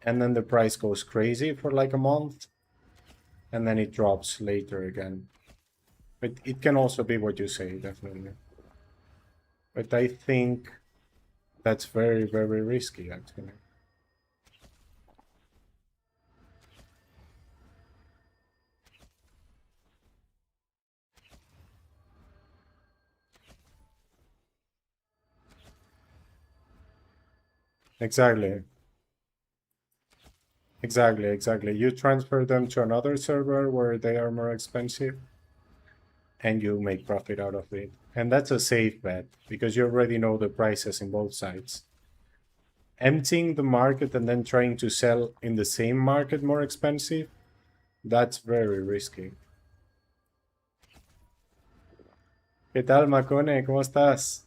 and then the price goes crazy for like a month, and then it drops later again. But it can also be what you say, definitely. But I think that's very, very risky, actually. Exactly. Exactly. You transfer them to another server where they are more expensive, and you make profit out of it. And that's a safe bet because you already know the prices in both sides. Emptying the market and then trying to sell in the same market more expensive, that's very risky. ¿Qué tal, Macone? ¿Cómo estás?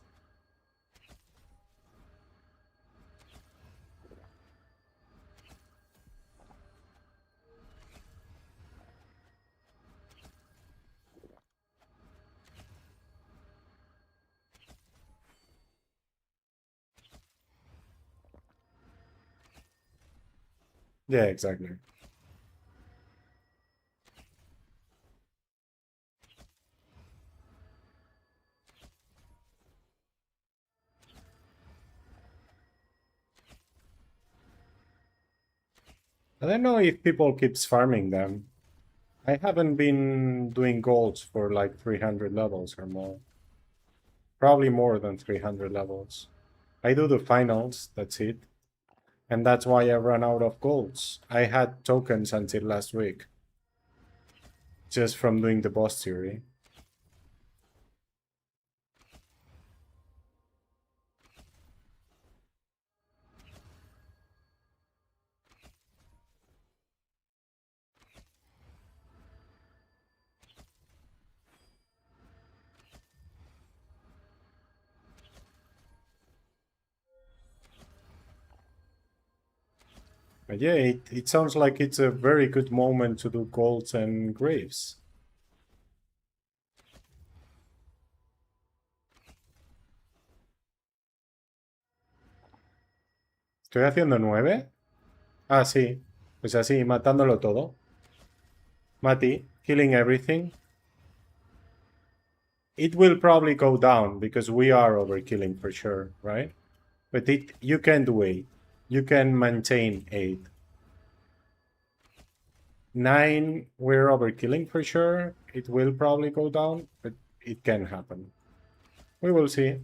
Yeah, exactly. I don't know if people keeps farming them. I haven't been doing golds for like 300 levels or more. Probably more than 300 levels. I do the finals, that's it. And that's why I ran out of golds. I had tokens until last week. Just from doing the Bestiary. But yeah, it sounds like it's a very good moment to do golds and graves. ¿Estoy haciendo 9? Ah, sí. Pues así, matándolo todo. Mati, killing everything. It will probably go down because we are overkilling for sure, right? But you can do 8. You can maintain 8. 9, we're overkilling for sure. It will probably go down, but it can happen. We will see.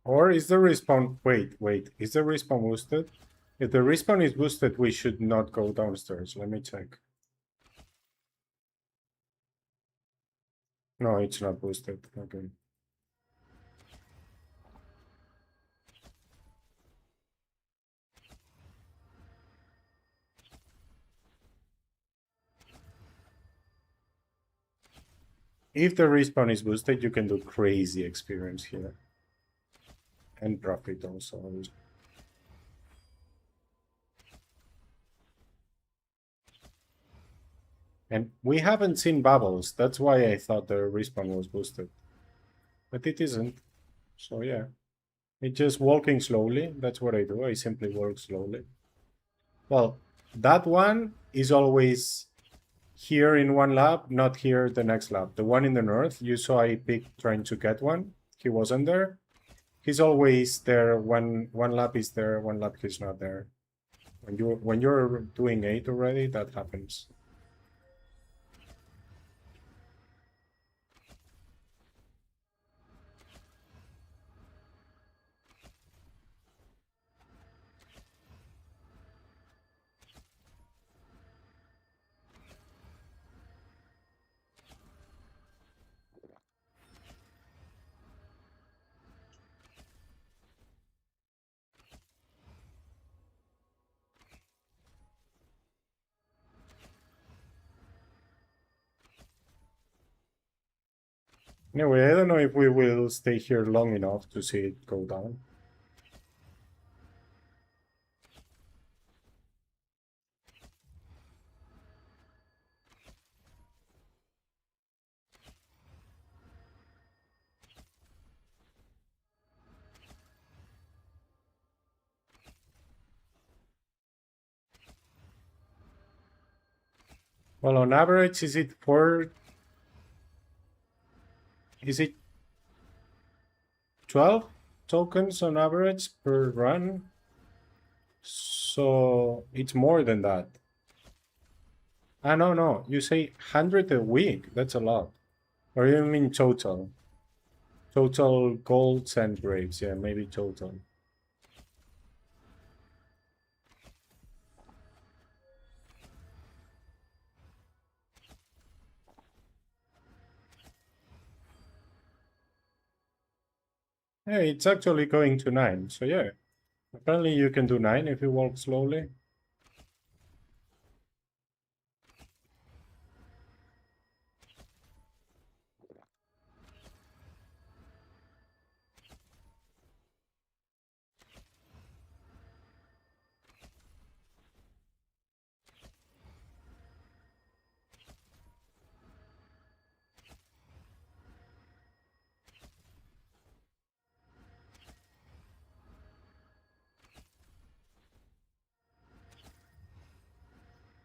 Or is the respawn... Wait. Is the respawn boosted? If the respawn is boosted, we should not go downstairs. Let me check. No, it's not boosted. Okay. if the respawn is boosted, you can do crazy experience here. And profit also. And we haven't seen bubbles. That's why I thought the respawn was boosted. But it isn't. So yeah. It's just walking slowly. That's what I do. I simply walk slowly. Well, that one is always here in one lap, not here the next lap. The one in the north, you saw I picked trying to get one. He wasn't there. He's always there. One lap is there, one lap he's not there. When you're doing 8 already, that happens. Anyway, I don't know if we will stay here long enough to see it go down. Well, on average, is it 12 tokens on average per run? So it's more than that. Ah, no. You say 100 a week. That's a lot. Or you mean total? Total golds and graves. Yeah, maybe total. Yeah, it's actually going to 9. So yeah, apparently you can do 9 if you walk slowly.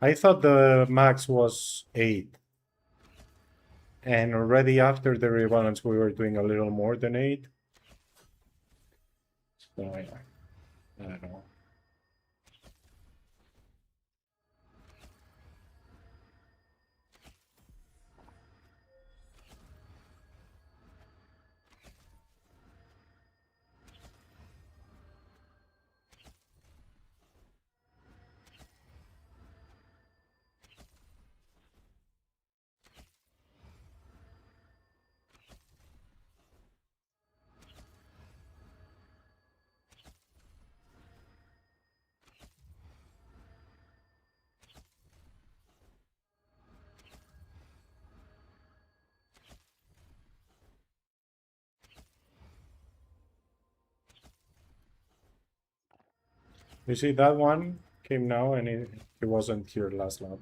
I thought the max was 8. And already after the rebalance, we were doing a little more than 8. So yeah, I don't know. You see, that one came now and it wasn't here last lap.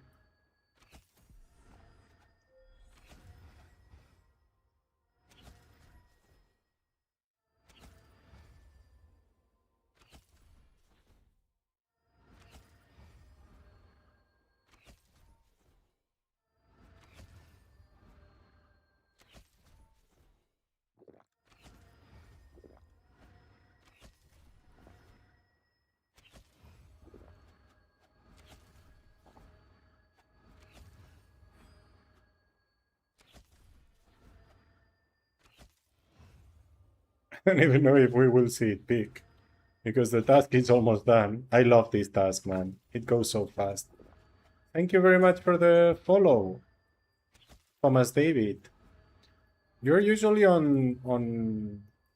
I don't even know if we will see it peak. Because the task is almost done. I love this task, man. It goes so fast. Thank you very much for the follow, Thomas David. You're usually on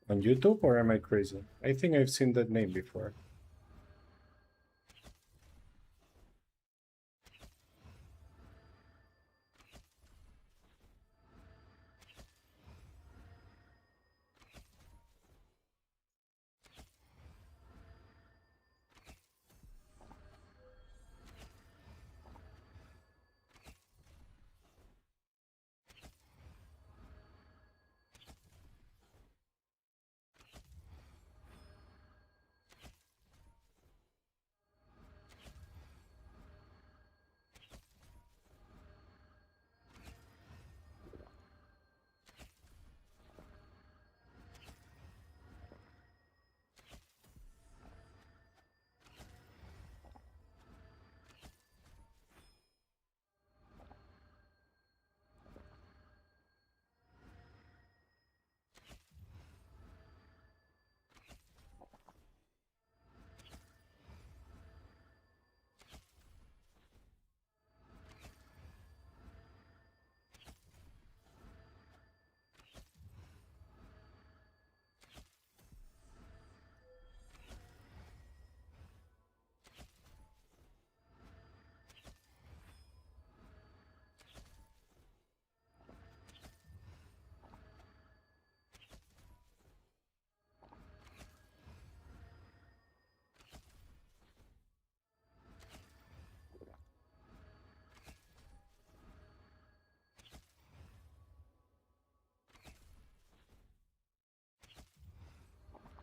YouTube, or am I crazy? I think I've seen that name before.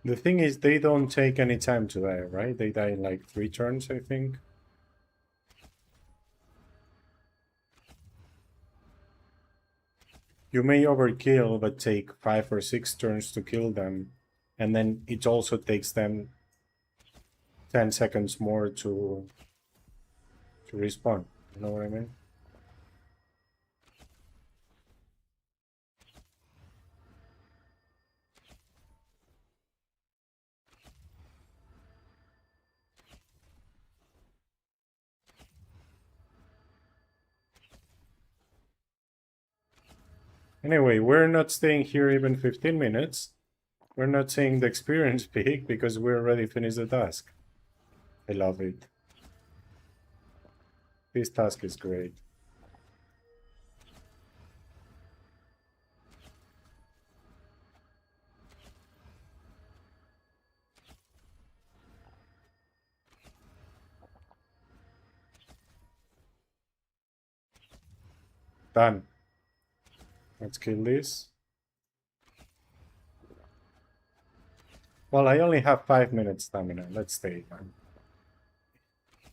The thing is, they don't take any time to die, right? They die in like 3 turns, I think. You may overkill, but take 5 or 6 turns to kill them. And then it also takes them 10 seconds more to respawn. You know what I mean? Anyway, we're not staying here even 15 minutes. We're not seeing the experience peak because we already finished the task. I love it. This task is great. Done. Let's kill this. Well, I only have 5 minutes stamina. Let's stay.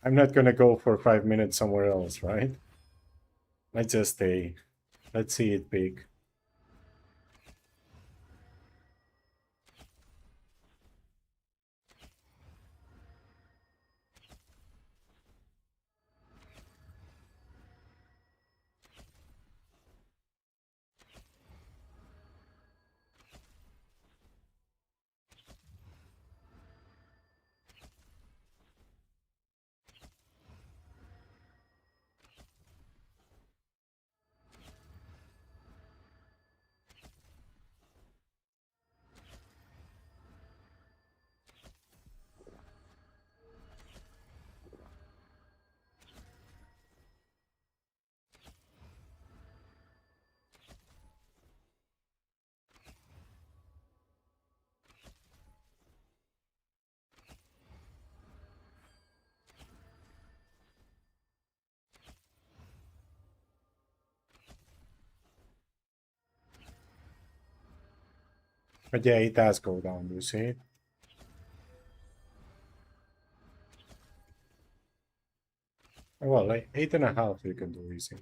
I'm not gonna go for 5 minutes somewhere else, right? Let's just stay. Let's see it peak. But yeah, it does go down, you see? Well, like 8.5 you can do easy.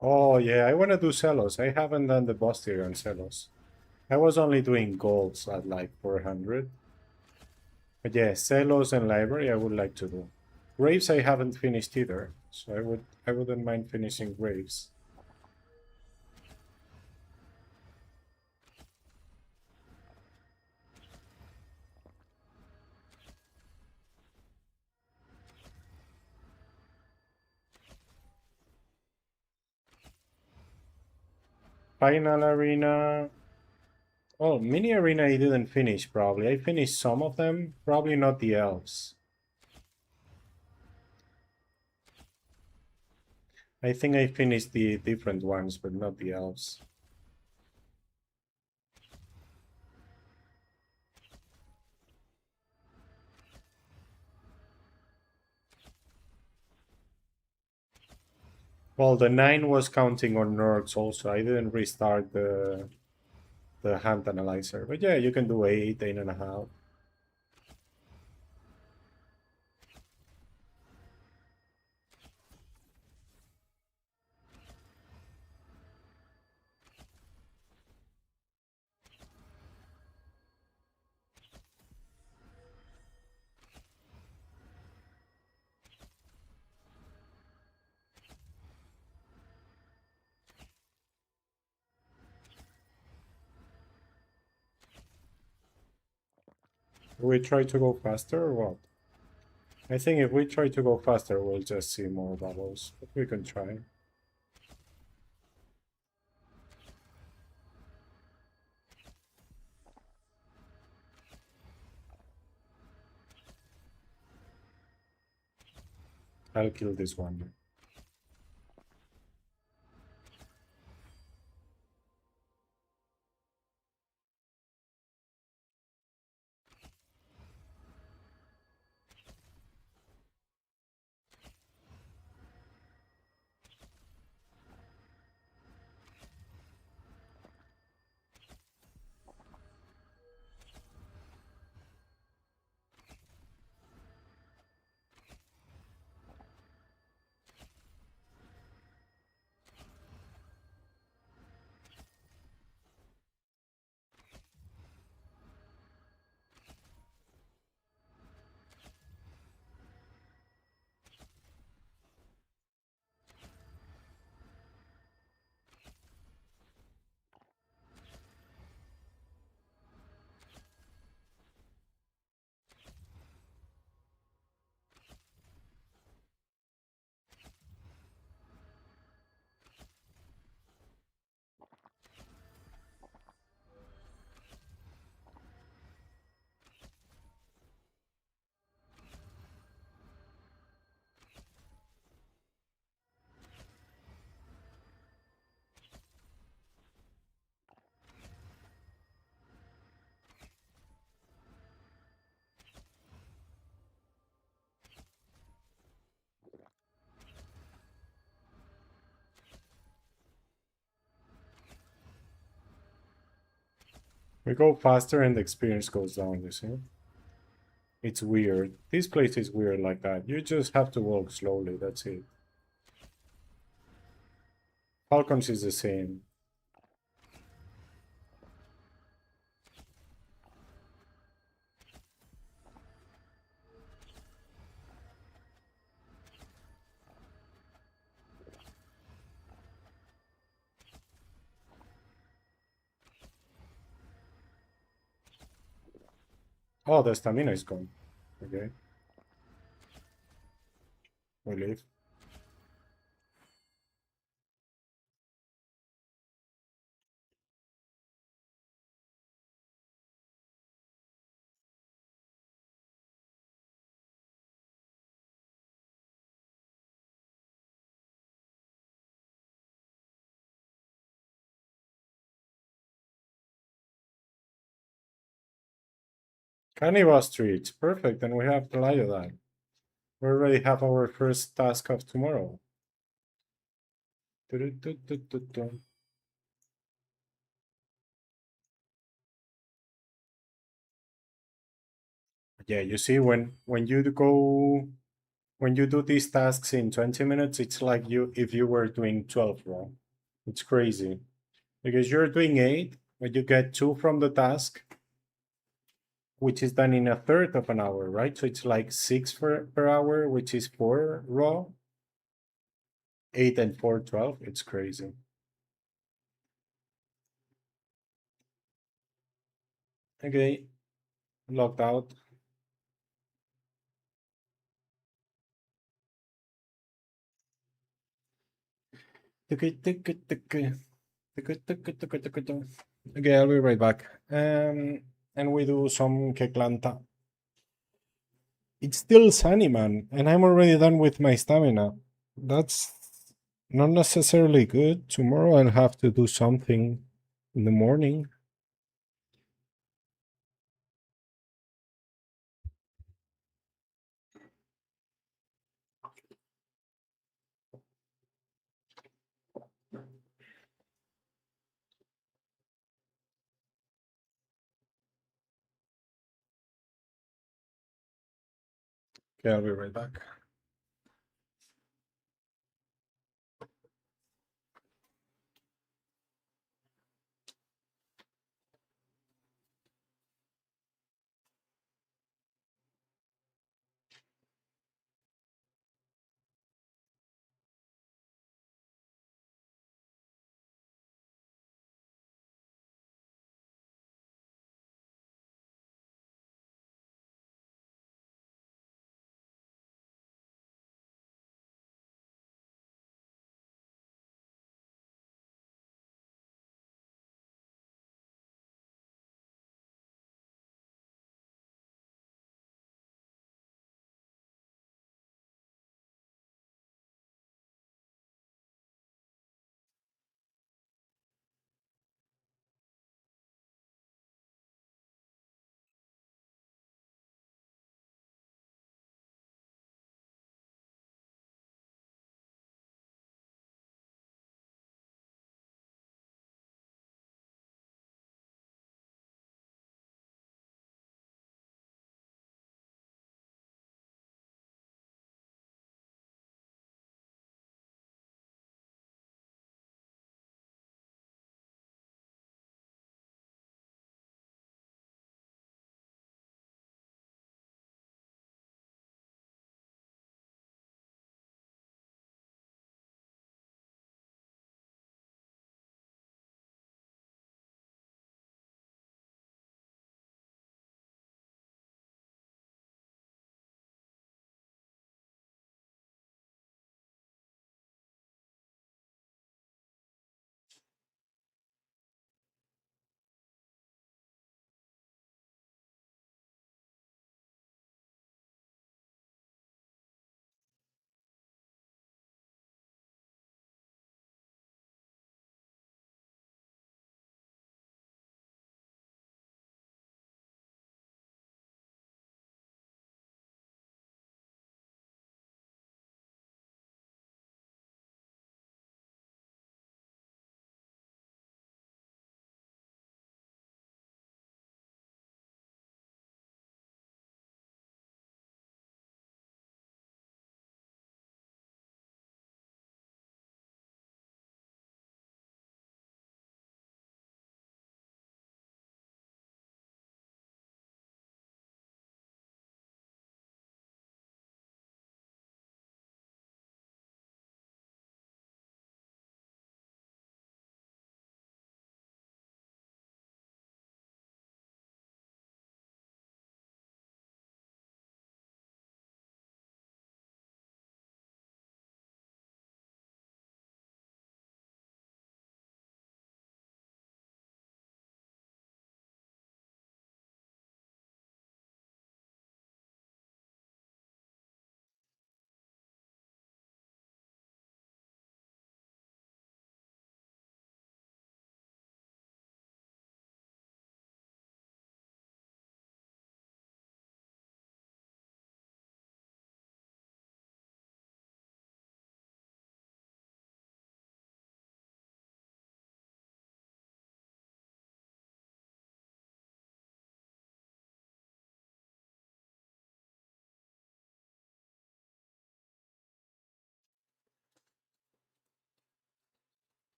Oh yeah, I want to do Celos. I haven't done the Bestiary on Celos. I was only doing golds at like 400. But yeah, Celos and Library I would like to do. Graves I haven't finished either, so I wouldn't mind finishing Graves. Final arena. Well, mini arena I didn't finish probably. I finished some of them, probably not the elves. I think I finished the different ones, but not the elves. Well, the 9 was counting on nerds also. I didn't restart the hand analyzer. But yeah, you can do 8, 8.5. We try to go faster or what? I think if we try to go faster, we'll just see more bubbles. But we can try. I'll kill this one. We go faster and the experience goes down, you see? It's weird. This place is weird like that. You just have to walk slowly, that's it. Falcons is the same. Oh, the stamina is gone. Okay. We leave. Carnival Street. Perfect, and we have the Iodine. We already have our first task of tomorrow. Du-du-du-du-du-du. Yeah, you see, when you go when you do these tasks in 20 minutes, it's like you if you were doing 12 raw. It's crazy. Because you're doing 8, but you get 2 from the task, which is done in a third of an hour, right? So it's like 6 per hour, which is 4 raw. 8 and 4, 12. It's crazy. Okay, logged out. Okay, I'll be right back. And we do some Keklanta. It's still sunny, man, and I'm already done with my stamina. That's not necessarily good. Tomorrow I'll have to do something in the morning. Okay, I'll be right back.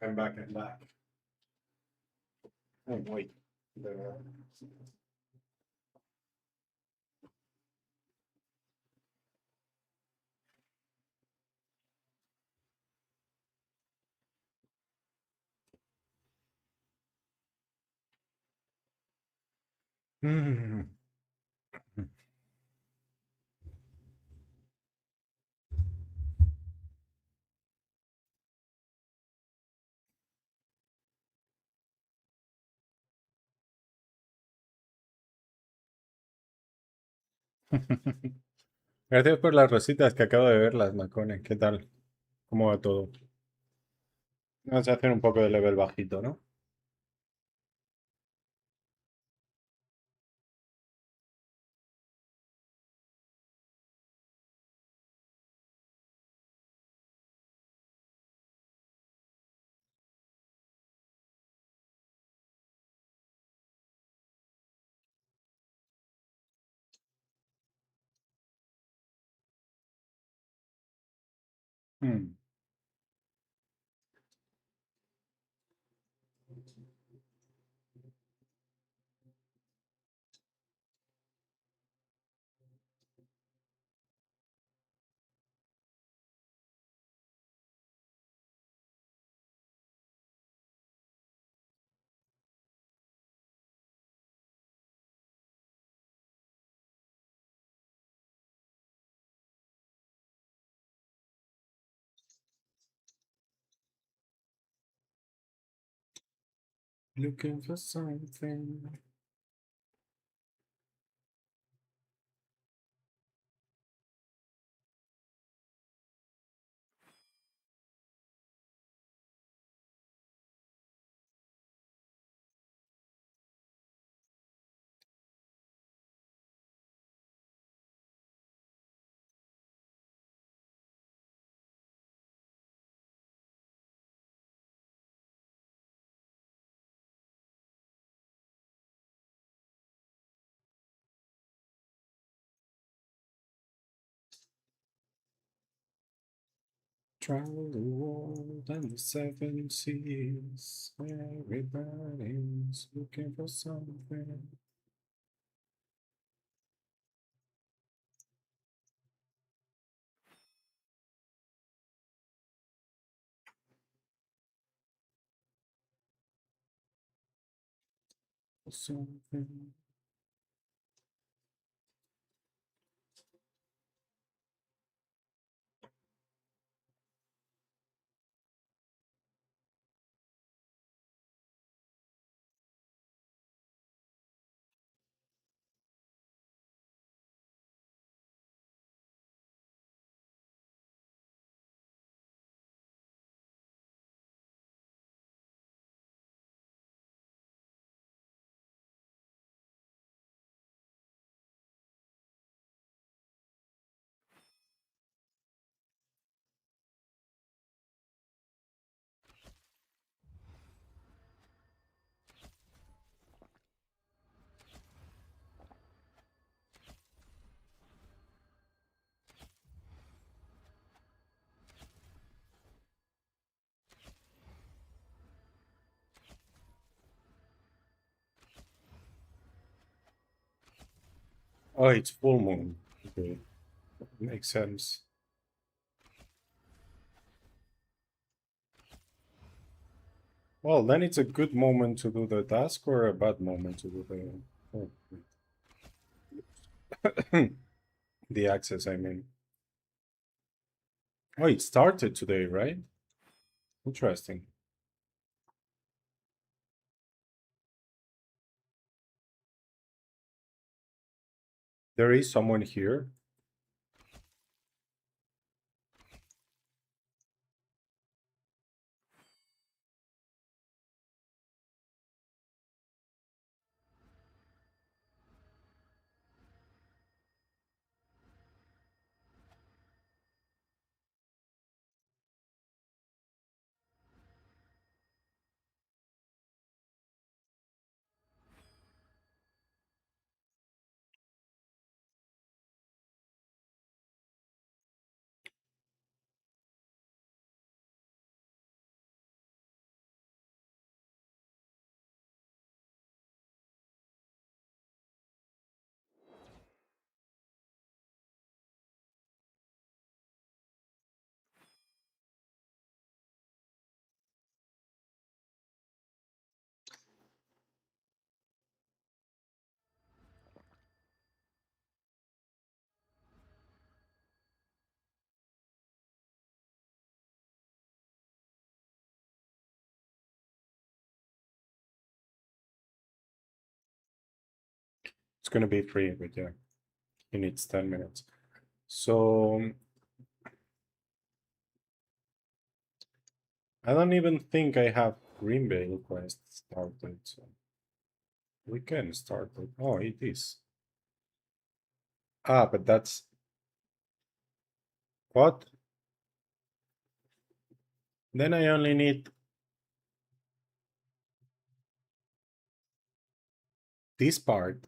I'm back, I'm back. Oh, wait. Mm. Gracias por las rositas que acabo de verlas, Macone. ¿Qué tal? ¿Cómo va todo? Vamos a hacer un poco de level bajito, ¿no? Hmm. Looking for something. Travel the world and the seven seas. Everybody's looking for something. For something. Oh, it's full moon. Okay, makes sense. Well, then it's a good moment to do the task or a bad moment to do the access, I mean. Oh, it started today, right? Interesting. There is someone here. It's gonna be free, but yeah, it needs 10 minutes. So I don't even think I have Green Bay quest started, so we can start it. Oh, it is. Ah, but that's what? Then I only need this part.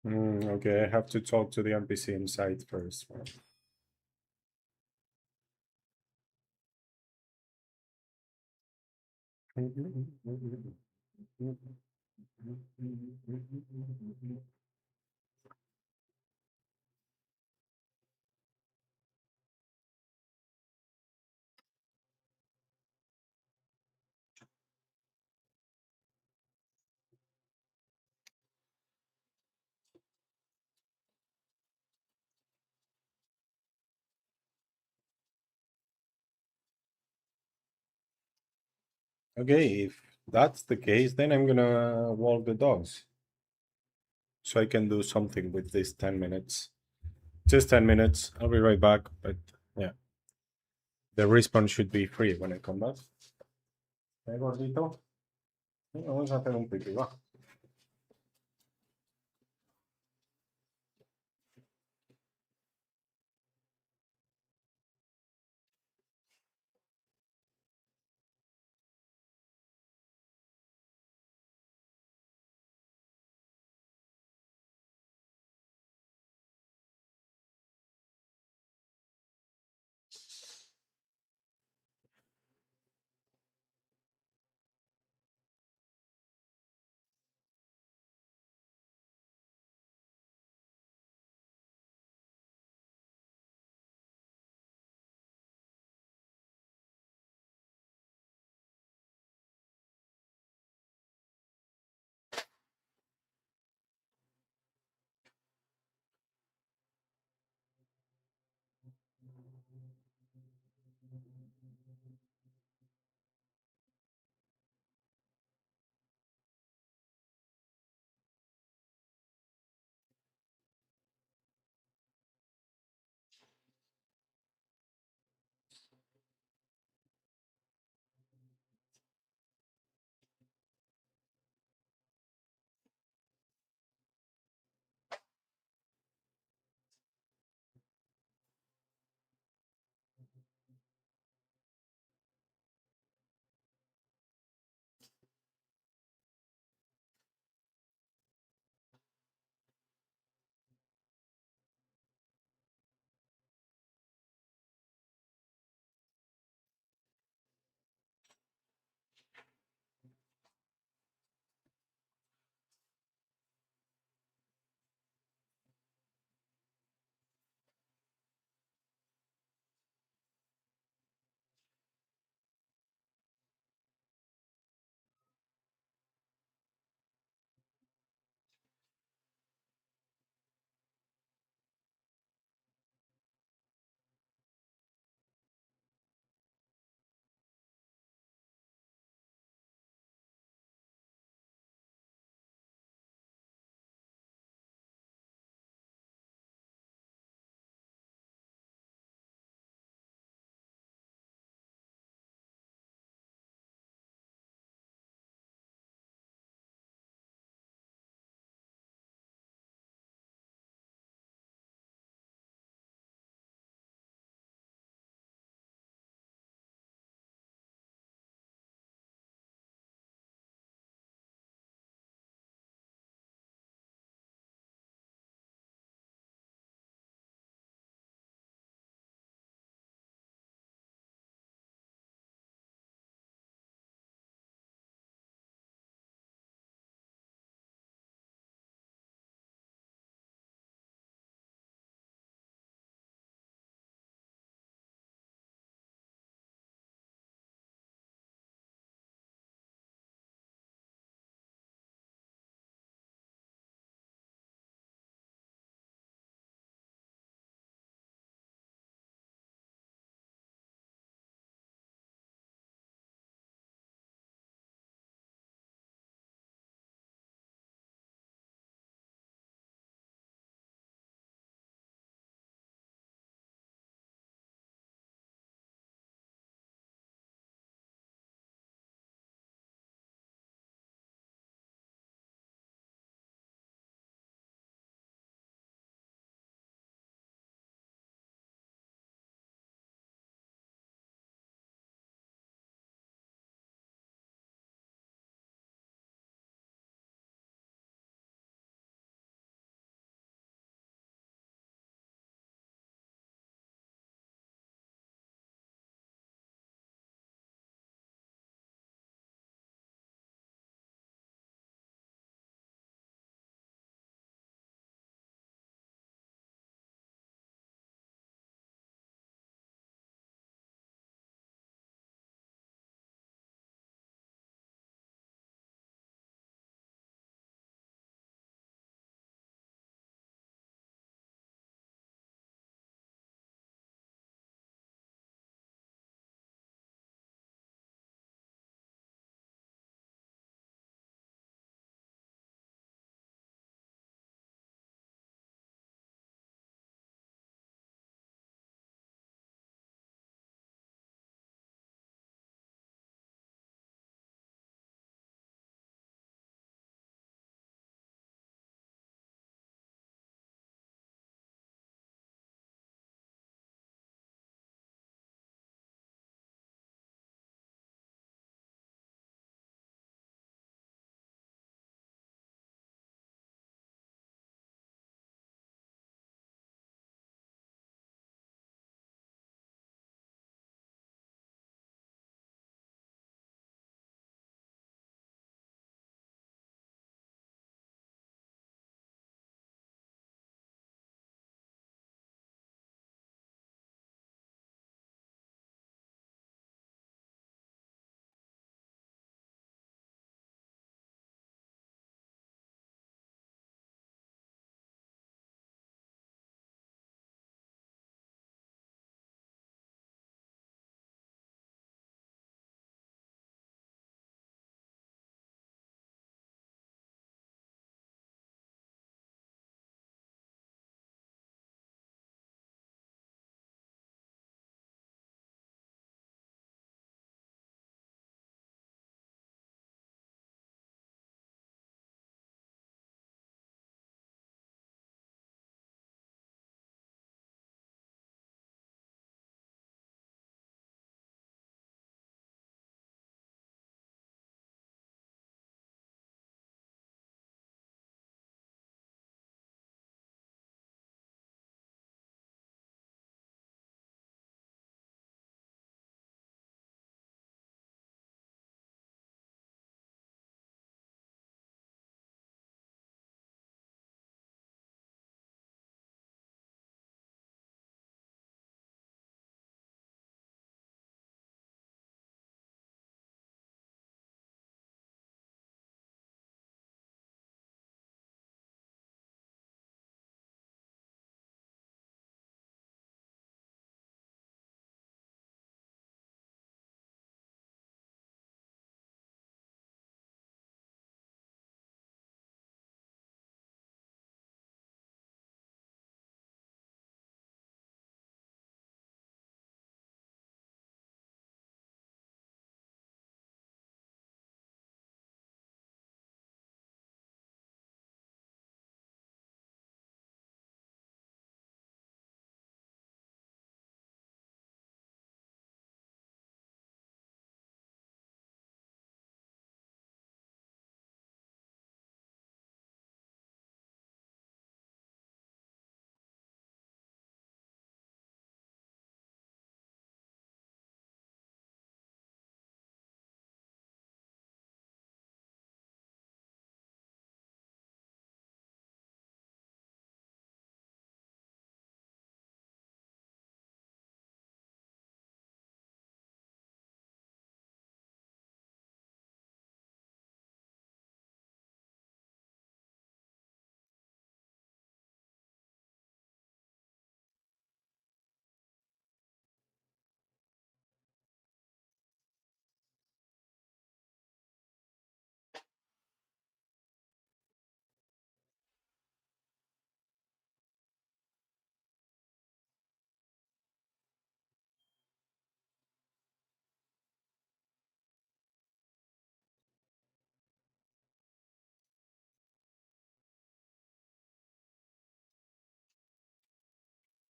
Okay, I have to talk to the NPC inside first. Okay, if that's the case, then I'm gonna walk the dogs. So I can do something with this 10 minutes. Just 10 minutes. I'll be right back. But yeah, the respawn should be free when I come back. Gordito. Vamos a hacer un pipí, va.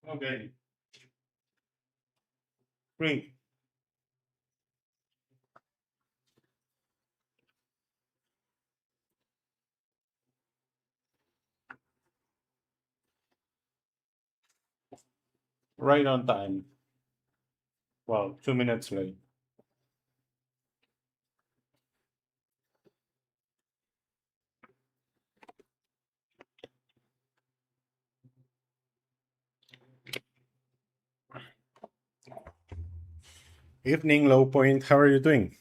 Okay. 3. Right on time. Well, 2 minutes late. Evening, Low Point. How are you doing?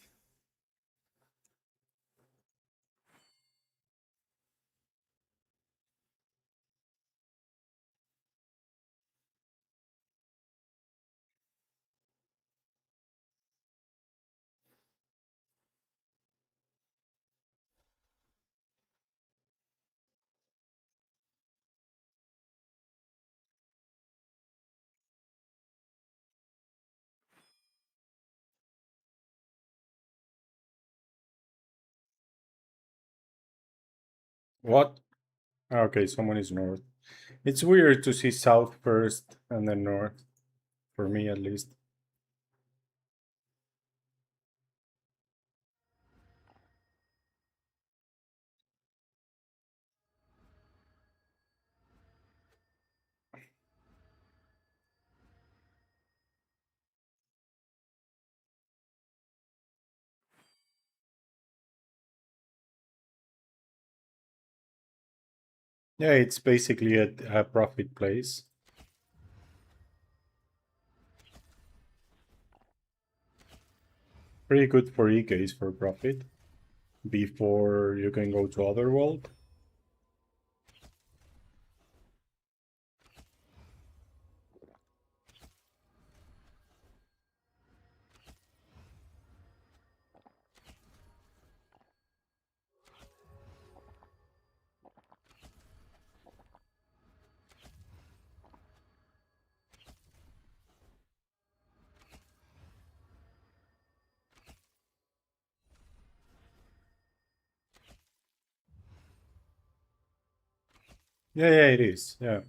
What? Okay, someone is north. It's weird to see south first and then north, for me at least. Yeah, it's basically a profit place. Pretty good for EKs for profit before you can go to Otherworld. Yeah, it is. Yeah.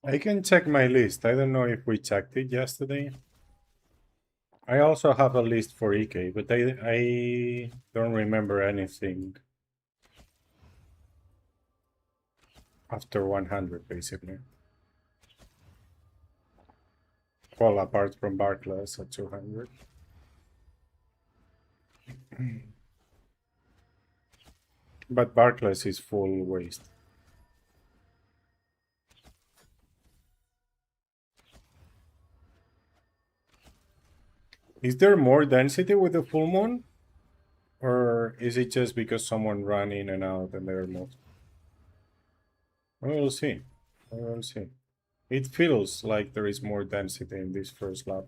I can check my list. I don't know if we checked it yesterday. I also have a list for EK, but I don't remember anything after 100, basically. Well, apart from Barclays at 200. But Barclays is full waste. Is there more density with the full moon? Or is it just because someone ran in and out and they're moved? We will see. We will see. It feels like there is more density in this first lap.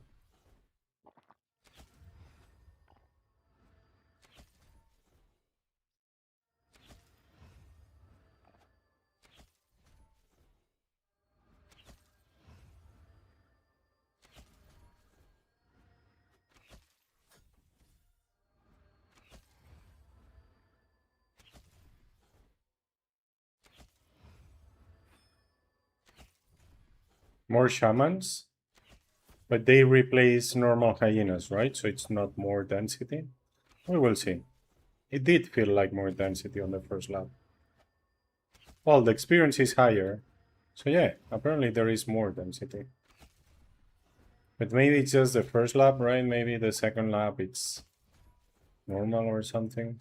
More shamans? But they replace normal hyenas, right? So it's not more density? We will see. It did feel like more density on the first lap. Well, the experience is higher. So yeah, apparently there is more density. But maybe it's just the first lap, right? Maybe the second lap it's normal or something.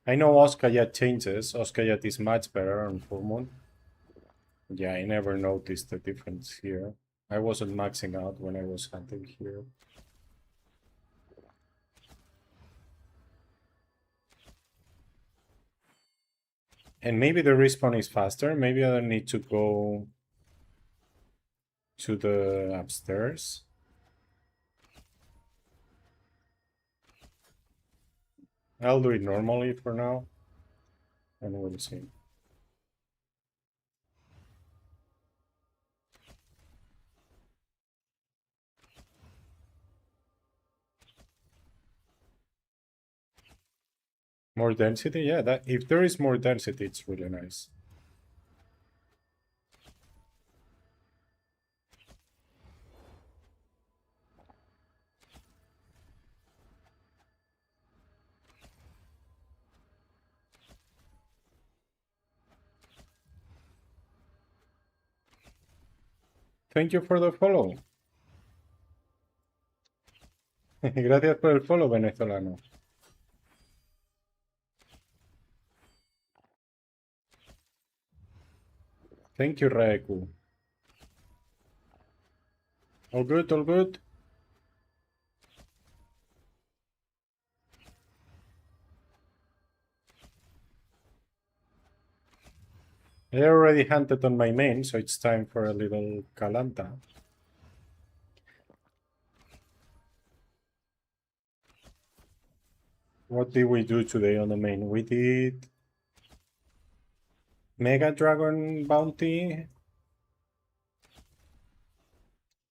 I know Oskayat changes. Oskayat is much better on full moon. Yeah, I never noticed the difference here. I wasn't maxing out when I was hunting here. And maybe the respawn is faster. Maybe I don't need to go to the upstairs. I'll do it normally for now. And we'll see. More density? Yeah, that if there is more density, it's really nice. Thank you for the follow. Gracias por el follow, venezolano. Thank you, Raeku. All good, all good. I already hunted on my main, so it's time for a little Kalanta. What did we do today on the main? We did Mega Dragon Bounty,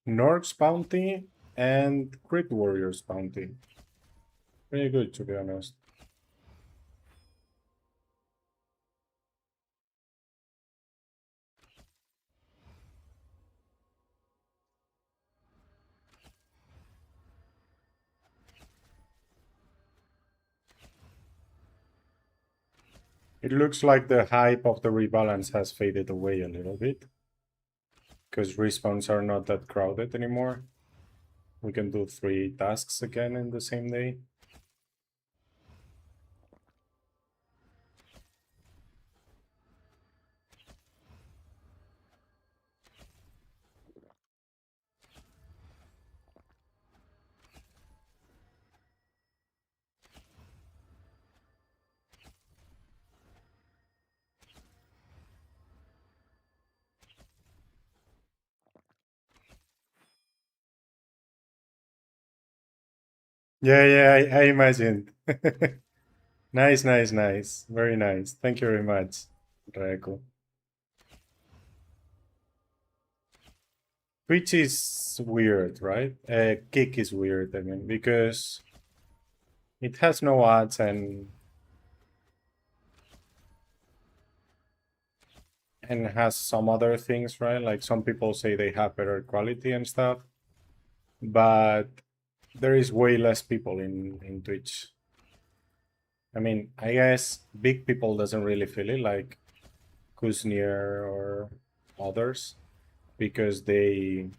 Norks Bounty, and Crit Warriors Bounty. Pretty good, to be honest. It looks like the hype of the rebalance has faded away a little bit, because respawns are not that crowded anymore. We can do 3 tasks again in the same day. Yeah, I imagined. Nice, nice, nice. Very nice. Thank you very much, Raeko. Twitch is weird, right? Kick is weird, I mean, because it has no ads and has some other things, right? Like some people say they have better quality and stuff, but there is way less people in Twitch. I mean, I guess big people doesn't really feel it, like Kuznier or others, because they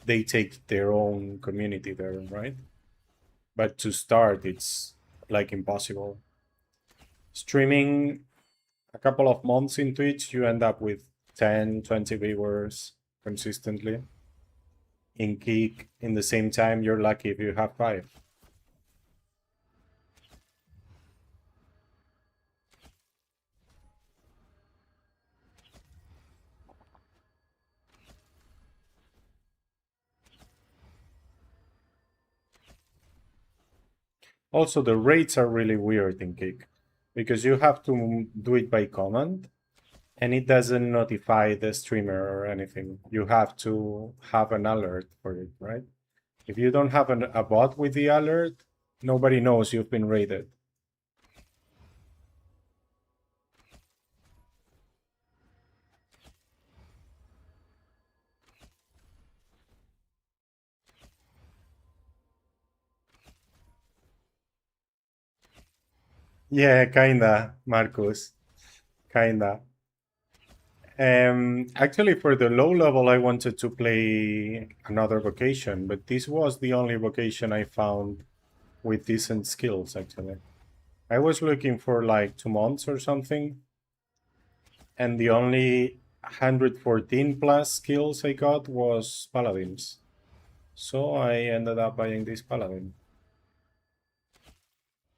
take their own community there, right? But to start, it's like impossible. Streaming a couple of months in Twitch, you end up with 10, 20 viewers consistently. In Geek, in the same time, you're lucky if you have 5. Also, the rates are really weird in Geek, because you have to do it by command, and it doesn't notify the streamer or anything. You have to have an alert for it, right? If you don't have a bot with the alert, nobody knows you've been raided. Yeah, kinda, Marcus. Kinda. Actually, for the low level, I wanted to play another vocation, but this was the only vocation I found with decent skills, actually. I was looking for like 2 months or something, and the only 114 plus skills I got was Paladins. So I ended up buying this Paladin.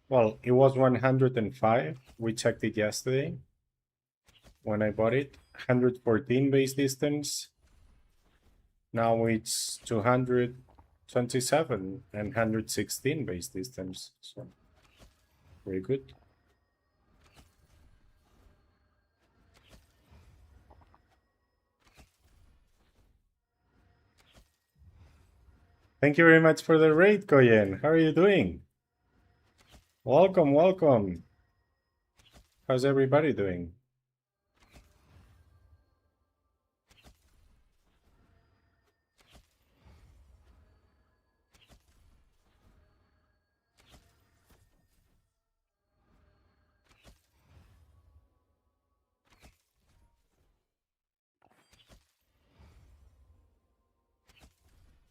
Well, it was 105. We checked it yesterday when I bought it. 114 base distance. Now it's 227 and 116 base distance. So very good. Thank you very much for the raid, Koyen. How are you doing? Welcome, welcome. How's everybody doing?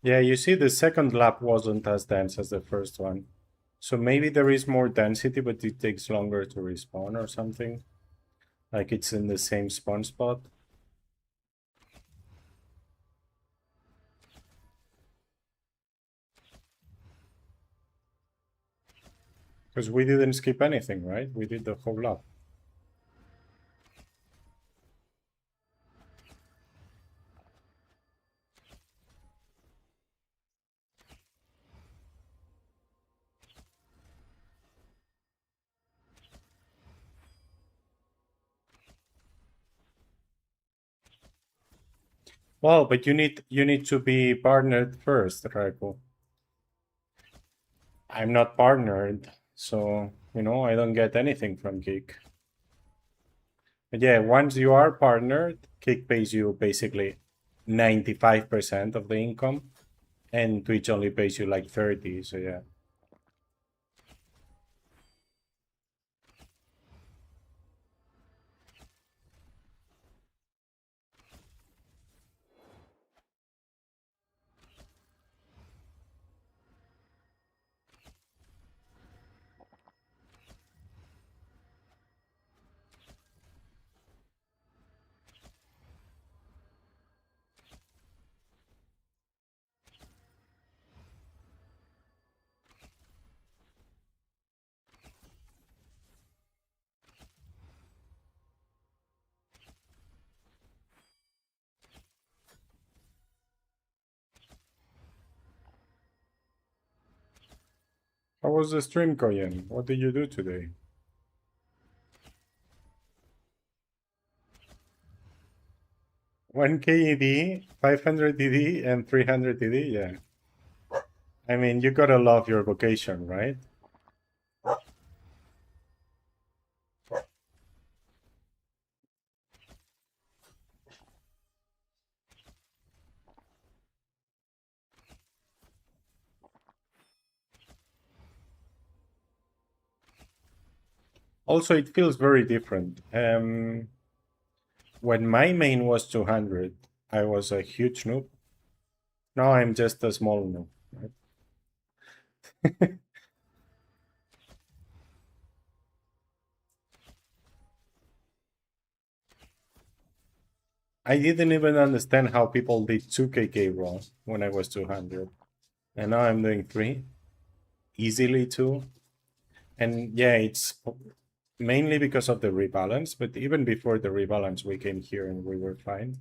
Yeah, you see the second lap wasn't as dense as the first one. So maybe there is more density, but it takes longer to respawn or something. Like it's in the same spawn spot. Because we didn't skip anything, right? We did the whole lap. Well, but you need to be partnered first, Raiko. I'm not partnered, so you know I don't get anything from Kick. But yeah, once you are partnered, Kick pays you basically 95% of the income, and Twitch only pays you like 30. So yeah. How was the stream, Koyen? What did you do today? 1K ED, 500 ED, and 300 ED, yeah. I mean, you gotta love your vocation, right? Also, it feels very different. When my main was 200, I was a huge noob. Now I'm just a small noob. Right? I didn't even understand how people did 2KK wrong when I was 200. And now I'm doing 3. Easily 2. And yeah, it's mainly because of the rebalance, but even before the rebalance, we came here and we were fine.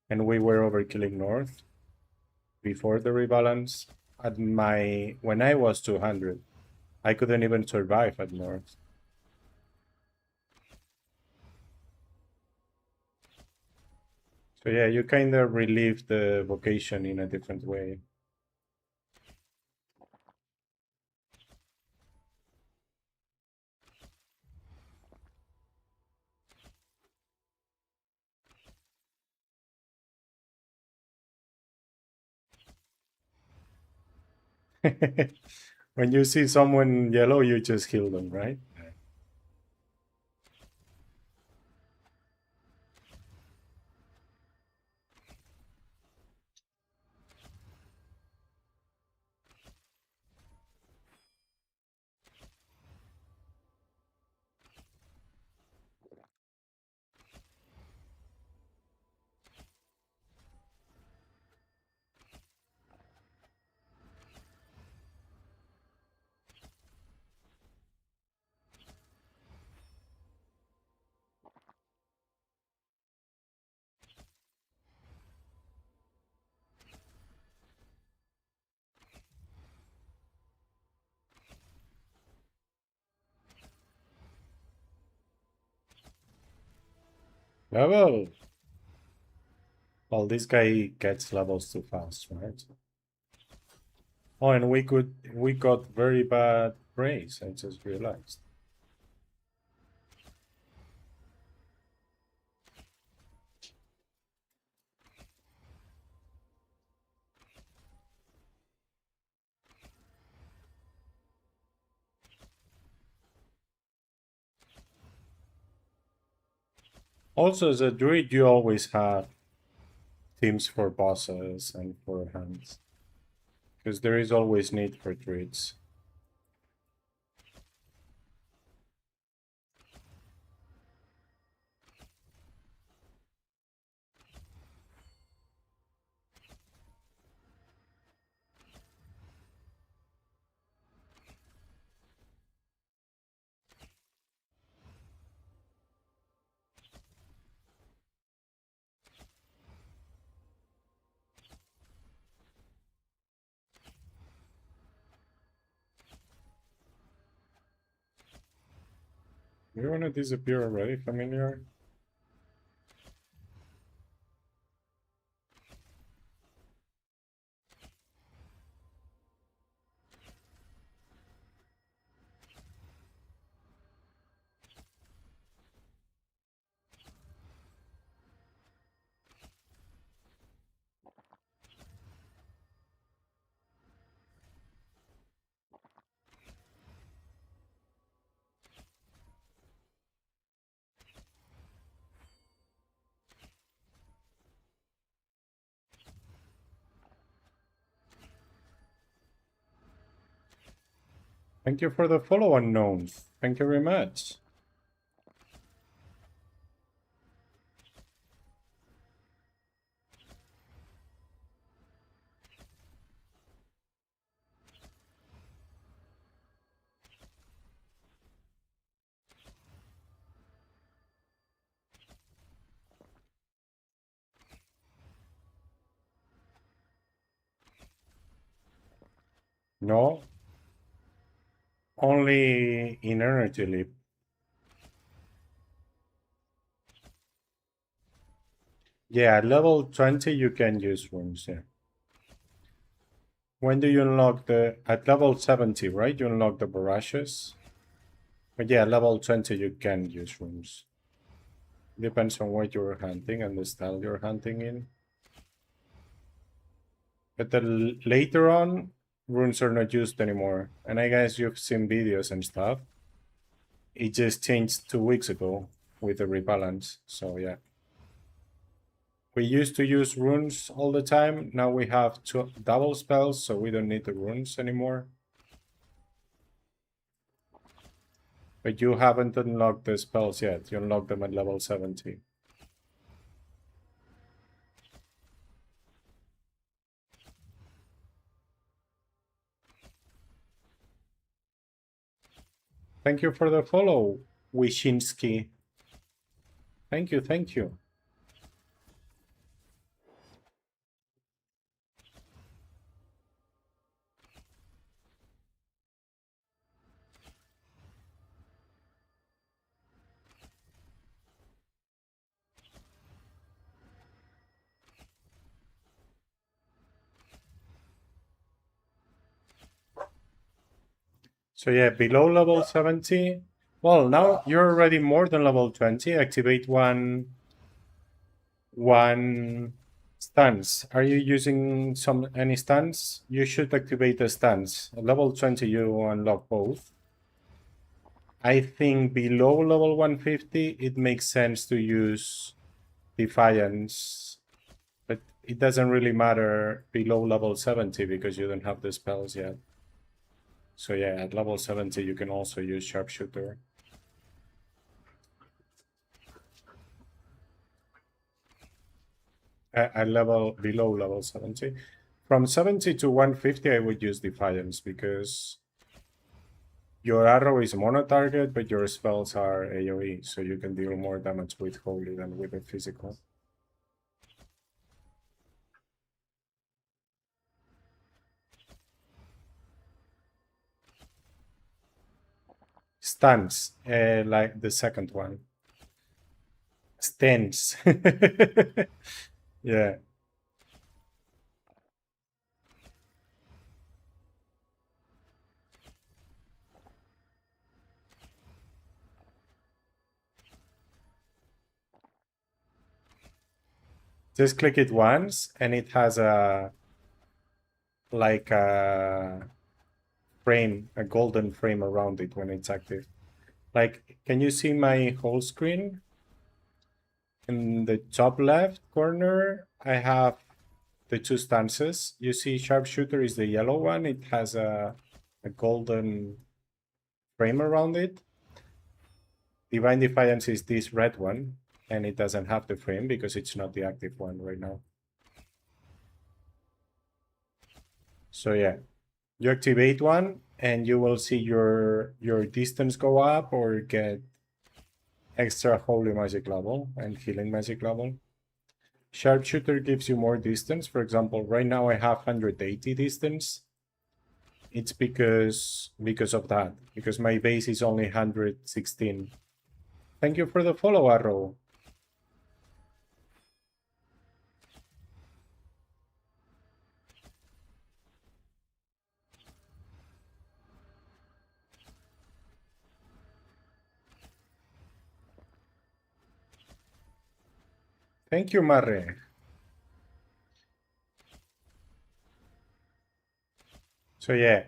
And we were overkilling north before the rebalance. When I was 200, I couldn't even survive at north. So yeah, you kind of relive the vocation in a different way. When you see someone yellow, you just kill them, right? Level! Well, this guy gets levels too fast, right? Oh, and we got very bad praise, I just realized. Also, as a druid, you always have teams for bosses and for hands. Because there is always need for druids. You wanna disappear already, familiar? Thank you for the follow, unknowns. Thank you very much. No, only in energy leap. Yeah, at level 20 you can use runes, yeah. When do you unlock at level 70, right? You unlock the barrages. But yeah, level 20 you can use runes. Depends on what you're hunting and the style you're hunting in. But later on, runes are not used anymore. And I guess you've seen videos and stuff. It just changed 2 weeks ago with the rebalance, so yeah. We used to use runes all the time. Now we have double spells, so we don't need the runes anymore. But you haven't unlocked the spells yet. You unlock them at level 70. Thank you for the follow, Wishinsky. Thank you, thank you. So yeah, below level 70. Well, now you're already more than level 20. Activate one stance. Are you using any stance? You should activate the stance. At level 20 you unlock both. I think below level 150 it makes sense to use Defiance, but it doesn't really matter below level 70 because you don't have the spells yet. So yeah, at level 70 you can also use Sharpshooter. Below level 70. From 70 to 150 I would use Defiance because your arrow is mono target, but your spells are AoE, so you can deal more damage with Holy than with the physical. Stance, like the second one. It's tense. Yeah. Just click it once and it has a like a frame, a golden frame around it when it's active. Like, can you see my whole screen? In the top left corner, I have the two stances. You see sharpshooter is the yellow one. It has a golden frame around it. Divine Defiance is this red one, and it doesn't have the frame because it's not the active one right now. So yeah, you activate one and you will see your distance go up or get extra holy magic level and healing magic level. Sharpshooter gives you more distance. For example, right now I have 180 distance. It's because of that, because my base is only 116. Thank you for the follow, Arrow. Thank you, Marre. So yeah,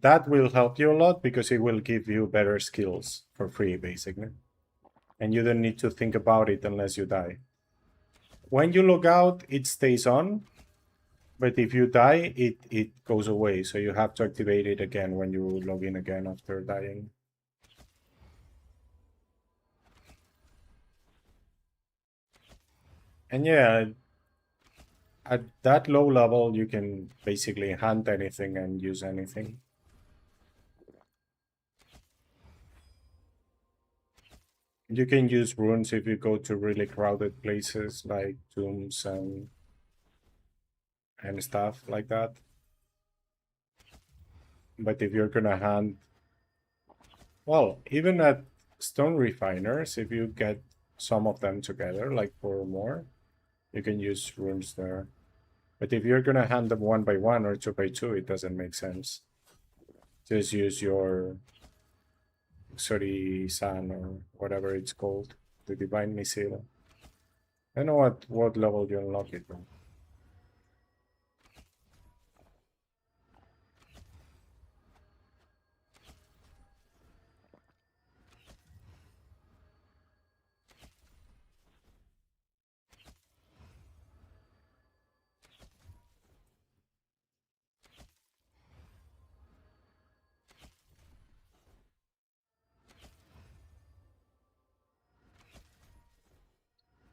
that will help you a lot because it will give you better skills for free, basically. And you don't need to think about it unless you die. When you log out, it stays on. But if you die, it goes away. So you have to activate it again when you log in again after dying. And yeah, at that low level, you can basically hunt anything and use anything. You can use runes if you go to really crowded places like tombs and stuff like that. But if you're gonna hunt, well, even at stone refiners, if you get some of them together, like 4 or more, you can use runes there. But if you're gonna hunt them 1 by 1 or 2 by 2, it doesn't make sense. Just use your Sun or whatever it's called, the Divine Missile. I don't know what level you unlock it from.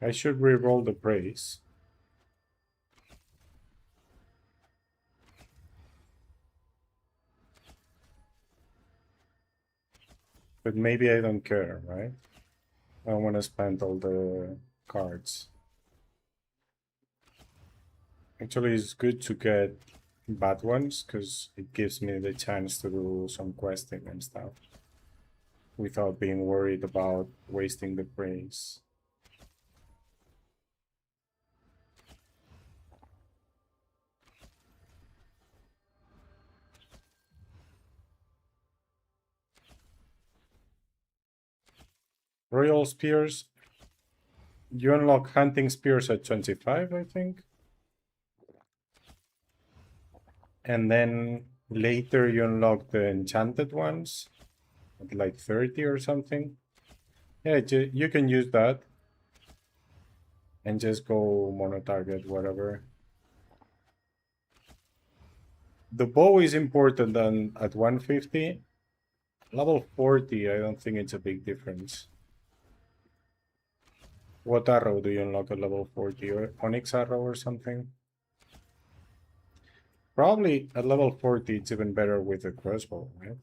I should re-roll the praise. But maybe I don't care, right? I don't want to spend all the cards. Actually, it's good to get bad ones because it gives me the chance to do some questing and stuff without being worried about wasting the praise. Royal Spears. You unlock hunting spears at 25, I think. And then later you unlock the enchanted ones at like 30 or something. Yeah, you can use that and just go mono target, whatever. The bow is important at 150. Level 40, I don't think it's a big difference. What arrow do you unlock at level 40? Or Onyx arrow or something? Probably at level 40 it's even better with a crossbow, right?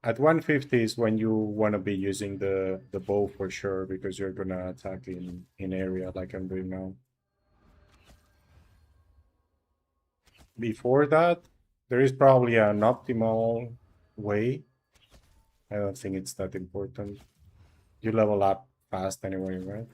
At 150 is when you want to be using the bow for sure because you're gonna attack in area like I'm doing now. Before that, there is probably an optimal way. I don't think it's that important. You level up fast anyway, right?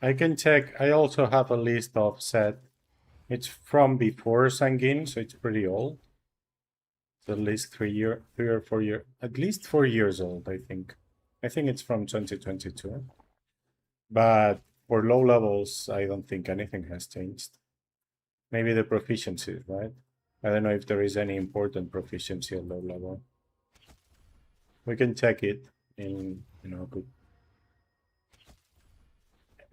I can check. I also have a list of set. It's from before Sangin, so it's pretty old. It's at least 3 or 4 year, at least 4 years old, I think. I think it's from 2022. But for low levels, I don't think anything has changed. Maybe the proficiency, right? I don't know if there is any important proficiency at low level. We can check it in,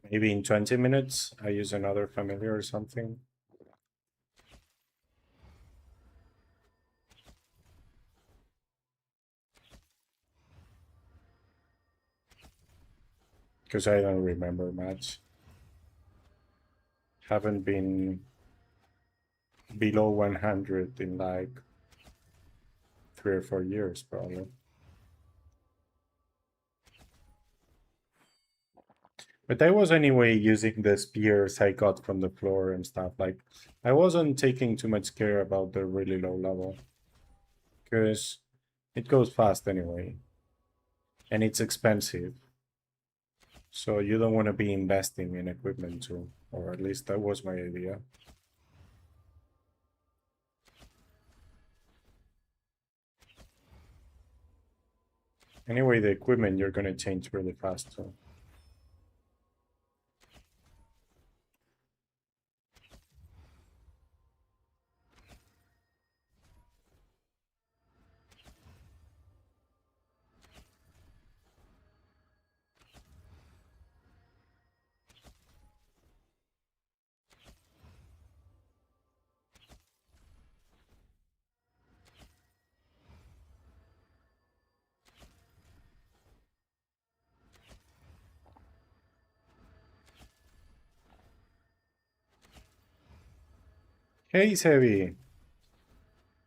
maybe in 20 minutes. I use another familiar or something. Because I don't remember much. Haven't been below 100 in like 3 or 4 years, probably. But I was anyway using the spears I got from the floor and stuff. Like, I wasn't taking too much care about the really low level. Because it goes fast anyway. And it's expensive. So you don't want to be investing in equipment too. Or at least that was my idea. Anyway, the equipment you're going to change really fast too. Hey, Sevi.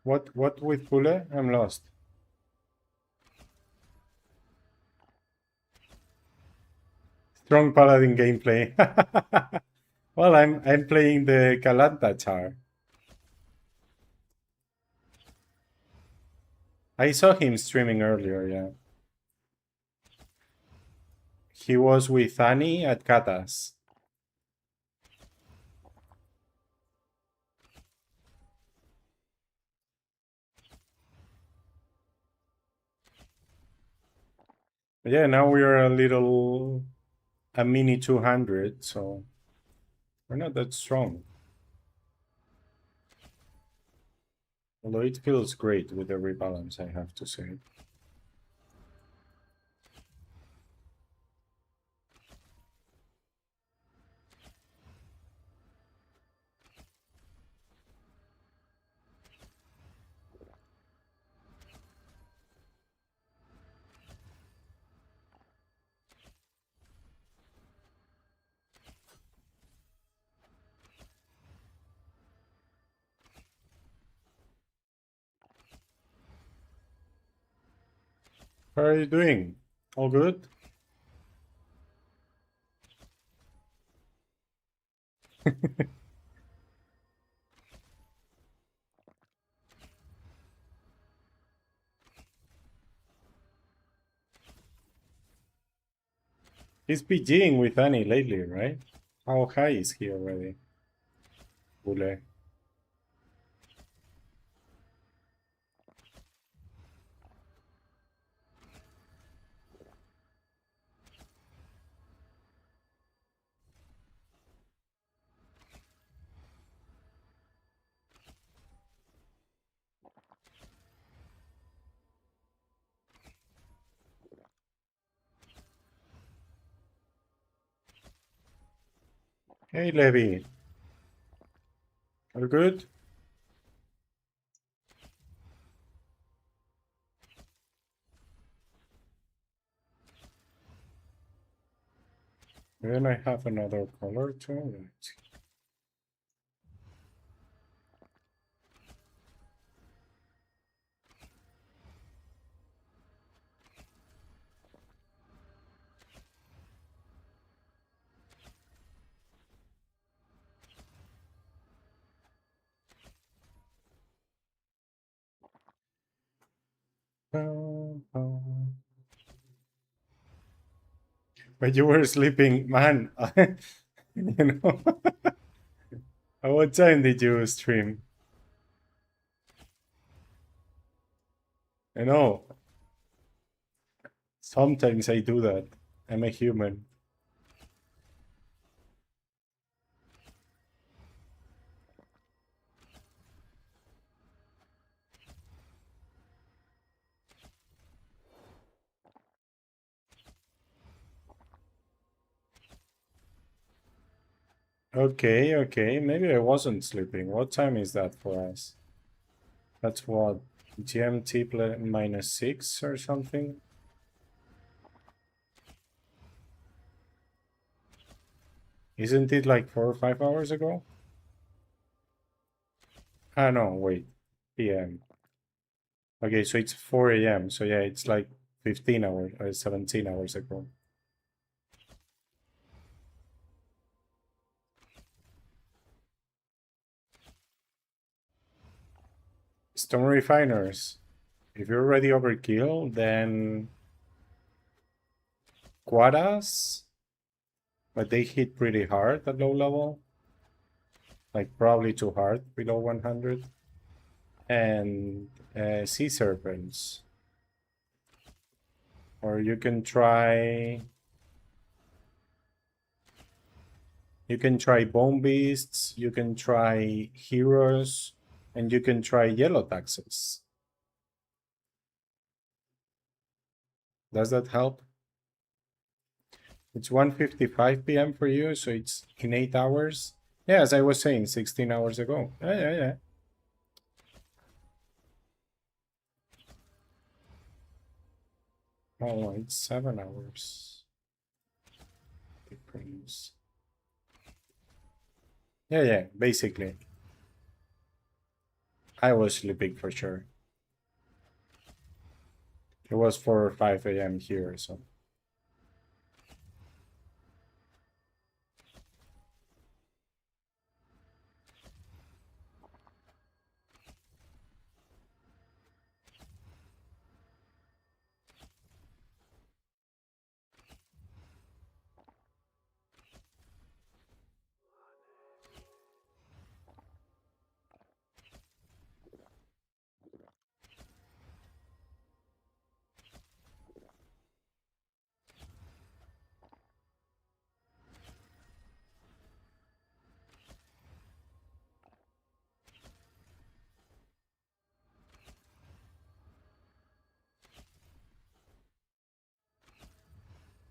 What with Pule? I'm lost. Strong Paladin gameplay. Well, I'm playing the Kalanta char. I saw him streaming earlier, yeah. He was with Annie at Katas. Yeah, now we are a mini 200, so we're not that strong. Although it feels great with the rebalance, I have to say. How are you doing? All good? He's PGing with Annie lately, right? How high is he already? Bule. Hey, Levi. All good? Then I have another color too. Right. But you were sleeping, man. You know, at what time did you stream? I know. Sometimes I do that. I'm a human. Okay, okay. Maybe I wasn't sleeping. What time is that for us? That's what? GMT -6 or something? Isn't it like 4 or 5 hours ago? Ah, no, wait. PM. Okay, so it's 4 a.m. So yeah, it's like 15 hours or 17 hours ago. Stone refiners. If you're already overkill, then Quadas, but they hit pretty hard at low level. Like probably too hard below 100. And sea serpents. Or you can try bone beasts, you can try heroes, and you can try yellow taxes. Does that help? It's 1:55 p.m. for you, so it's in 8 hours. Yeah, as I was saying, 16 hours ago. Yeah. Oh, it's 7 hours. Difference. Yeah, basically. I was sleeping for sure. It was 4 or 5 a.m. here, so.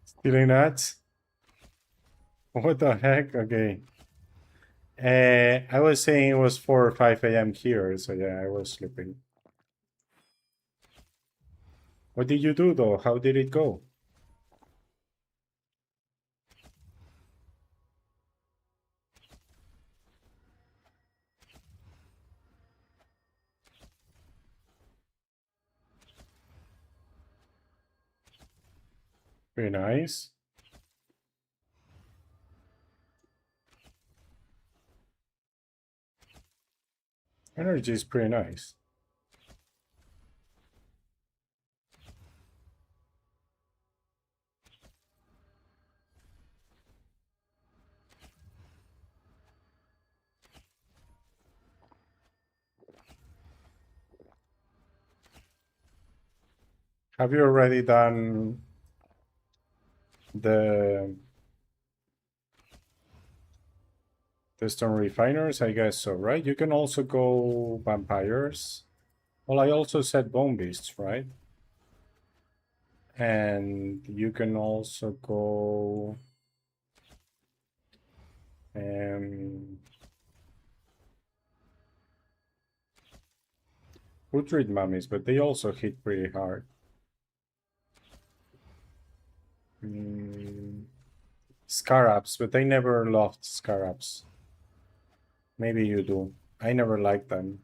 Stealing nuts? What the heck? Okay. I was saying it was 4 or 5 a.m. here, so yeah, I was sleeping. What did you do though? How did it go? Very nice. Energy is pretty nice. Have you already done the stone refiners? I guess so, right? You can also go vampires. Well, I also said bone beasts, right? And you can also go Putrid mummies, but they also hit pretty hard. Scarabs, but I never loved scarabs. Maybe you do. I never liked them.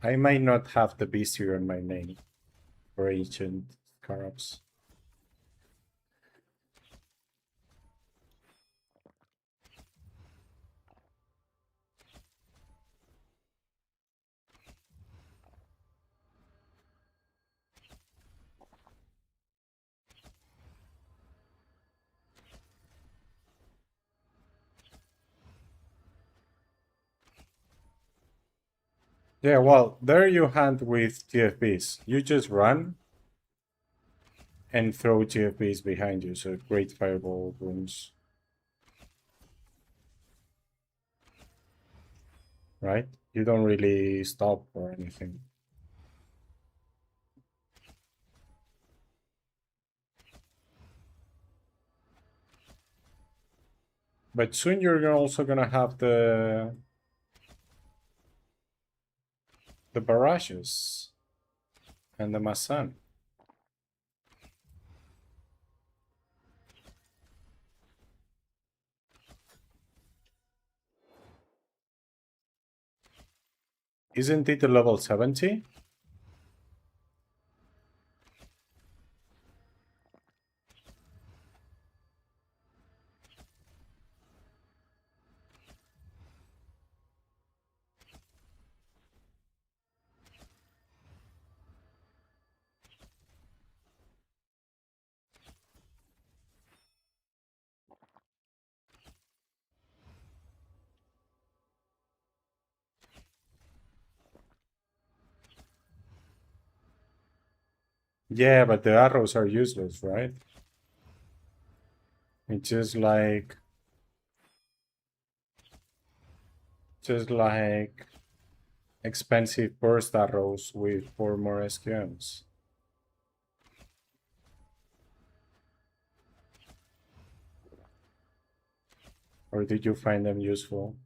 I might not have the Bestiary in my name for ancient scarabs. Yeah, well, there you hunt with TFBs. You just run and throw TFBs behind you, so great fireball wounds. Right? You don't really stop or anything. But soon you're also gonna have the barrages and the Masan. Isn't it a level 70? Yeah, but the arrows are useless, right? It's just like expensive burst arrows with 4 more SQMs. Or did you find them useful?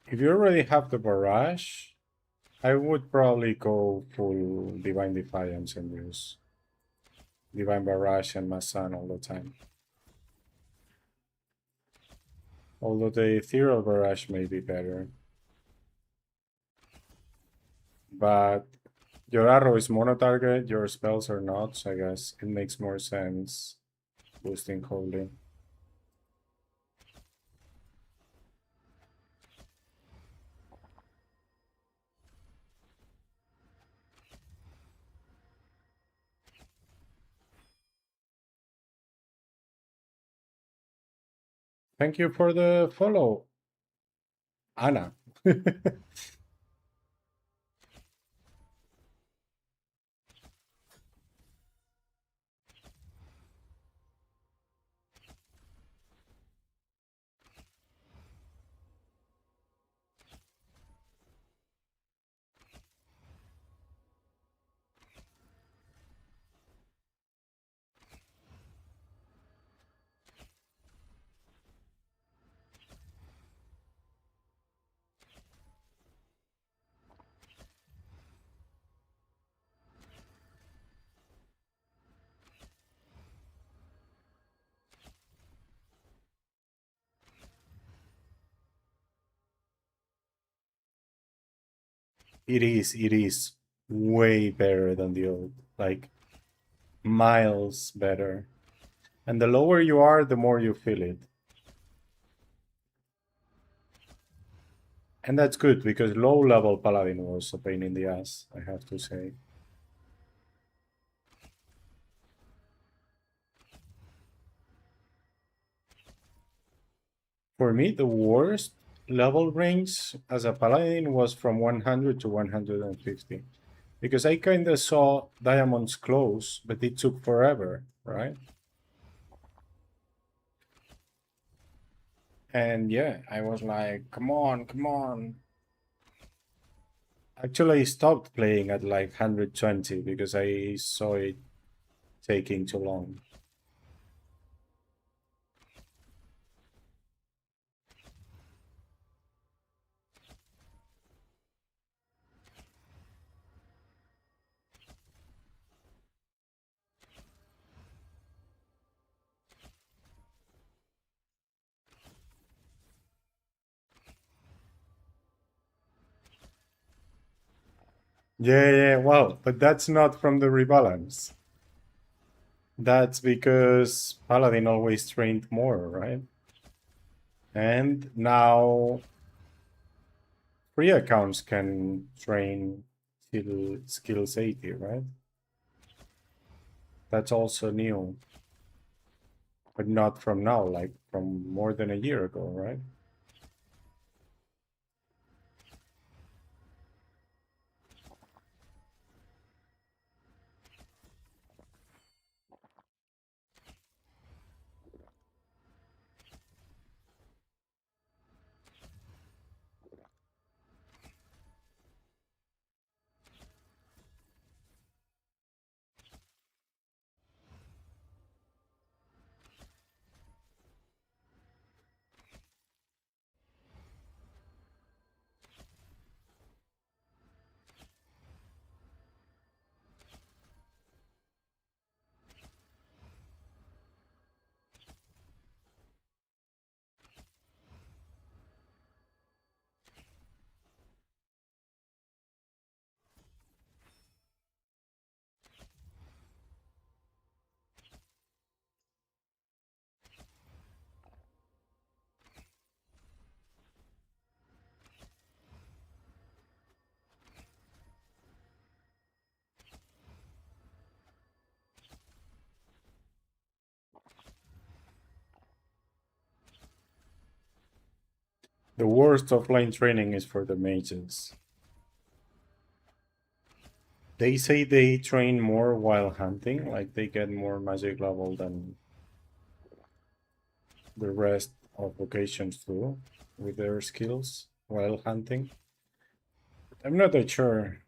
If you already have the barrage, I would probably go full Divine Defiance and use Divine Barrage and Masan all the time. Although the Ethereal Barrage may be better. But your arrow is mono-target, your spells are not, so I guess it makes more sense boosting holding. Thank you for the follow, Anna. It is way better than the old, like miles better. And the lower you are, the more you feel it. And that's good, because low-level Paladin was a pain in the ass, I have to say. For me, the worst level range as a paladin was from 100 to 150. Because I kind of saw diamonds close, but it took forever, right? And yeah, I was like, come on, come on. Actually, I stopped playing at like 120 because I saw it taking too long. Yeah, yeah, well, but that's not from the rebalance. That's because Paladin always trained more, right? And now free accounts can train till skills 80, right? That's also new, but not from now, like from more than a year ago, right? The worst offline training is for the mages. They say they train more while hunting, like they get more magic level than the rest of vocations do with their skills while hunting. I'm not that sure.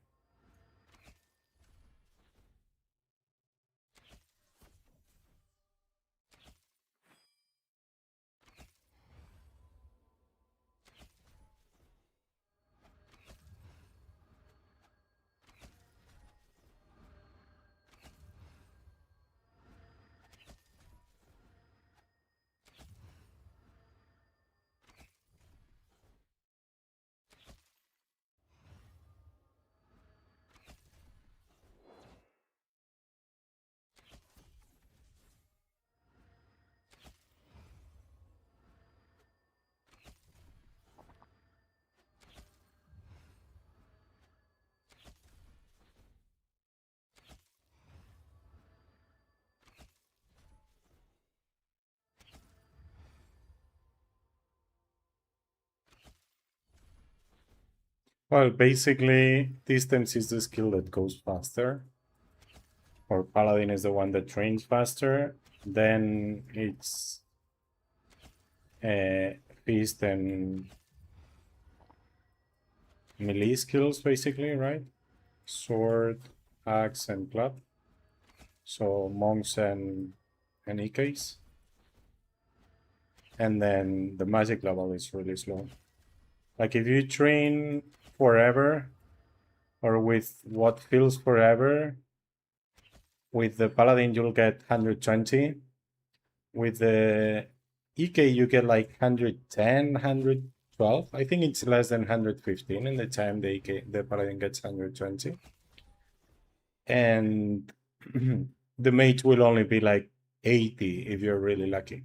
Well, basically, distance is the skill that goes faster, or Paladin is the one that trains faster. Then it's feast and melee skills, basically, right? Sword, axe, and club. So monks and EKs. And then the magic level is really slow. Like if you train forever, or with what feels forever, with the Paladin you'll get 120. With the EK you get like 110, 112. I think it's less than 115 in the time the Paladin gets 120. And the mage will only be like 80 if you're really lucky.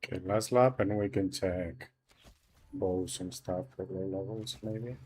Okay, last lap and we can check bows and stuff for low levels maybe.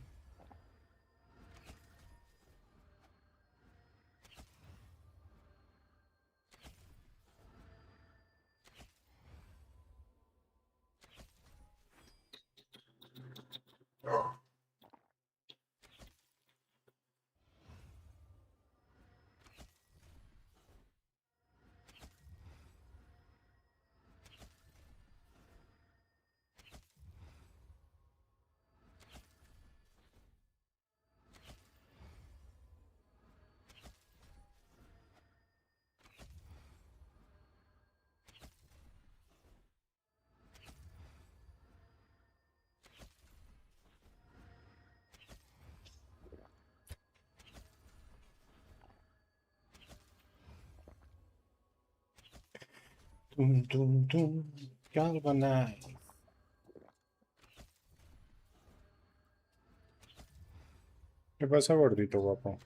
Dum dum dum, galvanize. ¿Qué pasa, gordito guapo?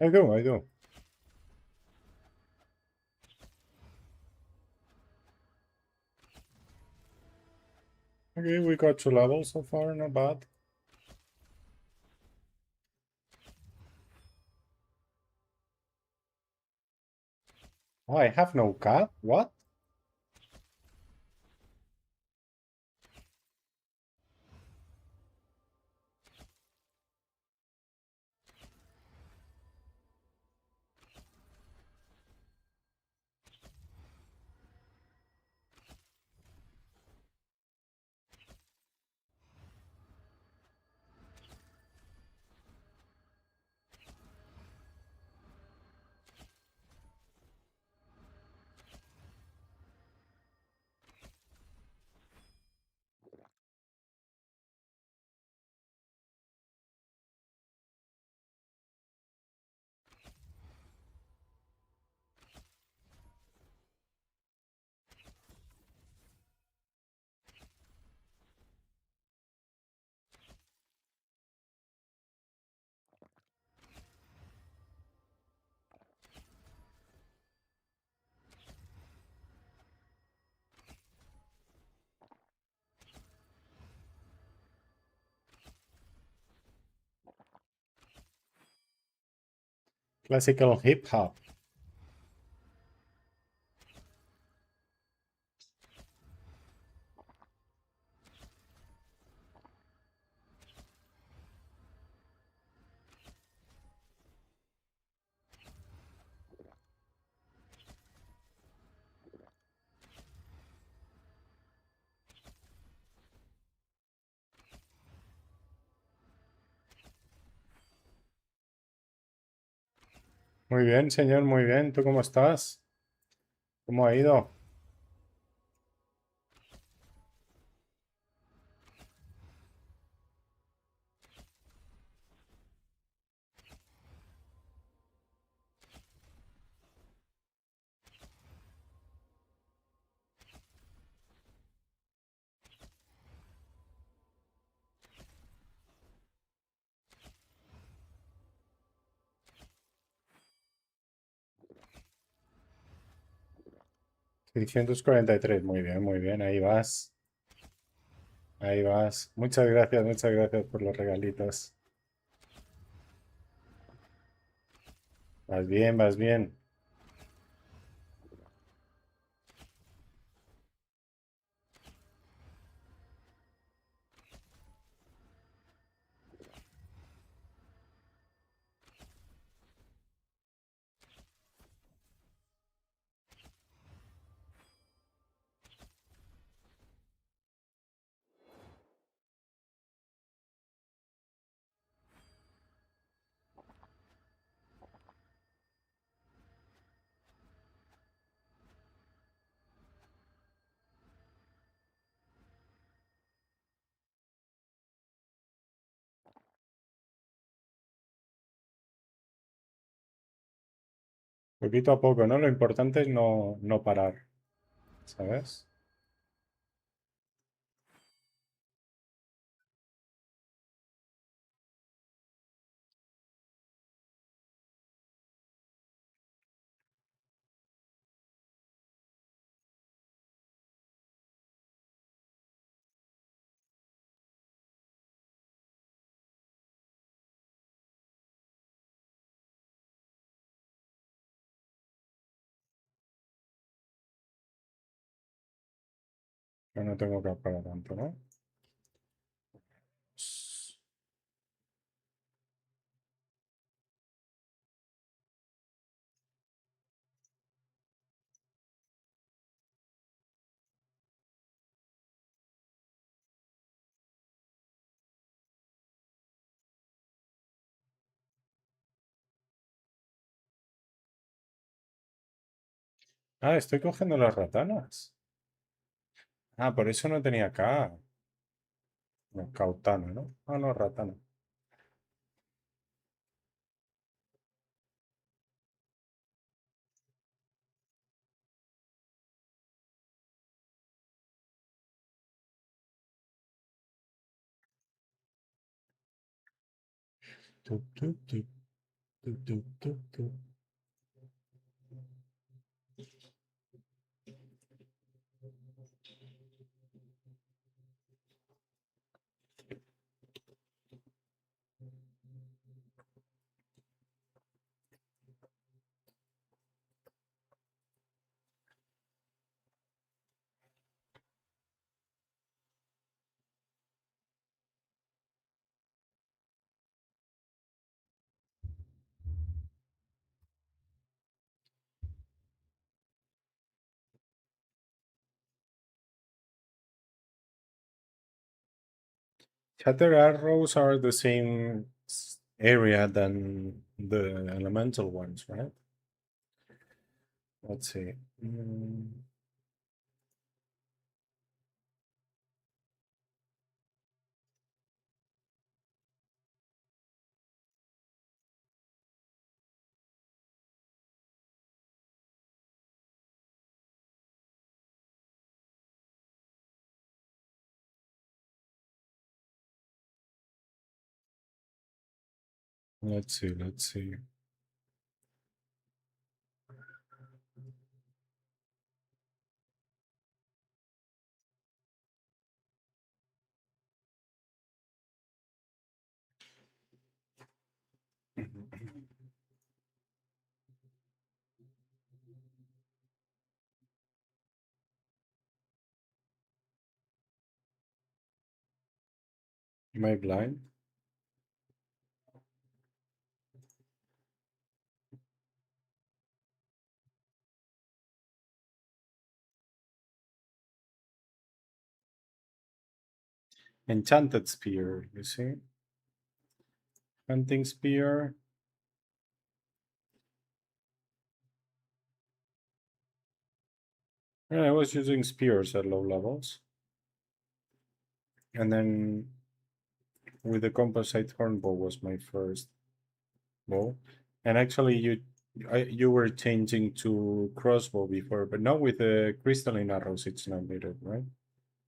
I do. Okay, we got 2 levels so far, not bad. Oh, I have no cap? What? Classical hip hop. Muy bien, señor, muy bien. ¿Tú cómo estás? ¿Cómo ha ido? 643. Muy bien, ahí vas. Ahí vas. Muchas gracias por los regalitos. Vas bien, vas bien. Poquito a poco, ¿no? Lo importante es no parar, ¿sabes? Yo no tengo que parar tanto, ¿no? Ah, estoy cogiendo las ratanas. Ah, por eso no tenía K. No, cautana, ¿no? Ah, no, ratana. Tup, tup, tup, tup, tup, tup, tup. Shatter arrows are the same area than the elemental ones, right? Let's see. Let's see, let's see. Am I blind? Enchanted spear, you see? Hunting spear. Yeah, I was using spears at low levels. And then with the composite hornbow was my first bow. And actually you were changing to crossbow before, but now with the crystalline arrows it's not needed, right?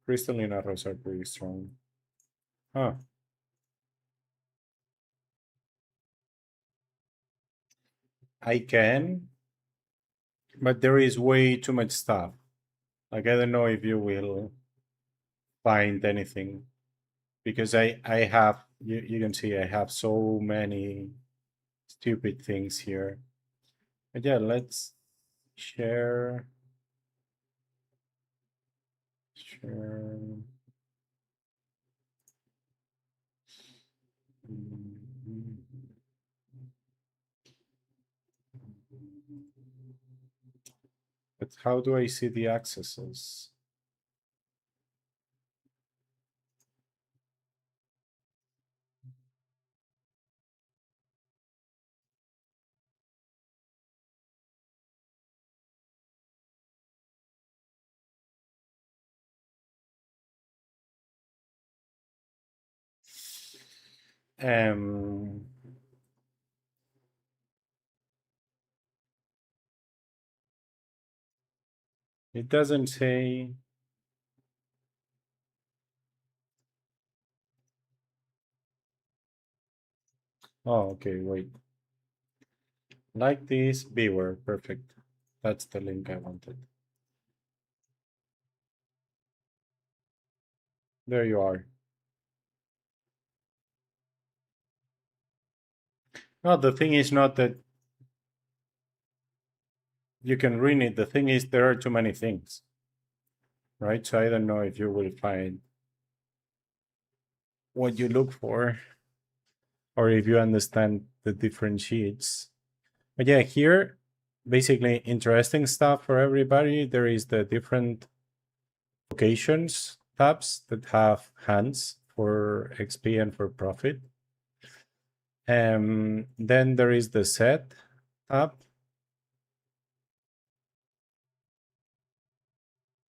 Crystalline arrows are pretty strong. Huh. I can, but there is way too much stuff. Like I don't know if you will find anything because I have you can see I have so many stupid things here. But yeah, let's share share. Mm, But how do I see the accesses? Um, it doesn't say. Oh, okay, wait. Like this, beware, perfect. That's the link I wanted. There you are. No, the thing is not that you can read it. The thing is there are too many things, right? So I don't know if you will find what you look for or if you understand the different sheets. But yeah, here, basically interesting stuff for everybody. There is the different locations tabs that have hands for XP and for profit. Then there is the set tab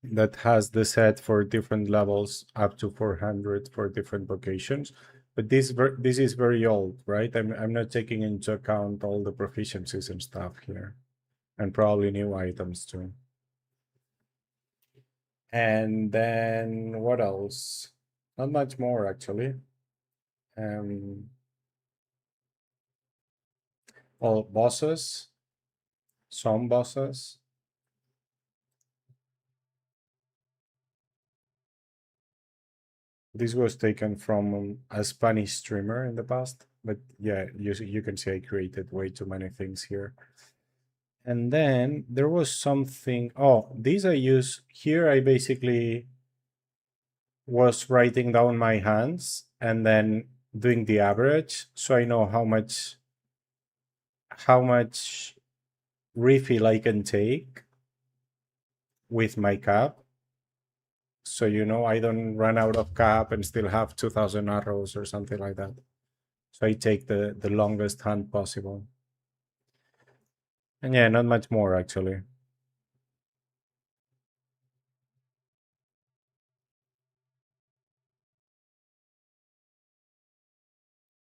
that has the set for different levels up to 400 for different vocations. But this is very old, right? I'm not taking into account all the proficiencies and stuff here, and probably new items too. And then what else? Not much more actually. Well, bosses, some bosses. This was taken from a Spanish streamer in the past, but yeah, you can see I created way too many things here. And then there was something. Oh, these I use here. I basically was writing down my hands and then doing the average, so I know how much refill I can take with my cap. So I don't run out of cap and still have 2,000 arrows or something like that. So I take the longest hand possible. And yeah, not much more actually.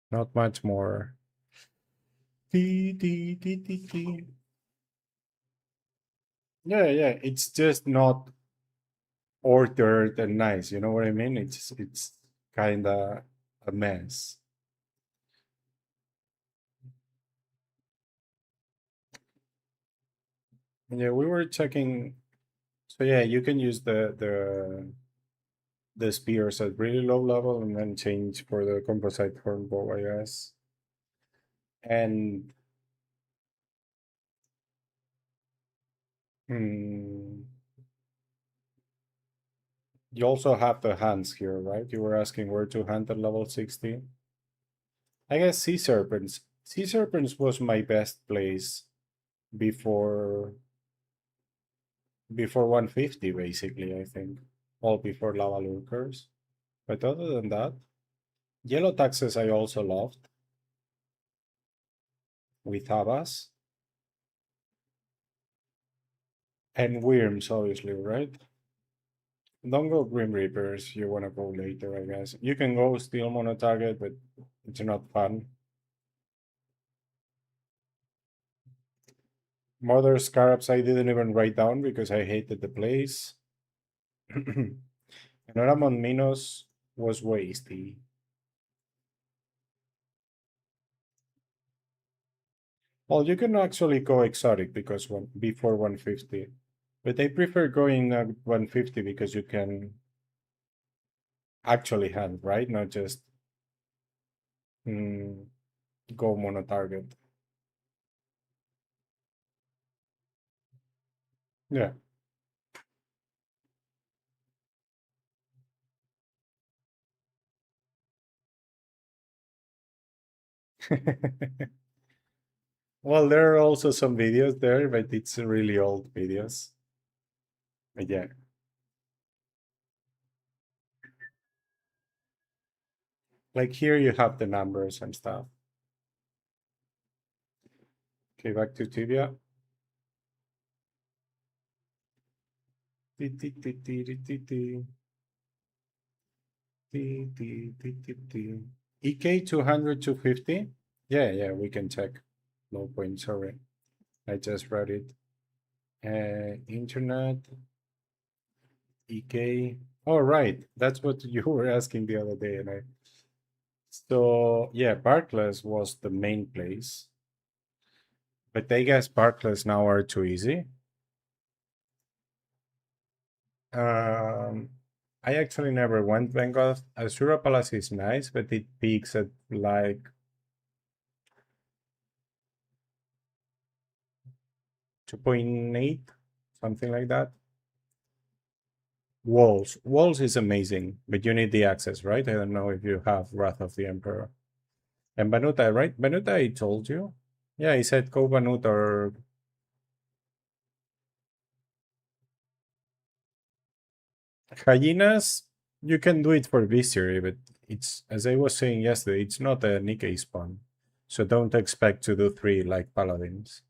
Not much more. Yeah, yeah. It's just not ordered and nice. You know what I mean? It's kind of a mess. Yeah, we were checking. So yeah, you can use the spears at really low level and then change for the composite hornbow, I guess. And hmm, You also have the hands here, right? You were asking where to hunt at level 60. I guess Sea Serpents. Sea Serpents was my best place before 150 basically, I think. All before Lava Lurkers. But other than that, Yellow Taxes I also loved. With Habas. And Worms, obviously, right? Don't go Grim Reapers, you wanna go later, I guess. You can go Steel Mono Target, but it's not fun. Mother Scarabs I didn't even write down because I hated the place. And Oramon Minos was wasty. Well, you can actually go exotic because before 150. But I prefer going at 150 because you can actually hunt, right? Not just mm, go mono target. Yeah. Well, there are also some videos there, but it's really old videos. But yeah. Like here you have the numbers and stuff. Okay, back to Tibia. EK 200, 250? Yeah, we can check. No point, sorry. I just read it. Internet, EK. Oh, right. That's what you were asking the other day. So, yeah, Barclays was the main place. But I guess Barclays now are too easy. I actually never went Vanguard. Azura Palace is nice, but it peaks at like 2.8, something like that. Walls is amazing, but you need the access, right? I don't know if you have Wrath of the Emperor. And Banuta, right? Banuta, I told you. Yeah, he said go Banuta or Hyenas. You can do it for Bestiary, but it's, as I was saying yesterday, it's not a Nikkei spawn. So don't expect to do 3 like Paladins.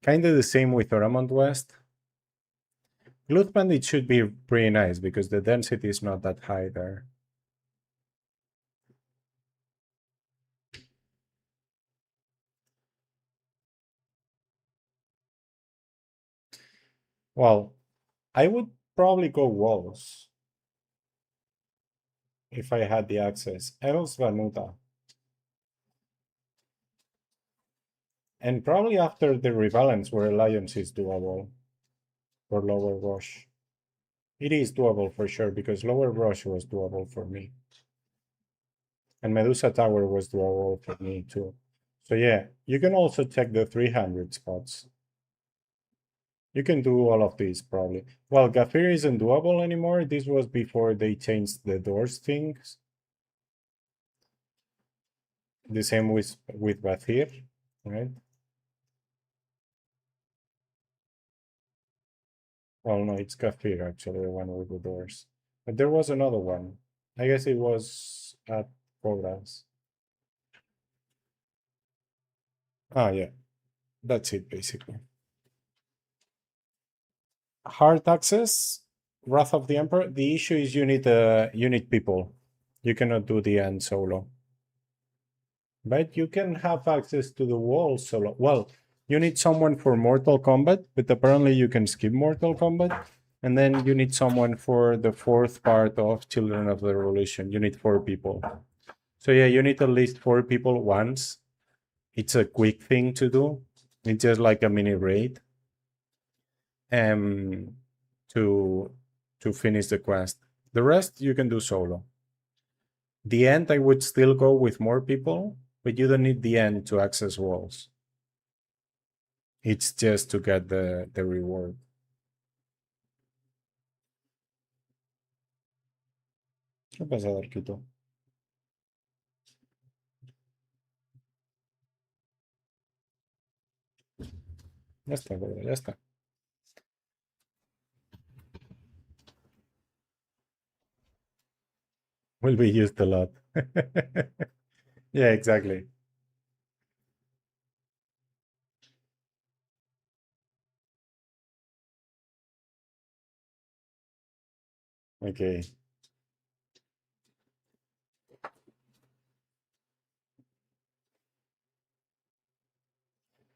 Kinda the same with Oramont West. Loot Bandit should be pretty nice because the density is not that high there. Well, I would probably go walls if I had the access. Else Vanuta. And probably after the rebalance where Alliance is doable for lower rush. It is doable for sure because lower rush was doable for me. And Medusa Tower was doable for me too. So yeah, you can also check the 300 spots. You can do all of these probably. Well, Gafir isn't doable anymore. This was before they changed the doors things. The same with Bathir, right? Well, no, it's Gafir actually, the one with the doors. But there was another one. I guess it was at Cobras. Ah, yeah. That's it basically. Hard access, Wrath of the Emperor. The issue is you need people. You cannot do the end solo. But you can have access to the wall solo. Well, you need someone for Mortal Kombat, but apparently you can skip Mortal Kombat. And then you need someone for the 4th part of Children of the Revolution. You need 4 people. So yeah, you need at least 4 people once. It's a quick thing to do. It's just like a mini raid. To finish the quest. The rest you can do solo. The end I would still go with more people, but you don't need the end to access walls. It's just to get the reward. ¿Qué pasa, Darquito? Ya está, brother, ya está. Will be used a lot. Yeah, exactly. Okay.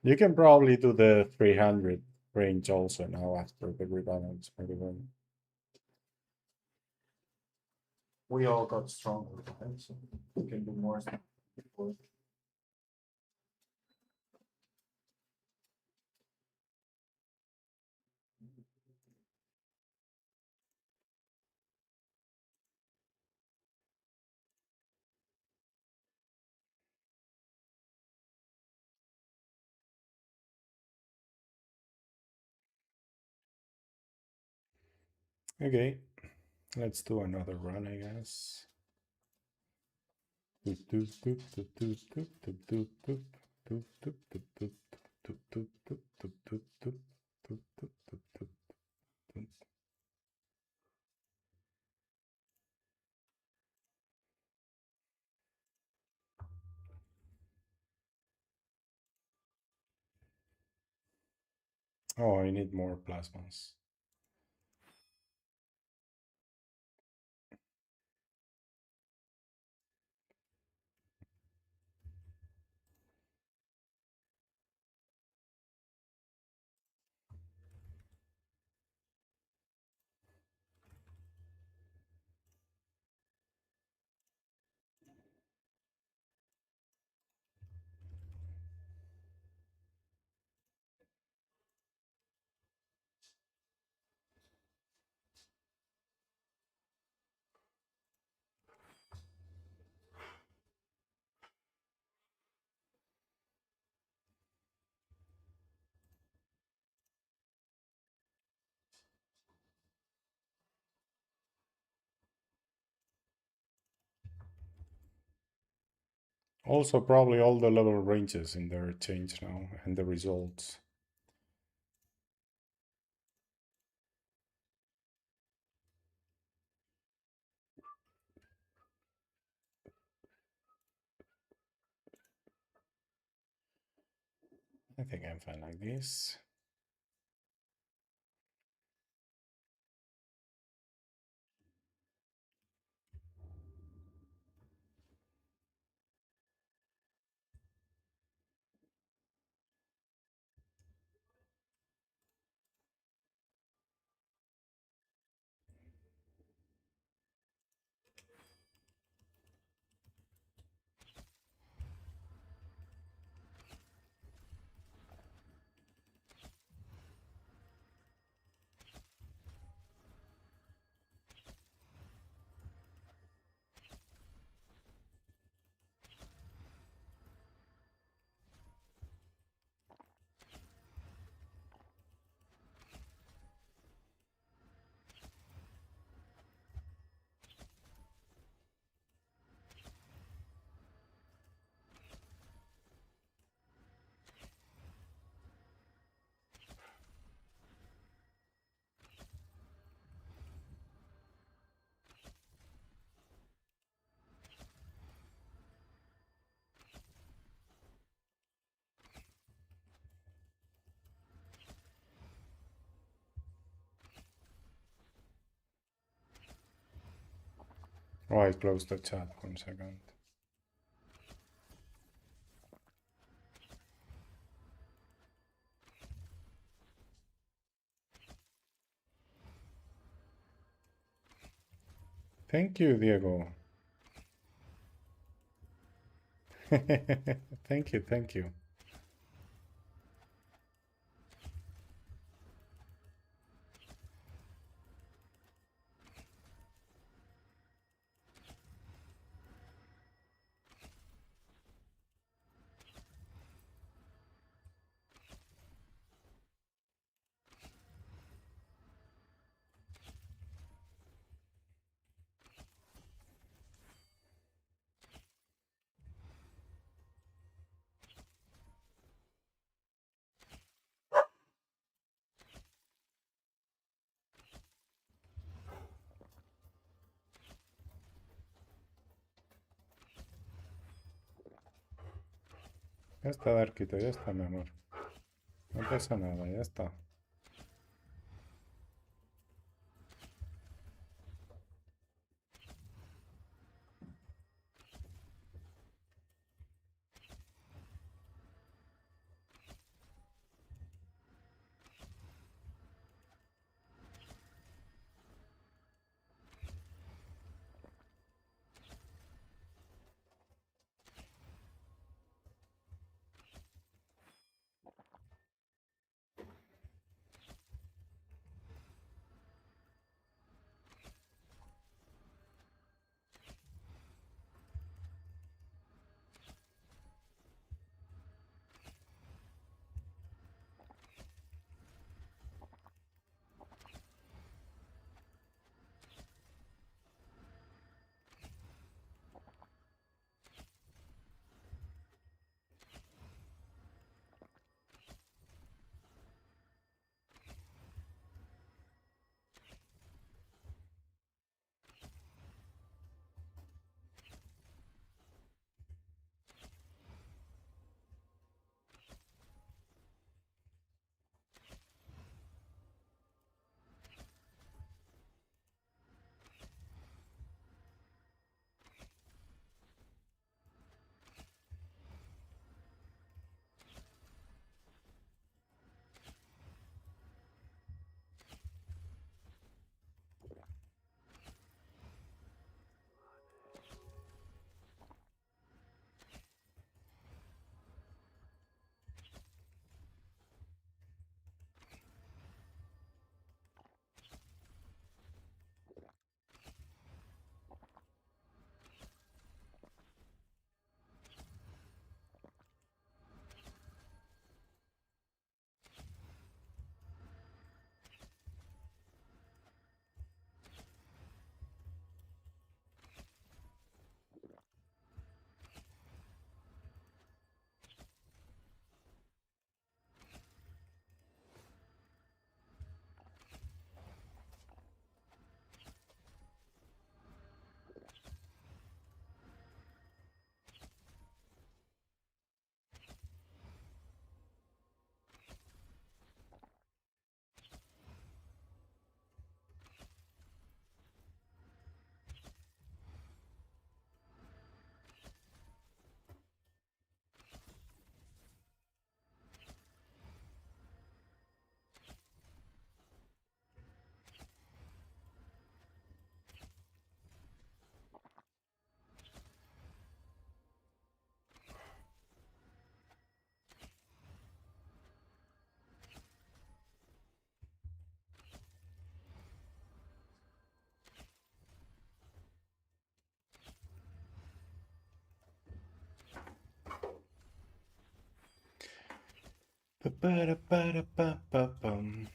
You can probably do the 300 range also now after the rebalance, by the way. We all got stronger, right? So we can do more stuff before. Okay, let's do another run, I guess. Oh, I need more plasmas. Also, probably all the level ranges in there change now and the results. I think I'm fine like this. Oh, I closed the chat 1 second. Thank you, Diego. Thank you, thank you. Ya está, Darkito, ya está, mi amor. No pasa nada, ya está. Pa, para, pa, pam.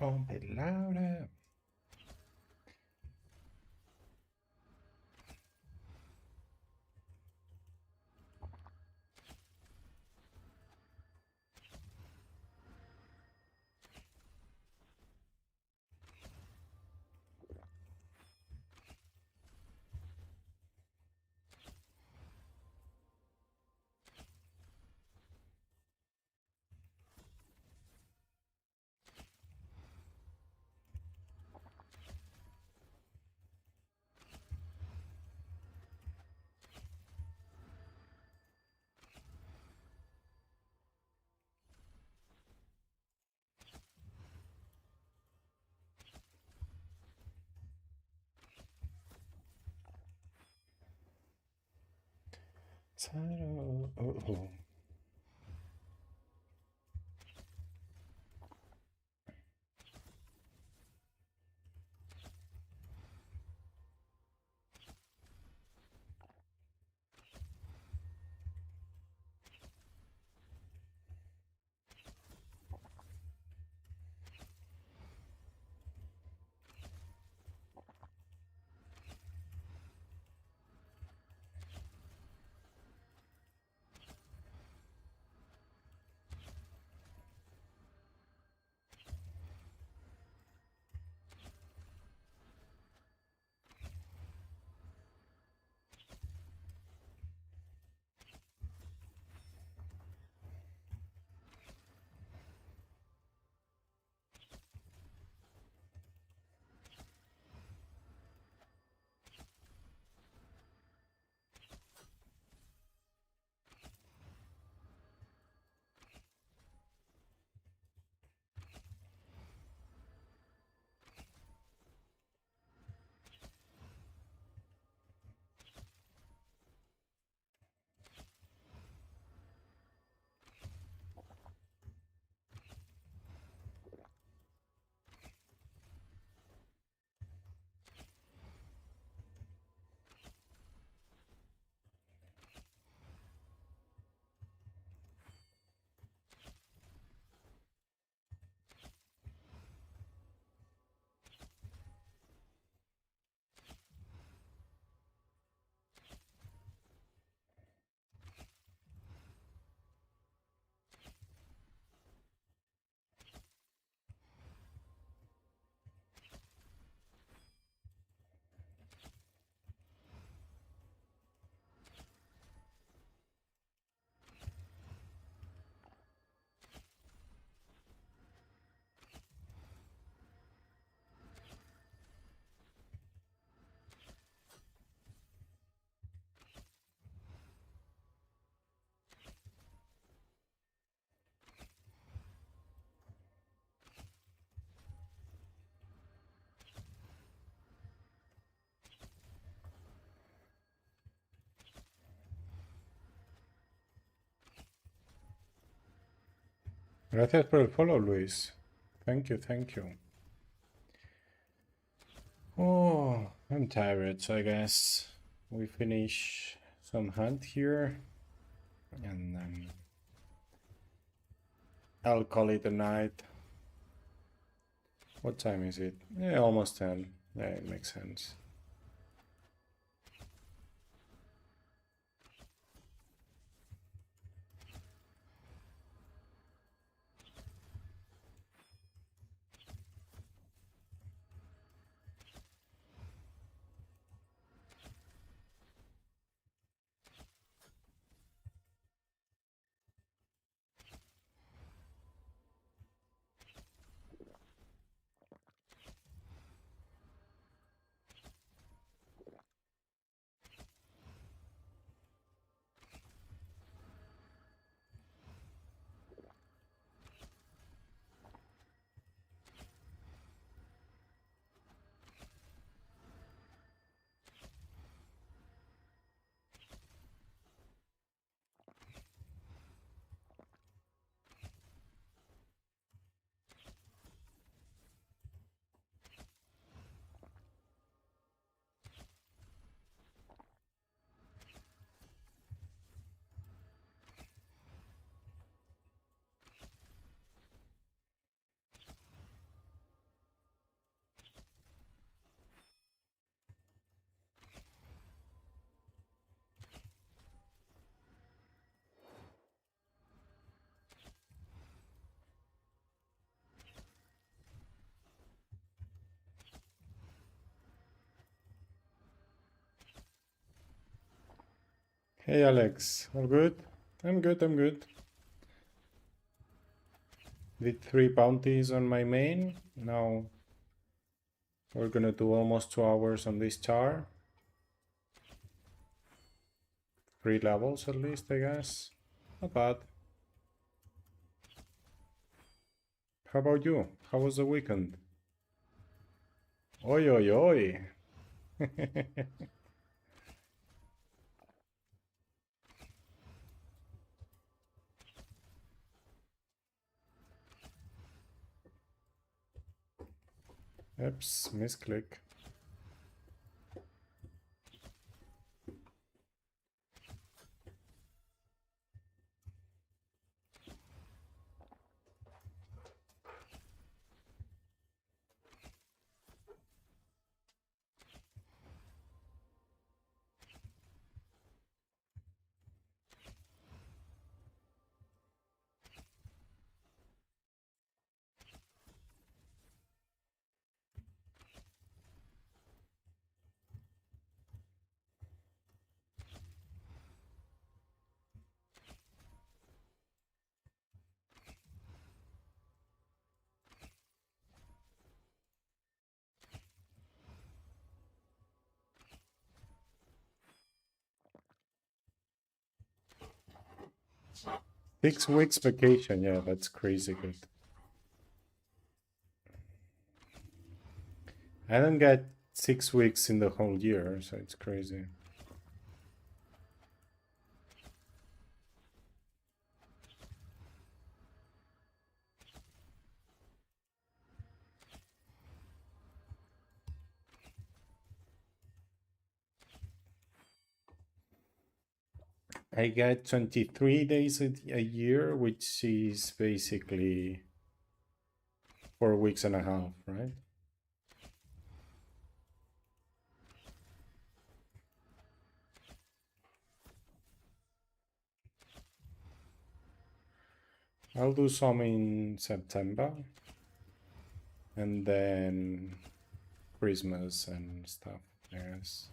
Pump it louder. Oh. Gracias por el follow, Luis. Thank you, thank you. Oh, I'm tired, so I guess we finish some hunt here and then I'll call it a night. What time is it? Yeah, almost 10. Yeah, it makes sense. Hey Alex, all good? I'm good, I'm good. Did 3 bounties on my main. Now we're gonna do almost 2 hours on this char. 3 levels at least, I guess. Not bad. How about you? How was the weekend? Oi, oi, oi. Oops, misclick. Six weeks vacation, yeah, that's crazy good. I don't get 6 weeks in the whole year, so it's crazy. I get 23 days a year, which is basically 4 weeks and a half, right? I'll do some in September and then Christmas and stuff, yes.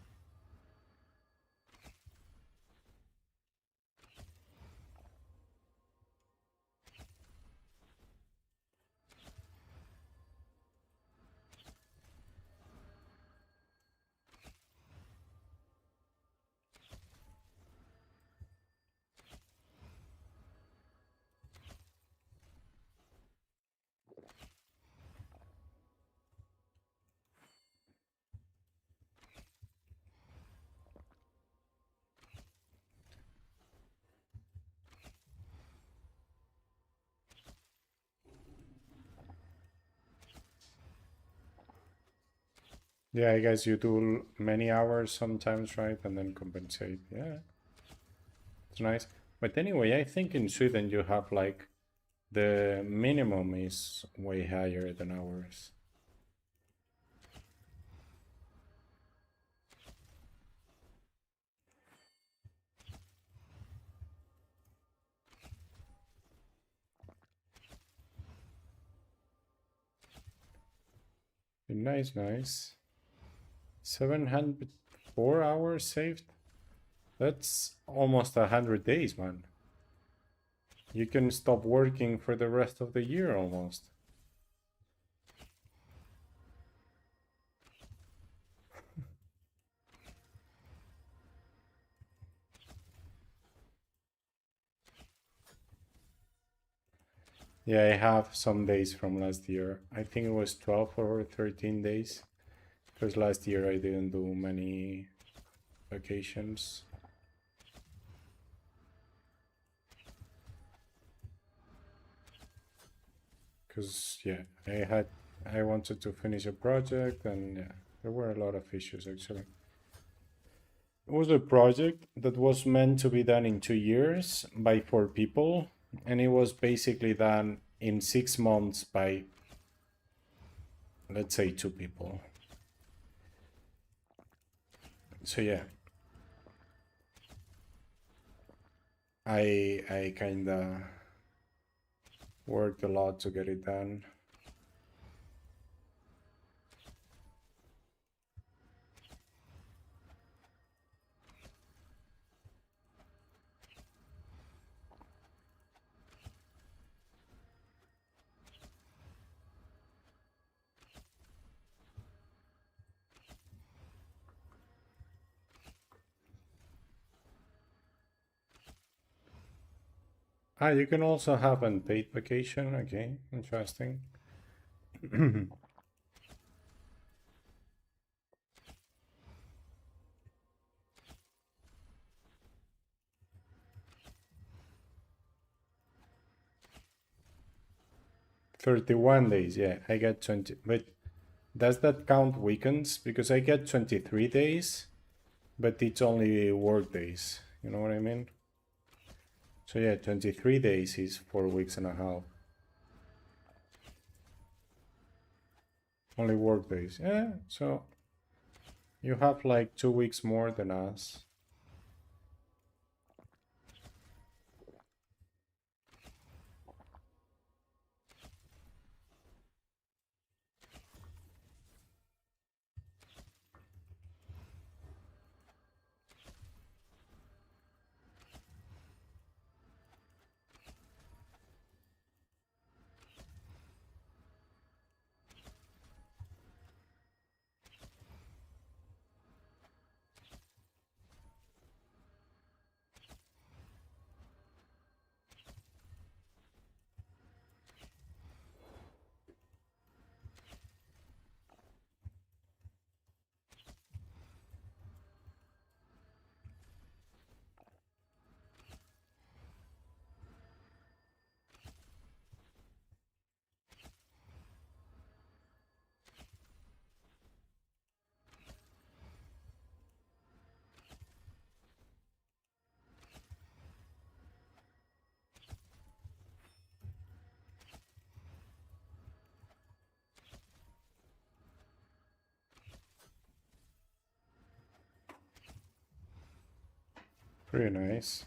Yeah, I guess you do many hours sometimes, right? And then compensate. Yeah, it's nice. But anyway, I think in Sweden you have like the minimum is way higher than ours. Nice, nice. 704 hours saved. That's almost 100 days, man. You can stop working for the rest of the year almost. Yeah, I have some days from last year. I think it was 12 or 13 days. Because last year I didn't do many vacations. Because, yeah, I wanted to finish a project and yeah, there were a lot of issues actually. It was a project that was meant to be done in 2 years by 4 people, and it was basically done in 6 months by, let's say, 2 people. So yeah, I kinda worked a lot to get it done. Ah, you can also have unpaid vacation. Okay, interesting. 31 days, yeah, I get 20. But does that count weekends? Because I get 23 days, but it's only work days. You know what I mean? So yeah, 23 days is 4 weeks and a half. Only work days. Yeah, so you have like 2 weeks more than us. Pretty nice.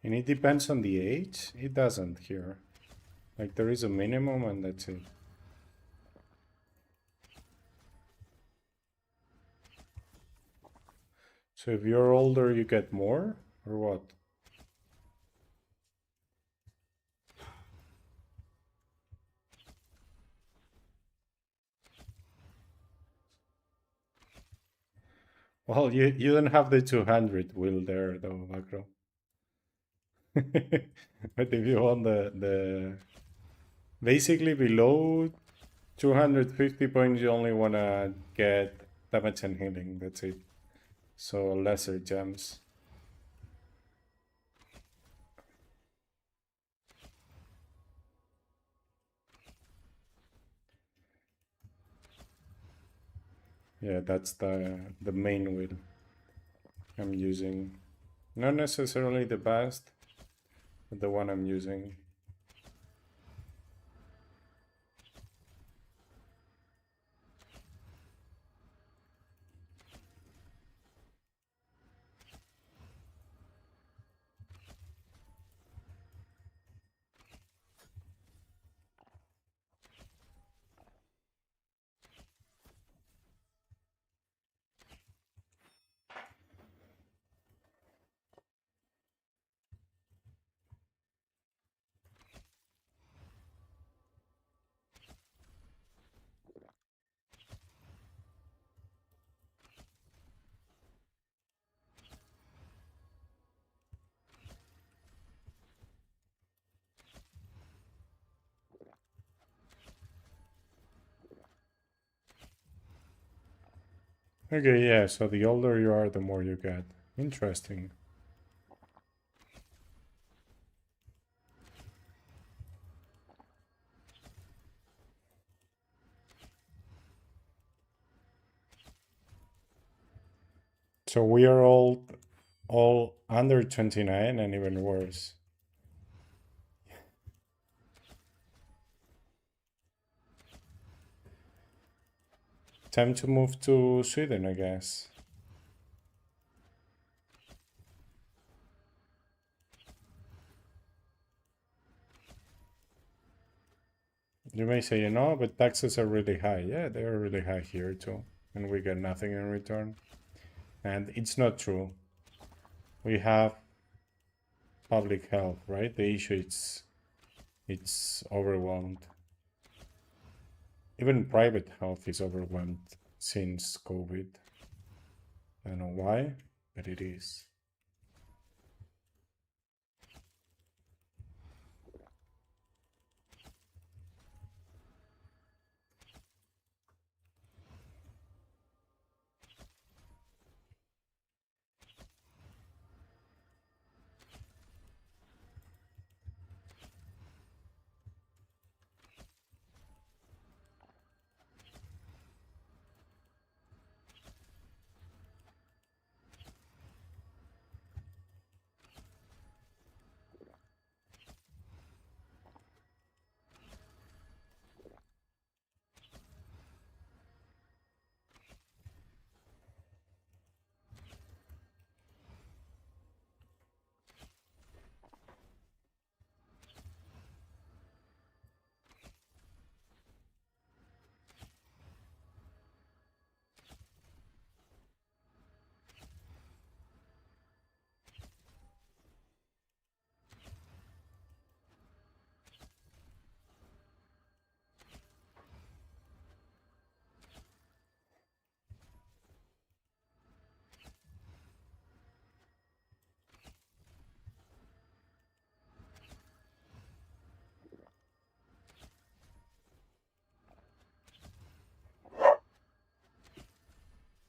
And it depends on the age? It doesn't here. Like there is a minimum and that's it. So if you're older, you get more? Or what? Well, you don't have the 200 wheel there though, Macro. But if you want the basically below 250 points, you only want to get damage and healing. That's it. So lesser gems. Yeah, that's the main wheel I'm using. Not necessarily the best, but the one I'm using. Okay, yeah, so the older you are, the more you get. Interesting. So we are all under 29 and even worse. Time to move to Sweden, I guess. You may say, but taxes are really high. Yeah, they are really high here too. And we get nothing in return. And it's not true. We have public health, right? The issue it's overwhelmed. Even private health is overwhelmed. since COVID. I don't know why, but it is.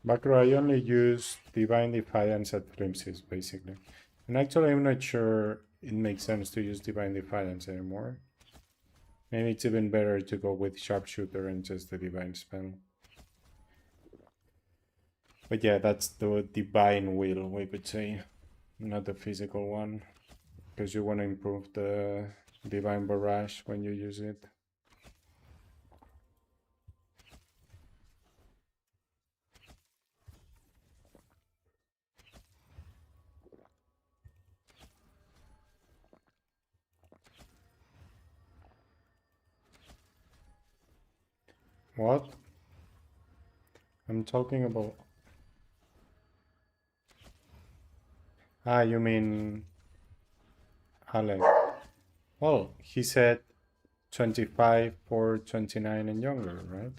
Macro, I only use Divine Defiance at Flimsies, basically. And actually, I'm not sure it makes sense to use Divine Defiance anymore. Maybe it's even better to go with Sharpshooter and just the Divine spell. But yeah, that's the Divine Will, we could say. Not the physical one. Because you want to improve the Divine Barrage when you use it. What? I'm talking about... Ah, you mean... Alex. Well, he said 25 for 29 and younger, right?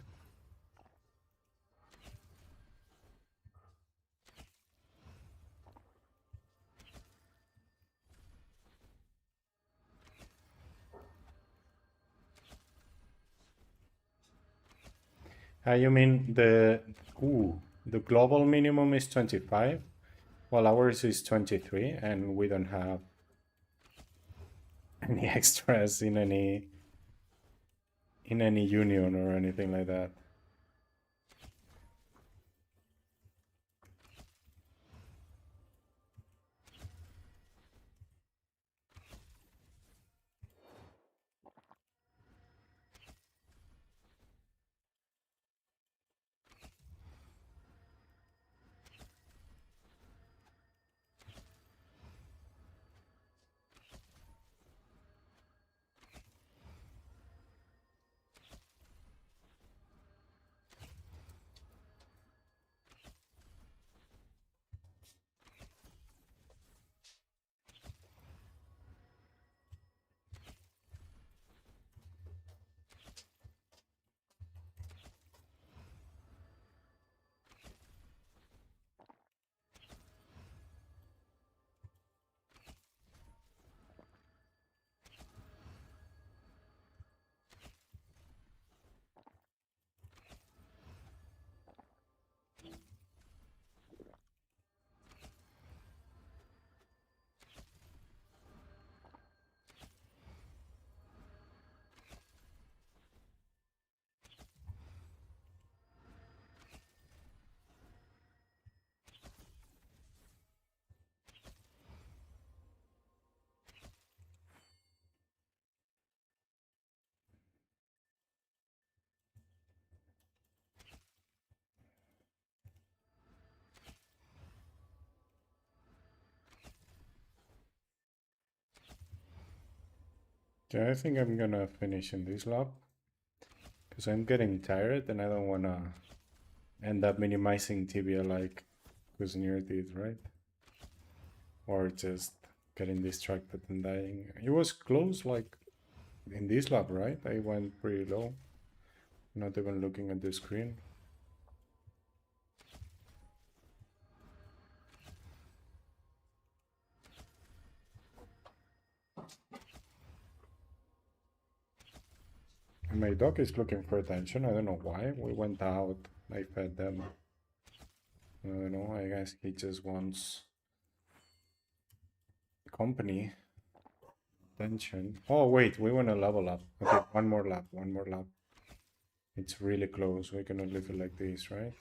You mean the global minimum is 25? Well, ours is 23 and we don't have any extras in any union or anything like that. Yeah, I think I'm gonna finish in this lap because I'm getting tired and I don't wanna end up minimizing Tibia like Kuznir did, right? Or just getting distracted and dying. It was close, like in this lap, right? I went pretty low, not even looking at the screen. My dog is looking for attention. I don't know why. We went out. I fed them. I don't know. I guess he just wants company. Attention. Oh, wait. We want to level up. Okay, one more lap. One more lap. It's really close. We cannot leave it like this, right?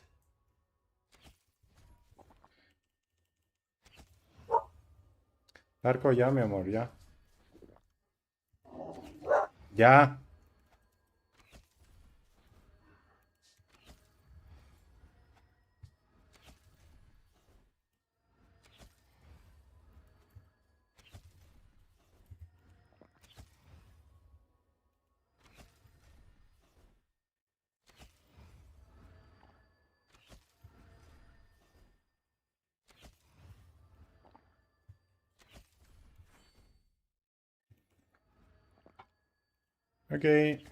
Arco ya, mi amor, ya. Ya. Okay.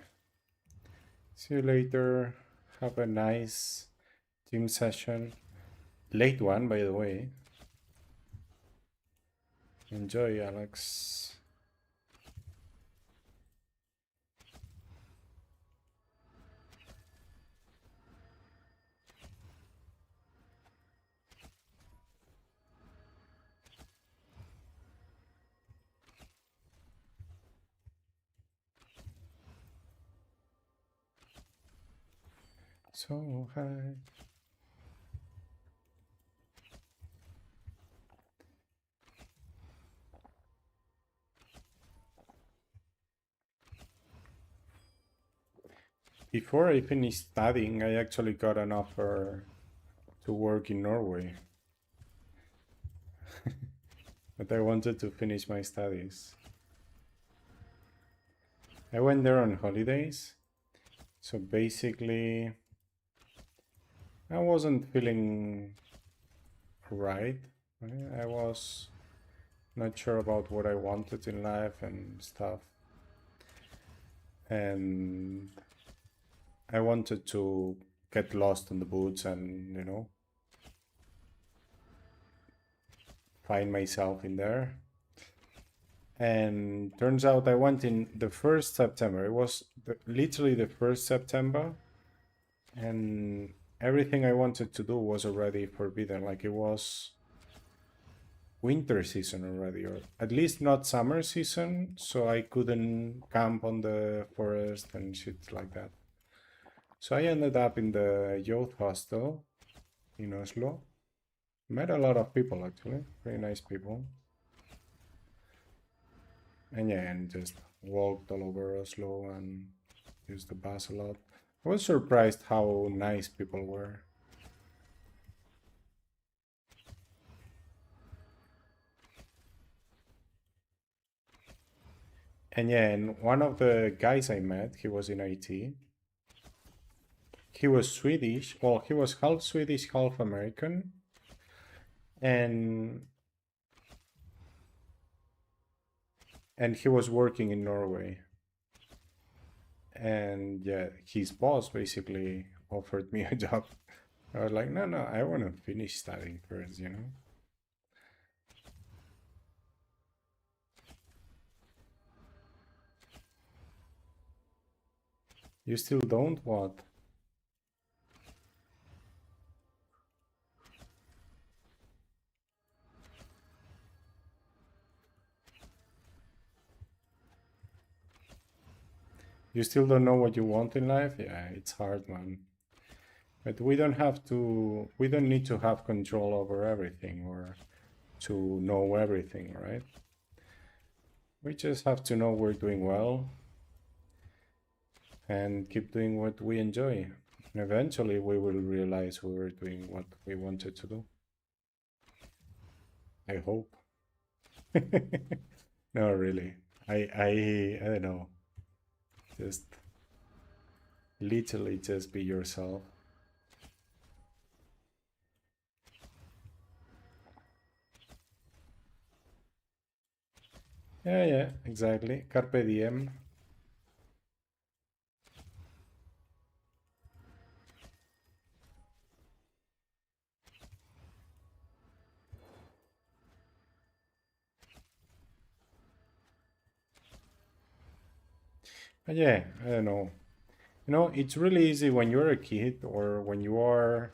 See you later. Have a nice gym session. Late one, by the way. Enjoy, Alex. So high. Before I finished studying, I actually got an offer to work in Norway. But I wanted to finish my studies. I went there on holidays. So basically, I wasn't feeling right. I was not sure about what I wanted in life and stuff. And I wanted to get lost in the woods and, you know, find myself in there. And turns out I went in the 1st September. It was literally the 1st September. And everything I wanted to do was already forbidden. Like it was winter season already, or at least not summer season. So I couldn't camp on the forest and shit like that. So I ended up in the youth hostel in Oslo. Met a lot of people actually, very nice people. And yeah, and just walked all over Oslo and used the bus a lot. I was surprised how nice people were. And yeah, and one of the guys I met, he was in IT. He was Swedish. Well, he was half Swedish, half American. And he was working in Norway. And yeah, his boss basically offered me a job. I was like, no, I want to finish studying first, you know? You still don't? What? You still don't know what you want in life? Yeah, it's hard, man. But we don't need to have control over everything or to know everything, right? We just have to know we're doing well and keep doing what we enjoy. And eventually we will realize we were doing what we wanted to do. I hope. No, really. I don't know. Just literally just be yourself. Yeah, exactly. Carpe diem. But yeah, I don't know. You know, it's really easy when you're a kid or when you are,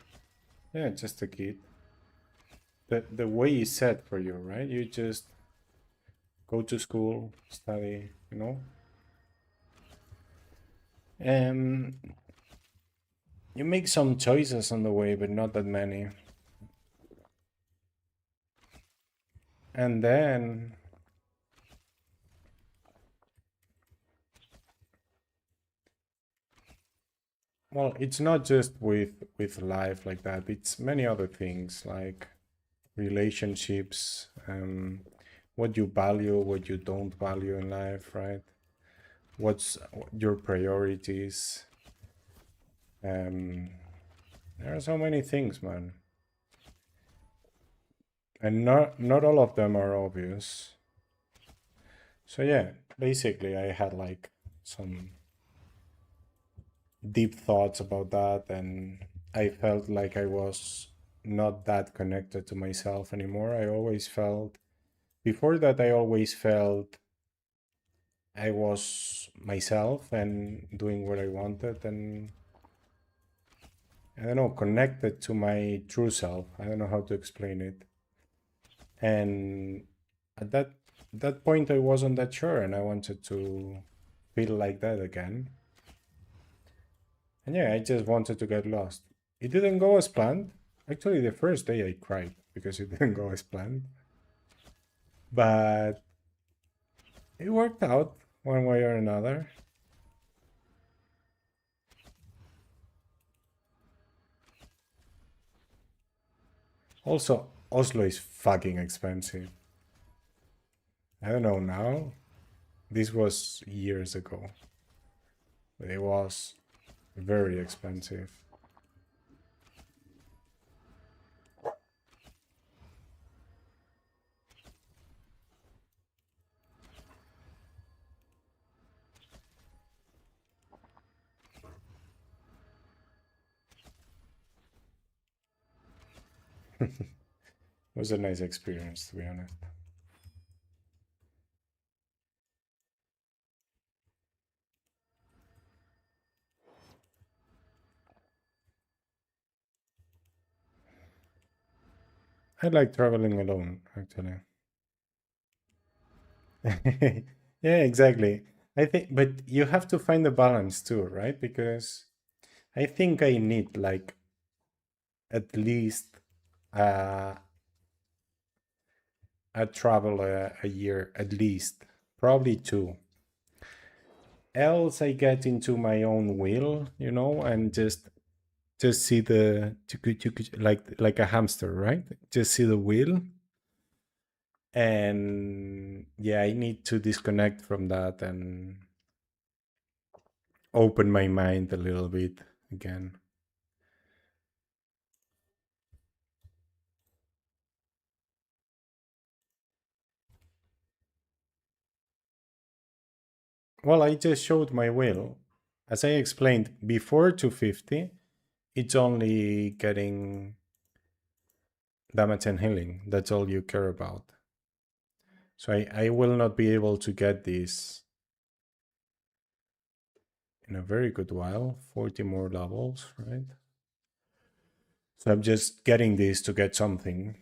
yeah, just a kid. The way is set for you, right? You just go to school, study, you know? And you make some choices on the way, but not that many. And then well, it's not just with life like that. It's many other things like relationships, what you value, what you don't value in life, right? What's your priorities? Um, there are so many things, man, and not all of them are obvious. So yeah, basically, I had like some deep thoughts about that, and I felt like I was not that connected to myself anymore. I always felt before that, I always felt I was myself and doing what I wanted, and I don't know, connected to my true self. I don't know how to explain it. And at that point, I wasn't that sure, and I wanted to feel like that again. And yeah, I just wanted to get lost. It didn't go as planned. Actually, the first day I cried because it didn't go as planned. But it worked out one way or another. Also, Oslo is fucking expensive. I don't know now. This was years ago. But it was very expensive. It was a nice experience, to be honest. I like traveling alone, actually. Yeah, exactly. I think, but you have to find the balance too, right? Because I think I need like at least uh, a travel a year, at least, probably two. Else, I get into my own wheel, you know, and just see the like a hamster, right? Just see the wheel, and yeah, I need to disconnect from that and open my mind a little bit again. Well, I just showed my will. As I explained before 250, it's only getting damage and healing. That's all you care about. So I will not be able to get this in a very good while. 40 more levels, right? So I'm just getting this to get something.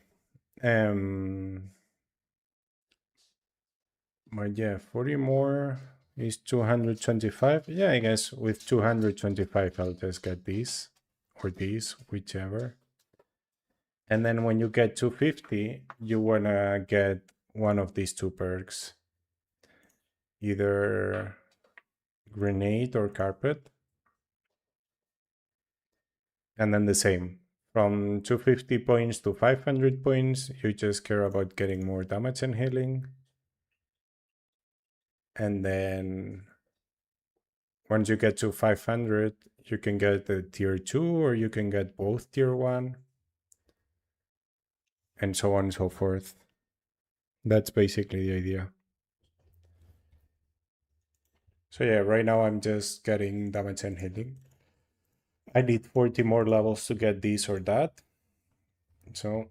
But yeah, 40 more is 225. Yeah, I guess with 225 I'll just get these or these, whichever. And then when you get 250, you wanna get one of these two perks. Either grenade or carpet. And then the same. From 250 points to 500 points, you just care about getting more damage and healing. And then once you get to 500, you can get the tier 2 or you can get both tier 1. And so on and so forth. That's basically the idea. So yeah, right now I'm just getting damage and healing. I need 40 more levels to get this or that. So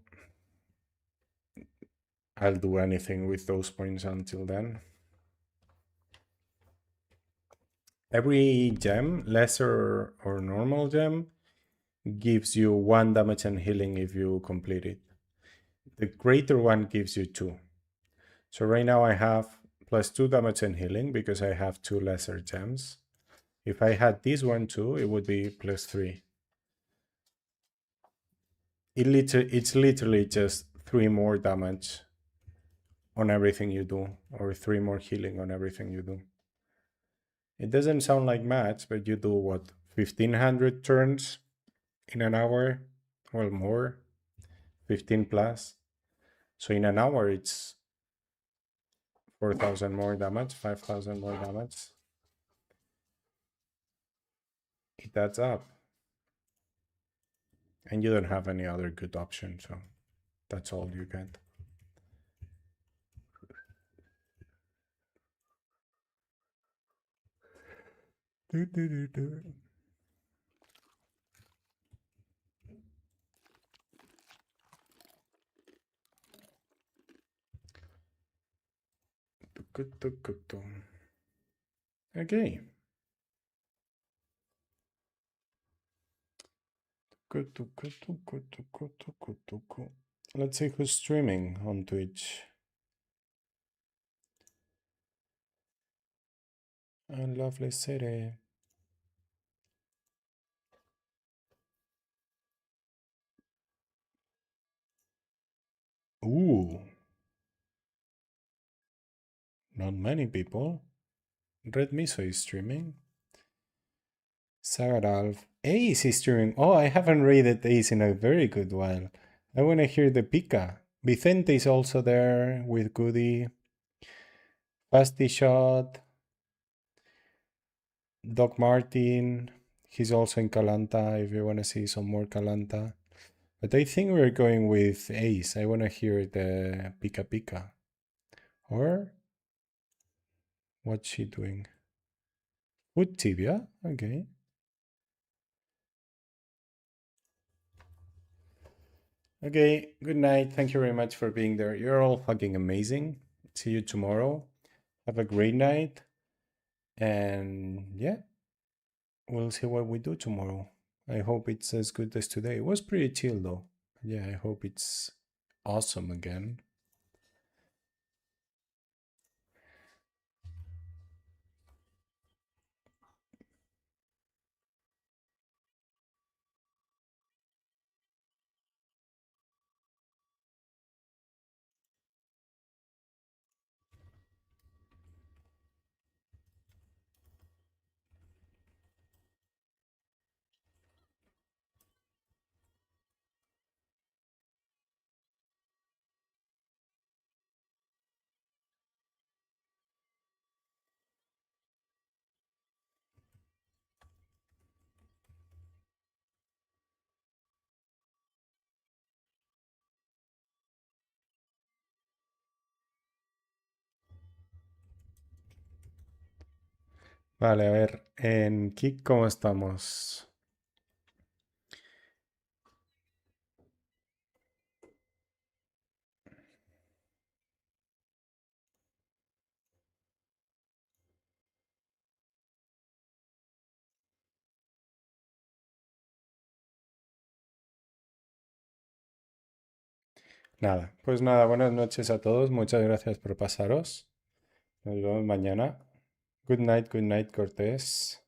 I'll do anything with those points until then. Every gem, lesser or normal gem, gives you 1 damage and healing if you complete it. The greater one gives you 2. So right now I have +2 damage and healing because I have 2 lesser gems. If I had this one too, it would be +3. It's literally just 3 more damage on everything you do, or 3 more healing on everything you do. It doesn't sound like much, but you do what, 1500 turns in an hour? Well, more, 15 plus. So in an hour, it's 4,000 more damage, 5,000 more damage. It adds up. And you don't have any other good option, so that's all you get. Okay. Let's see who's streaming on Twitch. A lovely city. Ooh. Not many people. Red Miso is streaming. Sagadalf. Ace is streaming. Oh, I haven't raided Ace in a very good while. I want to hear the Pika. Vicente is also there with Goody. Fasti Shot. Doc Martin. He's also in Calanta if you want to see some more Calanta. But I think we're going with Ace. I want to hear the Pika Pika. Or what's she doing? With Tibia? Okay. Okay, good night. Thank you very much for being there. You're all fucking amazing. See you tomorrow. Have a great night. And yeah, we'll see what we do tomorrow. I hope it's as good as today. It was pretty chill though. Yeah, I hope it's awesome again. Vale, a ver, en Kick, ¿cómo estamos? Nada, pues nada, buenas noches a todos. Muchas gracias por pasaros. Nos vemos mañana. Good night, Cortés.